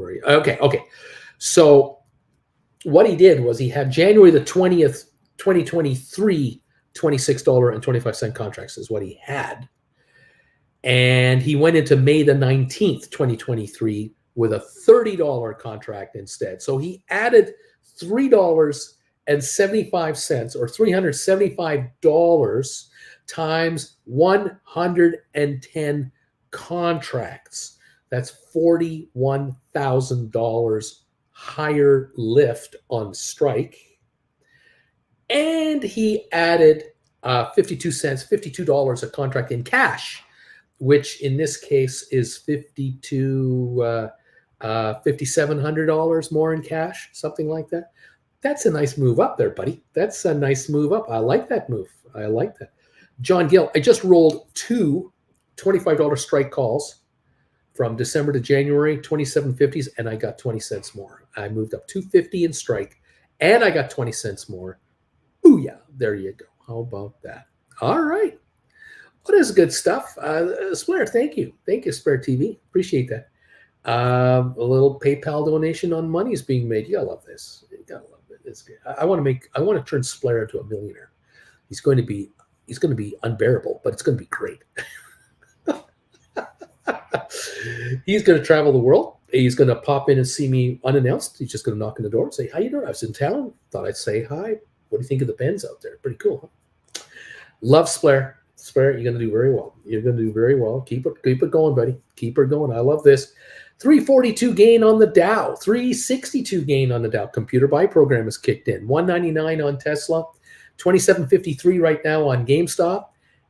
are you? Okay. So what he did was he had January the 20th, 2023, $26.25 contracts is what he had. And he went into May the 19th, 2023 with a $30 contract instead. So he added $3.75 or $375 times 110 contracts. That's $41,000 higher lift on strike. And he added 52 cents, $52 a contract in cash, which in this case is $5,700 more in cash, something like that. That's a nice move up there, buddy. That's a nice move up. I like that move. I like that. John Gill, I just rolled two $25 strike calls from December to January, 27.50s, and I got 20 cents more. I moved up $250 in strike, and I got 20 cents more. Booyah. There you go. How about that? All right. What is good stuff? Splair, thank you. Thank you, Splair TV. Appreciate that. A little PayPal donation on money is being made. You gotta love this. You gotta love it. It's good. I want to turn Splair into a millionaire. He's going to be unbearable, but it's going to be great. He's going to travel the world. He's going to pop in and see me unannounced. He's just going to knock on the door and say, "How you doing? I was in town. Thought I'd say hi. What do you think of the Benz out there? Pretty cool, huh?" Love Splair. Splair, you're going to do very well. You're going to do very well. Keep it going, buddy. Keep her going. I love this. 342 gain on the Dow, 362 gain on the Dow. Computer buy program is kicked in. 199 on Tesla, 2753 right now on GameStop.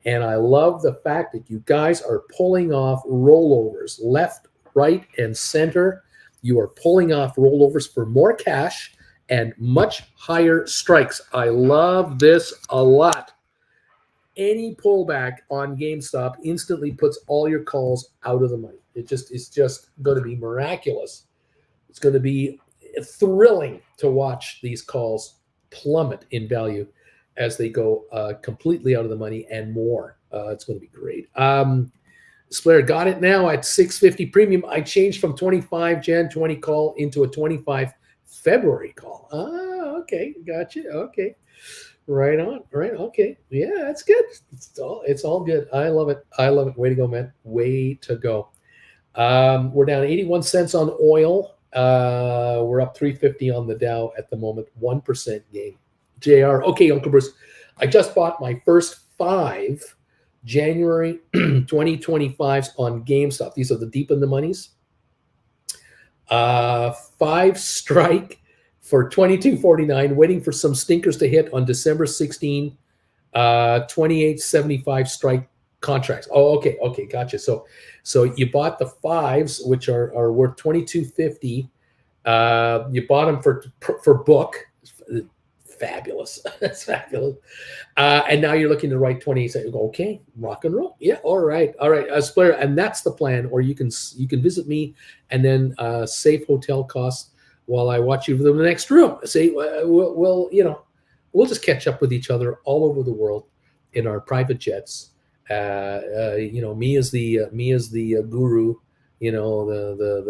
And I love the fact that you guys are pulling off rollovers left, right, and center. You are pulling off rollovers for more cash and much higher strikes. I love this a lot. Any pullback on GameStop instantly puts all your calls out of the money. It's just going to be miraculous. It's going to be thrilling to watch these calls plummet in value as they go completely out of the money and more. It's going to be great. Splair got it now at 650 premium. I changed from 25 Jan 20 call into a 25 February call. Okay, gotcha. Okay. Right on. Right. Okay. Yeah, that's good. It's all good. I love it. I love it. Way to go, man. Way to go. We're down 81 cents on oil. We're up 350 on the Dow at the moment. 1% gain. JR. Okay, Uncle Bruce. I just bought my first 5 January 2025s on GameStop. These are the deep in the monies. 5 strike for $22.49, waiting for some stinkers to hit on December 16, 28.75 strike contracts. Oh, okay, gotcha. So you bought the 5s, which are worth $22.50. You bought them for book. Fabulous. That's fabulous. And now you're looking to write 28. Okay, rock and roll. Yeah, all right. Splair, and that's the plan. Or you can visit me and then save hotel costs while I watch you from the next room. Say, we'll just catch up with each other all over the world in our private jets. Me as the guru, the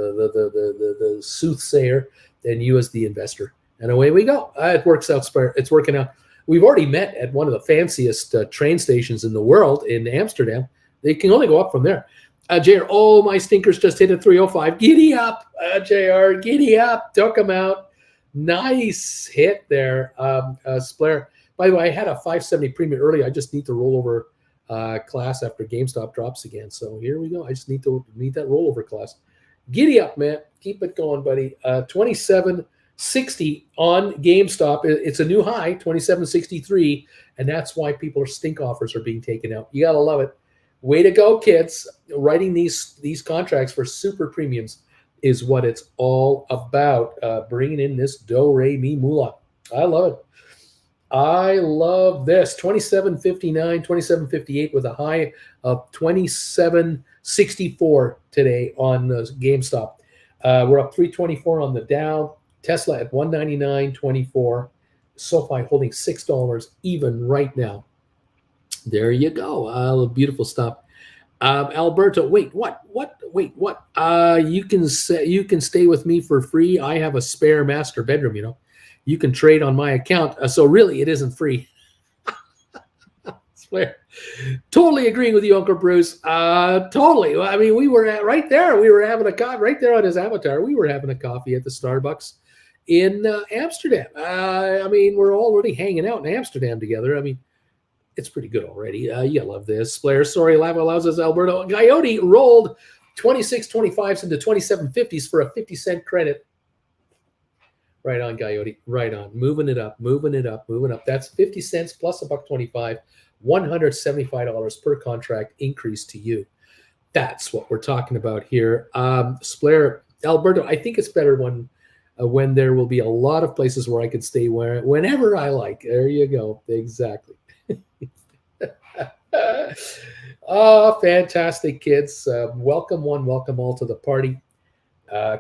soothsayer, and you as the investor. And away we go. It works out. It's working out. We've already met at one of the fanciest train stations in the world in Amsterdam. They can only go up from there. JR, my stinkers just hit a 305. Giddy up, JR, giddy up. Took them out. Nice hit there, Splair. By the way, I had a 570 premium early. I just need to roll over class after GameStop drops again. So here we go. I just need that rollover class. Giddy up, man. Keep it going, buddy. 27.60 on GameStop. It's a new high, 27.63, and that's why people stink offers are being taken out. You gotta love it. Way to go, kids. Writing these contracts for super premiums is what it's all about. Bringing in this do-re-mi moolah. I love it. I love this. 27.59, 27.58 with a high of 27.64 today on GameStop. We're up 324 on the Dow. Tesla at 199.24. SoFi holding $6 even right now. There you go. Beautiful stuff. Alberto, wait, what? You can stay with me for free. I have a spare master bedroom, You can trade on my account. So really, it isn't free. Swear. Totally agreeing with you, Uncle Bruce. Totally. I mean, we were right there. We were having a coffee right there on his avatar. We were having a coffee at the Starbucks in Amsterdam. We're already hanging out in Amsterdam together. It's pretty good already. You love this. Blair, sorry, Lava allows us, Alberto. Coyote rolled 26.25s into 27.50s for a 50-cent credit. Right on, Coyote. Right on. Moving it up. That's 50 cents plus $1.25, $175 per contract increase to you. That's what we're talking about here. Splair, Alberto, I think it's better when there will be a lot of places where I can stay whenever I like. There you go. Exactly. Fantastic, kids. Welcome all to the party.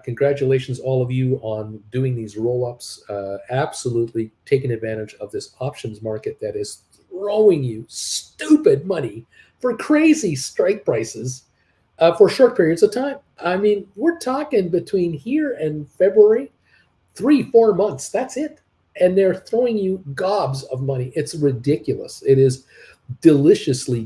Congratulations, all of you, on doing these roll-ups. Absolutely taking advantage of this options market that is throwing you stupid money for crazy strike prices for short periods of time. We're talking between here and February, 3-4 months. That's it. And they're throwing you gobs of money. It's ridiculous. It is deliciously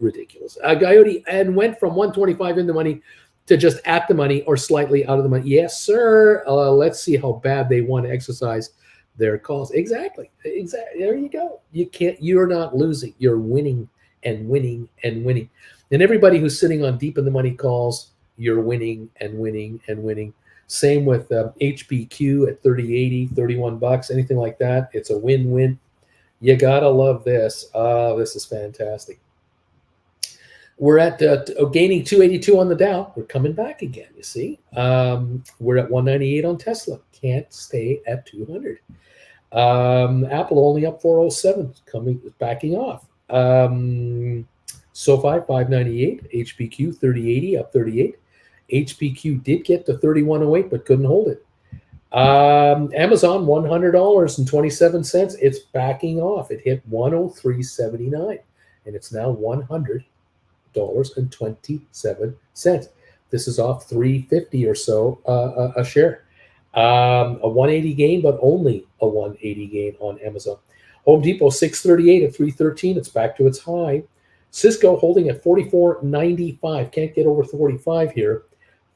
ridiculous. Coyote and went from 125 in the money to just at the money or slightly out of the money. Yes, sir. Let's see how bad they want to exercise their calls. Exactly. There you go. You're not losing. You're winning and winning and winning. And everybody who's sitting on deep in the money calls, you're winning and winning and winning. Same with HBQ at 30.80, $31, anything like that. It's a win-win. You gotta love this. This is fantastic. We're at gaining 282 on the Dow. We're coming back again, you see. We're at 198 on Tesla. Can't stay at 200. Apple only up 407, backing off. SoFi 598, HPQ 3080 up 38. HPQ did get to 3108 but couldn't hold it. Amazon $100.27. It's backing off. It hit 103.79 and it's now $100.27. This is off $3.50 or so a share. A 180 gain, but only a 180 gain on Amazon. Home Depot 638 at 313. It's back to its high. Cisco holding at 44.95. Can't get over 45 here.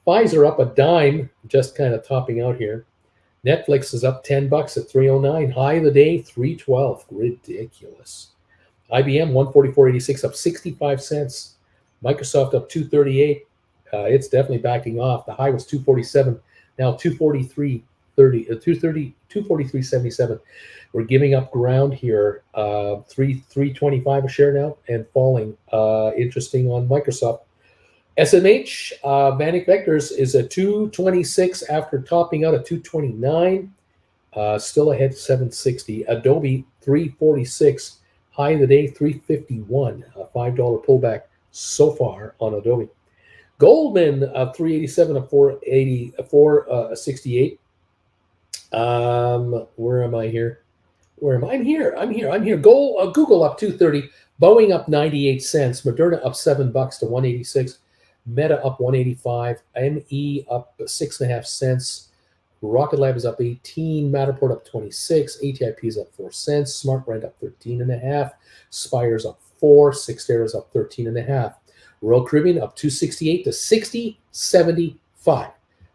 Pfizer up a dime, just kind of topping out here. Netflix is up $10 at 309. High of the day 312. Ridiculous. IBM 144.86 up 65 cents. Microsoft up 238. It's definitely backing off. The high was 247. Now 243.30, 243.77. We're giving up ground here. 325 a share now and falling. Interesting on Microsoft. SMH, Vanek Vectors is at 226 after topping out at 229. Still ahead 760. Adobe 346. High of the day 351. A $5 pullback so far on Adobe. Goldman 387 of 480, 468. Where am I here? Where am I? I'm here. Google up 230. Boeing up 98 cents. Moderna up $7 to 186. Meta up 185. ME up 6.5 cents. Rocket Lab is up 18. Matterport up 26. ATIP is up 4 cents. SmartRent up 13.5. Spire's up 4. Cyxtera is up 13.5. Royal Caribbean up 268 to 60.75.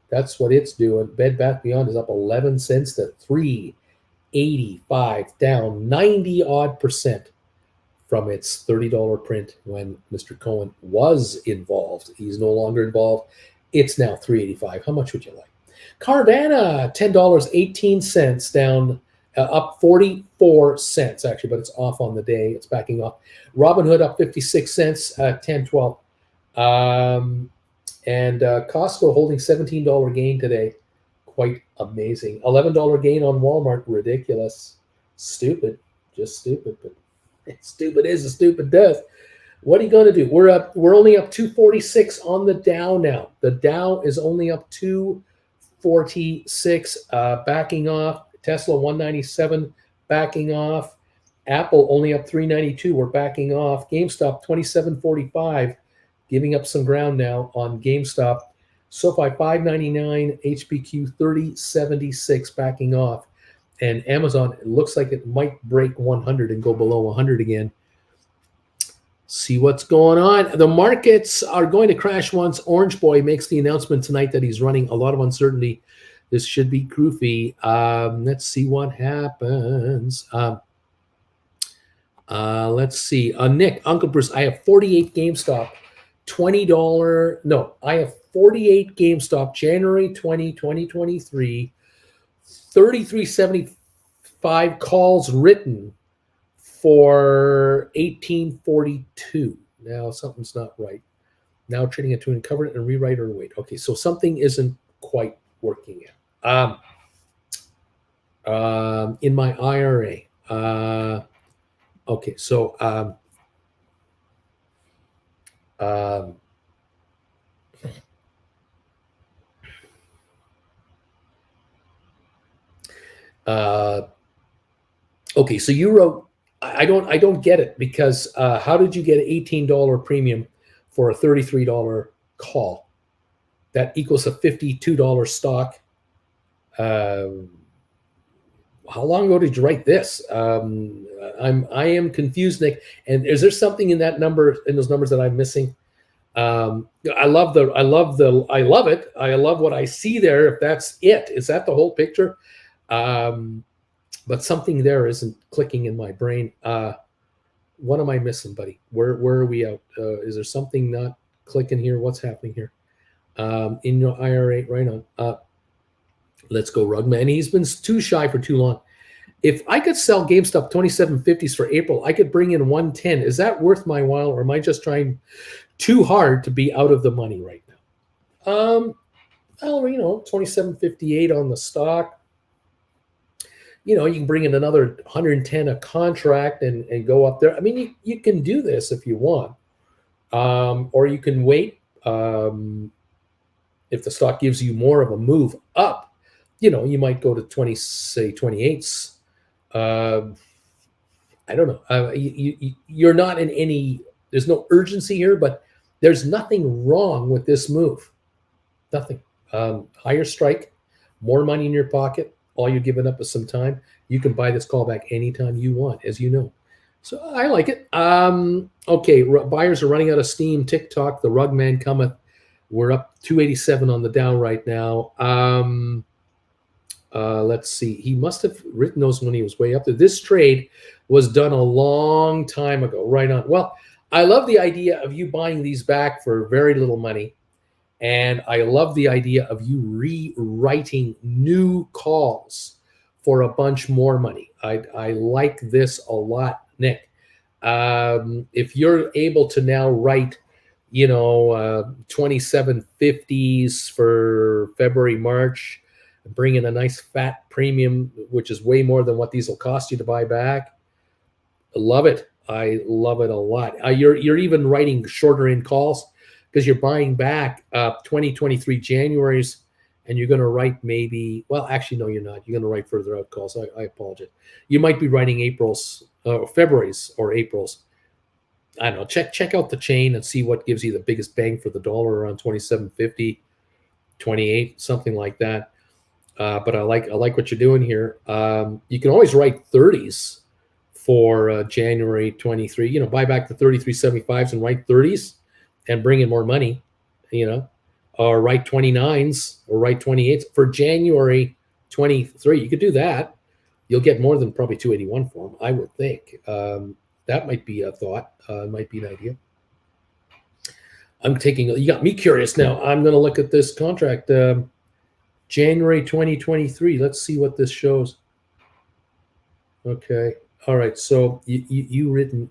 That's what it's doing. Bed Bath Beyond is up 11 cents to 3.85, down 90% from its $30 print when Mr. Cohen was involved. He's no longer involved. It's now 3.85. How much would you like? Carvana, $10.18, down up 44 cents actually, but it's off on the day. It's backing off. Robinhood up 56 cents, 10.12. And Costco holding $17 gain today. Quite amazing. $11 gain on Walmart. Ridiculous. Stupid. Just stupid. But stupid is as stupid does. What are you going to do? We're only up 246 on the Dow now. The Dow is only up 246, backing off. Tesla 197, backing off. Apple only up 392. We're backing off. GameStop 27.45, giving up some ground now on GameStop. SoFi 599, HPQ 30.76, backing off. And Amazon, it looks like it might break 100 and go below 100 again. See what's going on. The markets are going to crash once Orange Boy makes the announcement tonight that he's running. A lot of uncertainty. This should be goofy. Let's see what happens. Let's see. Nick, Uncle Bruce, I have 48 GameStop. $20. No, I have 48 GameStop, January 20, 2023. 33.75 calls written for 1842. Now something's not right. Now trading it to uncover it and rewrite or wait. Okay, so something isn't quite working out. In my IRA. Okay, so okay, so you wrote, I don't get it, because how did you get an $18 premium for a $33 call? That equals a $52 stock. How long ago did you write this? I am confused, Nick. And is there something in that number, in those numbers, that I'm missing? I love it. I love what I see there. If that's it, is that the whole picture? But something there isn't clicking in my brain. What am I missing, buddy? Where are we out? Is there something not clicking here? What's happening here? in your IRA. Right on. Let's go, Rugman. He's been too shy for too long. If I could sell GameStop 2750s for April, I could bring in 110. Is that worth my while, or am I just trying too hard to be out of the money right now? Well, 2758 on the stock. You can bring in another 110 a contract and go up there. I mean, you can do this if you want, or you can wait. If the stock gives you more of a move up, you might go to 28s. I don't know. You're not in any. There's no urgency here, but there's nothing wrong with this move. Nothing. Higher strike, more money in your pocket. All you're giving up is some time. You can buy this call back anytime you want, as you know. So I like it. Okay, buyers are running out of steam. TikTok, the rug man cometh. We're up 287 on the Dow right now. Let's see. He must have written those when he was way up there. This trade was done a long time ago. Right on. Well, I love the idea of you buying these back for very little money. And I love the idea of you rewriting new calls for a bunch more money. I like this a lot, Nick. If you're able to now write, 2750s for February, March, bring in a nice fat premium, which is way more than what these will cost you to buy back. I love it. I love it a lot. You're even writing shorter in calls, because you're buying back 2023 January's, and you're going to write maybe, well, actually, no, you're not. You're going to write further out calls. I apologize. You might be writing April's, February's or April's. I don't know. Check out the chain and see what gives you the biggest bang for the dollar around 27.50, 28, something like that. But I like what you're doing here. You can always write 30s for January 23. Buy back the 33.75s and write 30s. And bring in more money, or write 29s or write 28s for January 23. You could do that. You'll get more than probably 281 for them, I would think. That might be a thought. Might be an idea. You got me curious now. I'm going to look at this contract. January 2023. Let's see what this shows. Okay. All right. So you written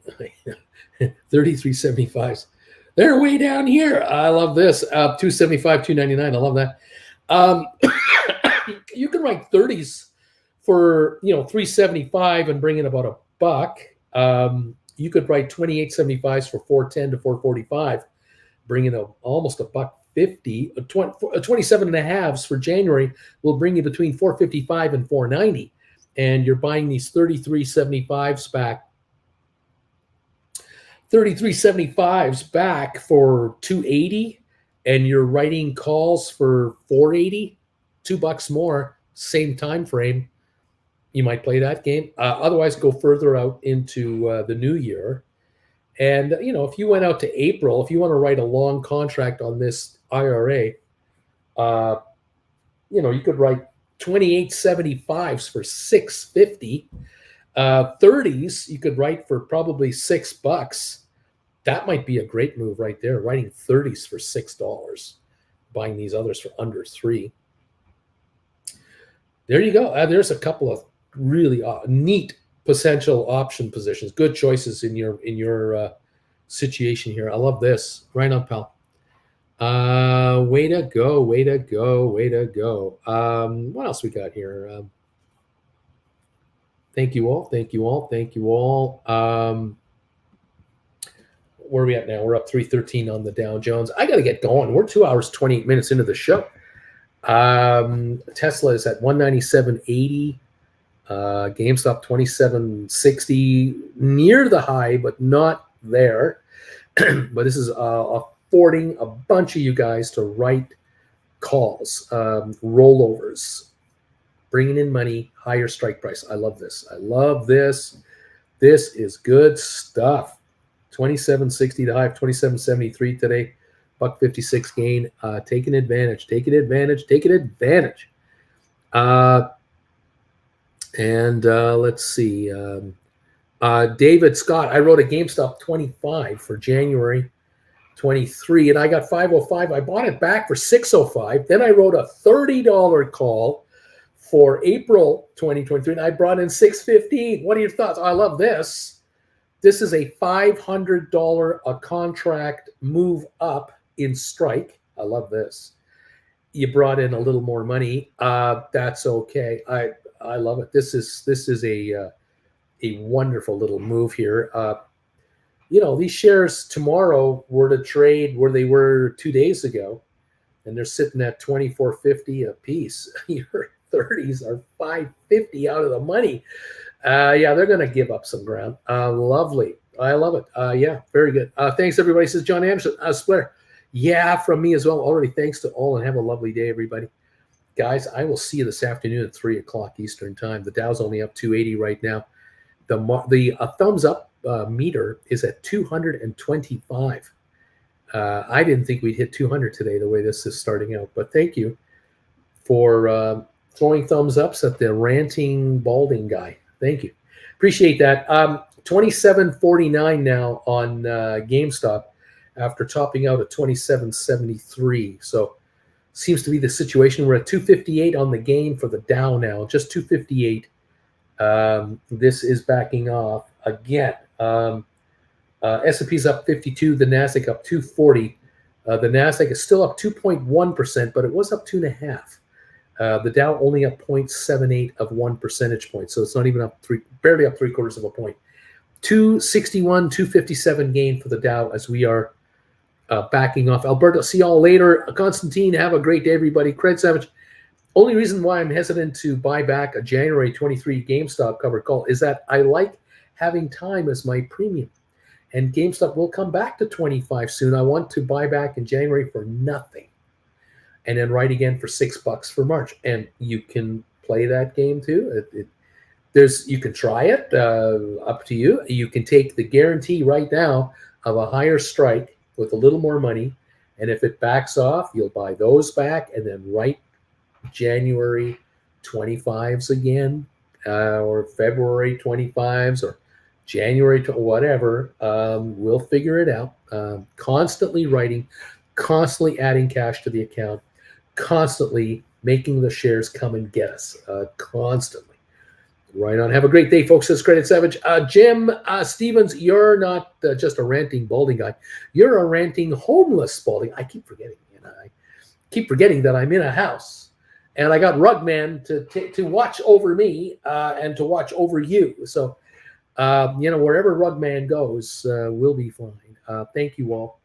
33.75s. They're way down here. I love this. 275, 299. I love that. You can write 30s for 375 and bring in about $1. You could write 28.75s for 410 to 445, bring in almost $1.50. 27 and a halves for January will bring you between 455 and 490, and you're buying these 33.75s back. 33.75s back for 280, and you're writing calls for 480, $2 more, same time frame. You might play that game. Otherwise, go further out into the new year. And if you went out to April, if you want to write a long contract on this IRA, you could write 28.75s for 650. 30s you could write for probably $6. That might be a great move right there, writing 30s for $6, buying these others for under $3. There you go. There's a couple of really neat potential option positions. Good choices in your situation here. I love this. Right on, pal. Way to go. Way to go. Way to go. What else we got here? Thank you all. Thank you all. Thank you all. Where are we at now? We're up 313 on the Dow Jones. I got to get going. We're 2 hours, 28 minutes into the show. Tesla is at 197.80. GameStop 27.60, near the high, but not there. But this is affording a bunch of you guys to write calls, rollovers, bringing in money, higher strike price. I love this. I love this. This is good stuff. 27.60 to high of 27.73 today. $1.56 gain. Taking advantage. Taking advantage. Taking advantage. And let's see. David Scott, I wrote a GameStop 25 for January. 23, and I got 505. I bought it back for 605. Then I wrote a $30 call for April 2023, and I brought in 615. What are your thoughts? I love this. This is a $500 a contract move up in strike. I love this. You brought in a little more money. That's okay. I love it. This is a wonderful little move here. These shares tomorrow were to trade where they were 2 days ago, and they're sitting at $24.50 a piece. Your 30s are $5.50 out of the money. They're going to give up some ground. Lovely. I love it. Yeah, very good. Thanks, everybody. Says John Anderson. Splitter. Yeah, from me as well. Already thanks to all, and have a lovely day, everybody. Guys, I will see you this afternoon at 3 o'clock Eastern time. The Dow's only up 280 right now. The thumbs up meter is at 225. I didn't think we'd hit 200 today the way this is starting out, but thank you for throwing thumbs ups at the ranting balding guy. Thank you. Appreciate that. 27.49 now on GameStop after topping out at 27.73. So seems to be the situation. We're at 258 on the gain for the Dow now, just 258. This is backing off again. S&P's up 52, the NASDAQ up 240. The NASDAQ is still up 2.1%, but it was up 2.5. The Dow only up 0.78 of 1 percentage point, so it's not even up barely up 3/4 of a point. 261, 257 gain for the Dow as we are backing off. Alberto, see y'all later. Constantine, have a great day, everybody. Craig Savage. Only reason why I'm hesitant to buy back a January 23 GameStop covered call is that I like having time as my premium. And GameStop will come back to 25 soon. I want to buy back in January for nothing. And then right again for $6 for March. And you can play that game too. You can try it, up to you. You can take the guarantee right now of a higher strike with a little more money. And if it backs off, you'll buy those back and then right January 25s again, or February 25s, or January to whatever. We'll figure it out. Constantly writing, constantly adding cash to the account, constantly making the shares come and get us. Constantly. Right on. Have a great day, folks. Says Credit Savage. Jim Stevens, you're not just a ranting balding guy. You're a ranting homeless balding. I keep forgetting. I keep forgetting that I'm in a house. And I got Rugman to watch over me and to watch over you. So, wherever Rugman goes, we'll be fine. Thank you all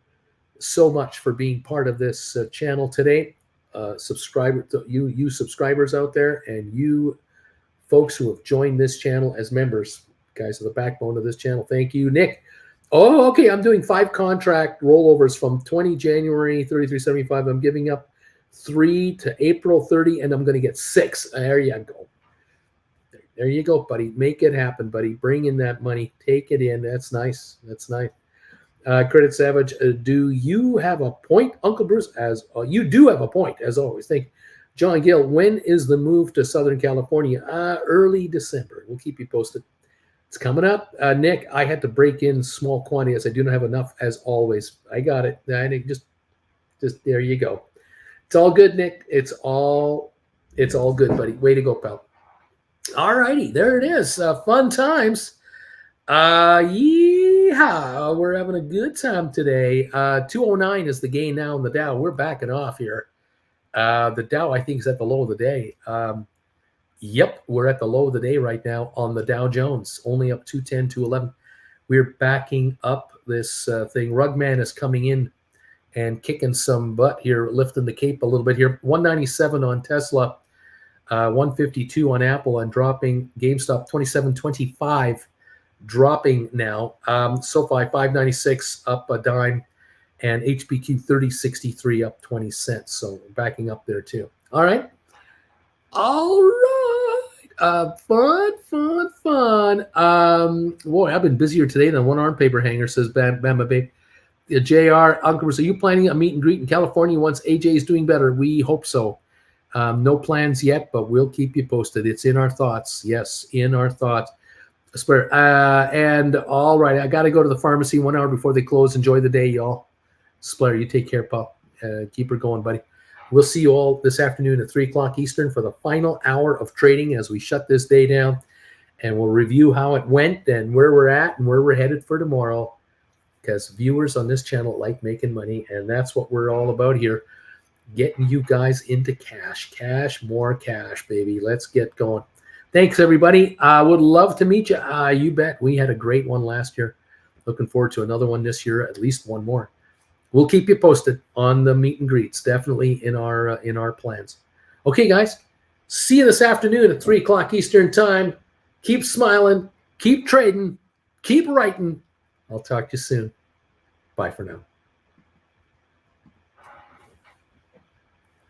so much for being part of this channel today. You subscribers out there, and you folks who have joined this channel as members, guys are the backbone of this channel. Thank you, Nick. Oh, okay. I'm doing 5 contract rollovers from 20 January 33.75. I'm giving up 3 to April 30, and I'm going to get 6. There you go. There you go, buddy. Make it happen, buddy. Bring in that money. Take it in. That's nice. That's nice. Credit Savage, do you have a point, Uncle Bruce? You do have a point, as always. Thank you. John Gill, when is the move to Southern California? Early December. We'll keep you posted. It's coming up. Nick, I had to break in small quantities. I do not have enough, as always. I got it. Just there you go. It's all good, Nick. It's all good, buddy. Way to go, pal. All righty, there it is. Fun times. Yeehaw. We're having a good time today. 209 is the gain now in the Dow. We're backing off here. The Dow, I think, is at the low of the day. Yep, we're at the low of the day right now on the Dow Jones. Only up 210, 211. We're backing up this thing. Rugman is coming in and kicking some butt here, lifting the cape a little bit here. 197 on Tesla, 152 on Apple, and dropping GameStop 27.25, dropping now. SoFi 596 up a dime, and HPQ 3063 up 20 cents. So backing up there too. All right. Fun. Boy, I've been busier today than one arm paper hanger, says Bama Babe. JR, Uncle Bruce, are you planning a meet and greet in California once AJ is doing better? We hope so. No plans yet, but we'll keep you posted. It's in our thoughts. Yes, in our thoughts. And all right, I got to go to the pharmacy 1 hour before they close. Enjoy the day, y'all. Splair, you take care, Paul. Keep her going, buddy. We'll see you all this afternoon at 3 o'clock Eastern for the final hour of trading as we shut this day down. And we'll review how it went and where we're at and where we're headed for tomorrow. Because viewers on this channel like making money, and that's what we're all about here. Getting you guys into cash. Cash, more cash, baby. Let's get going. Thanks, everybody. I would love to meet you. You bet. We had a great one last year. Looking forward to another one this year, at least one more. We'll keep you posted on the meet and greets, definitely in our plans. Okay, guys. See you this afternoon at 3 o'clock Eastern time. Keep smiling. Keep trading. Keep writing. I'll talk to you soon. Bye for now.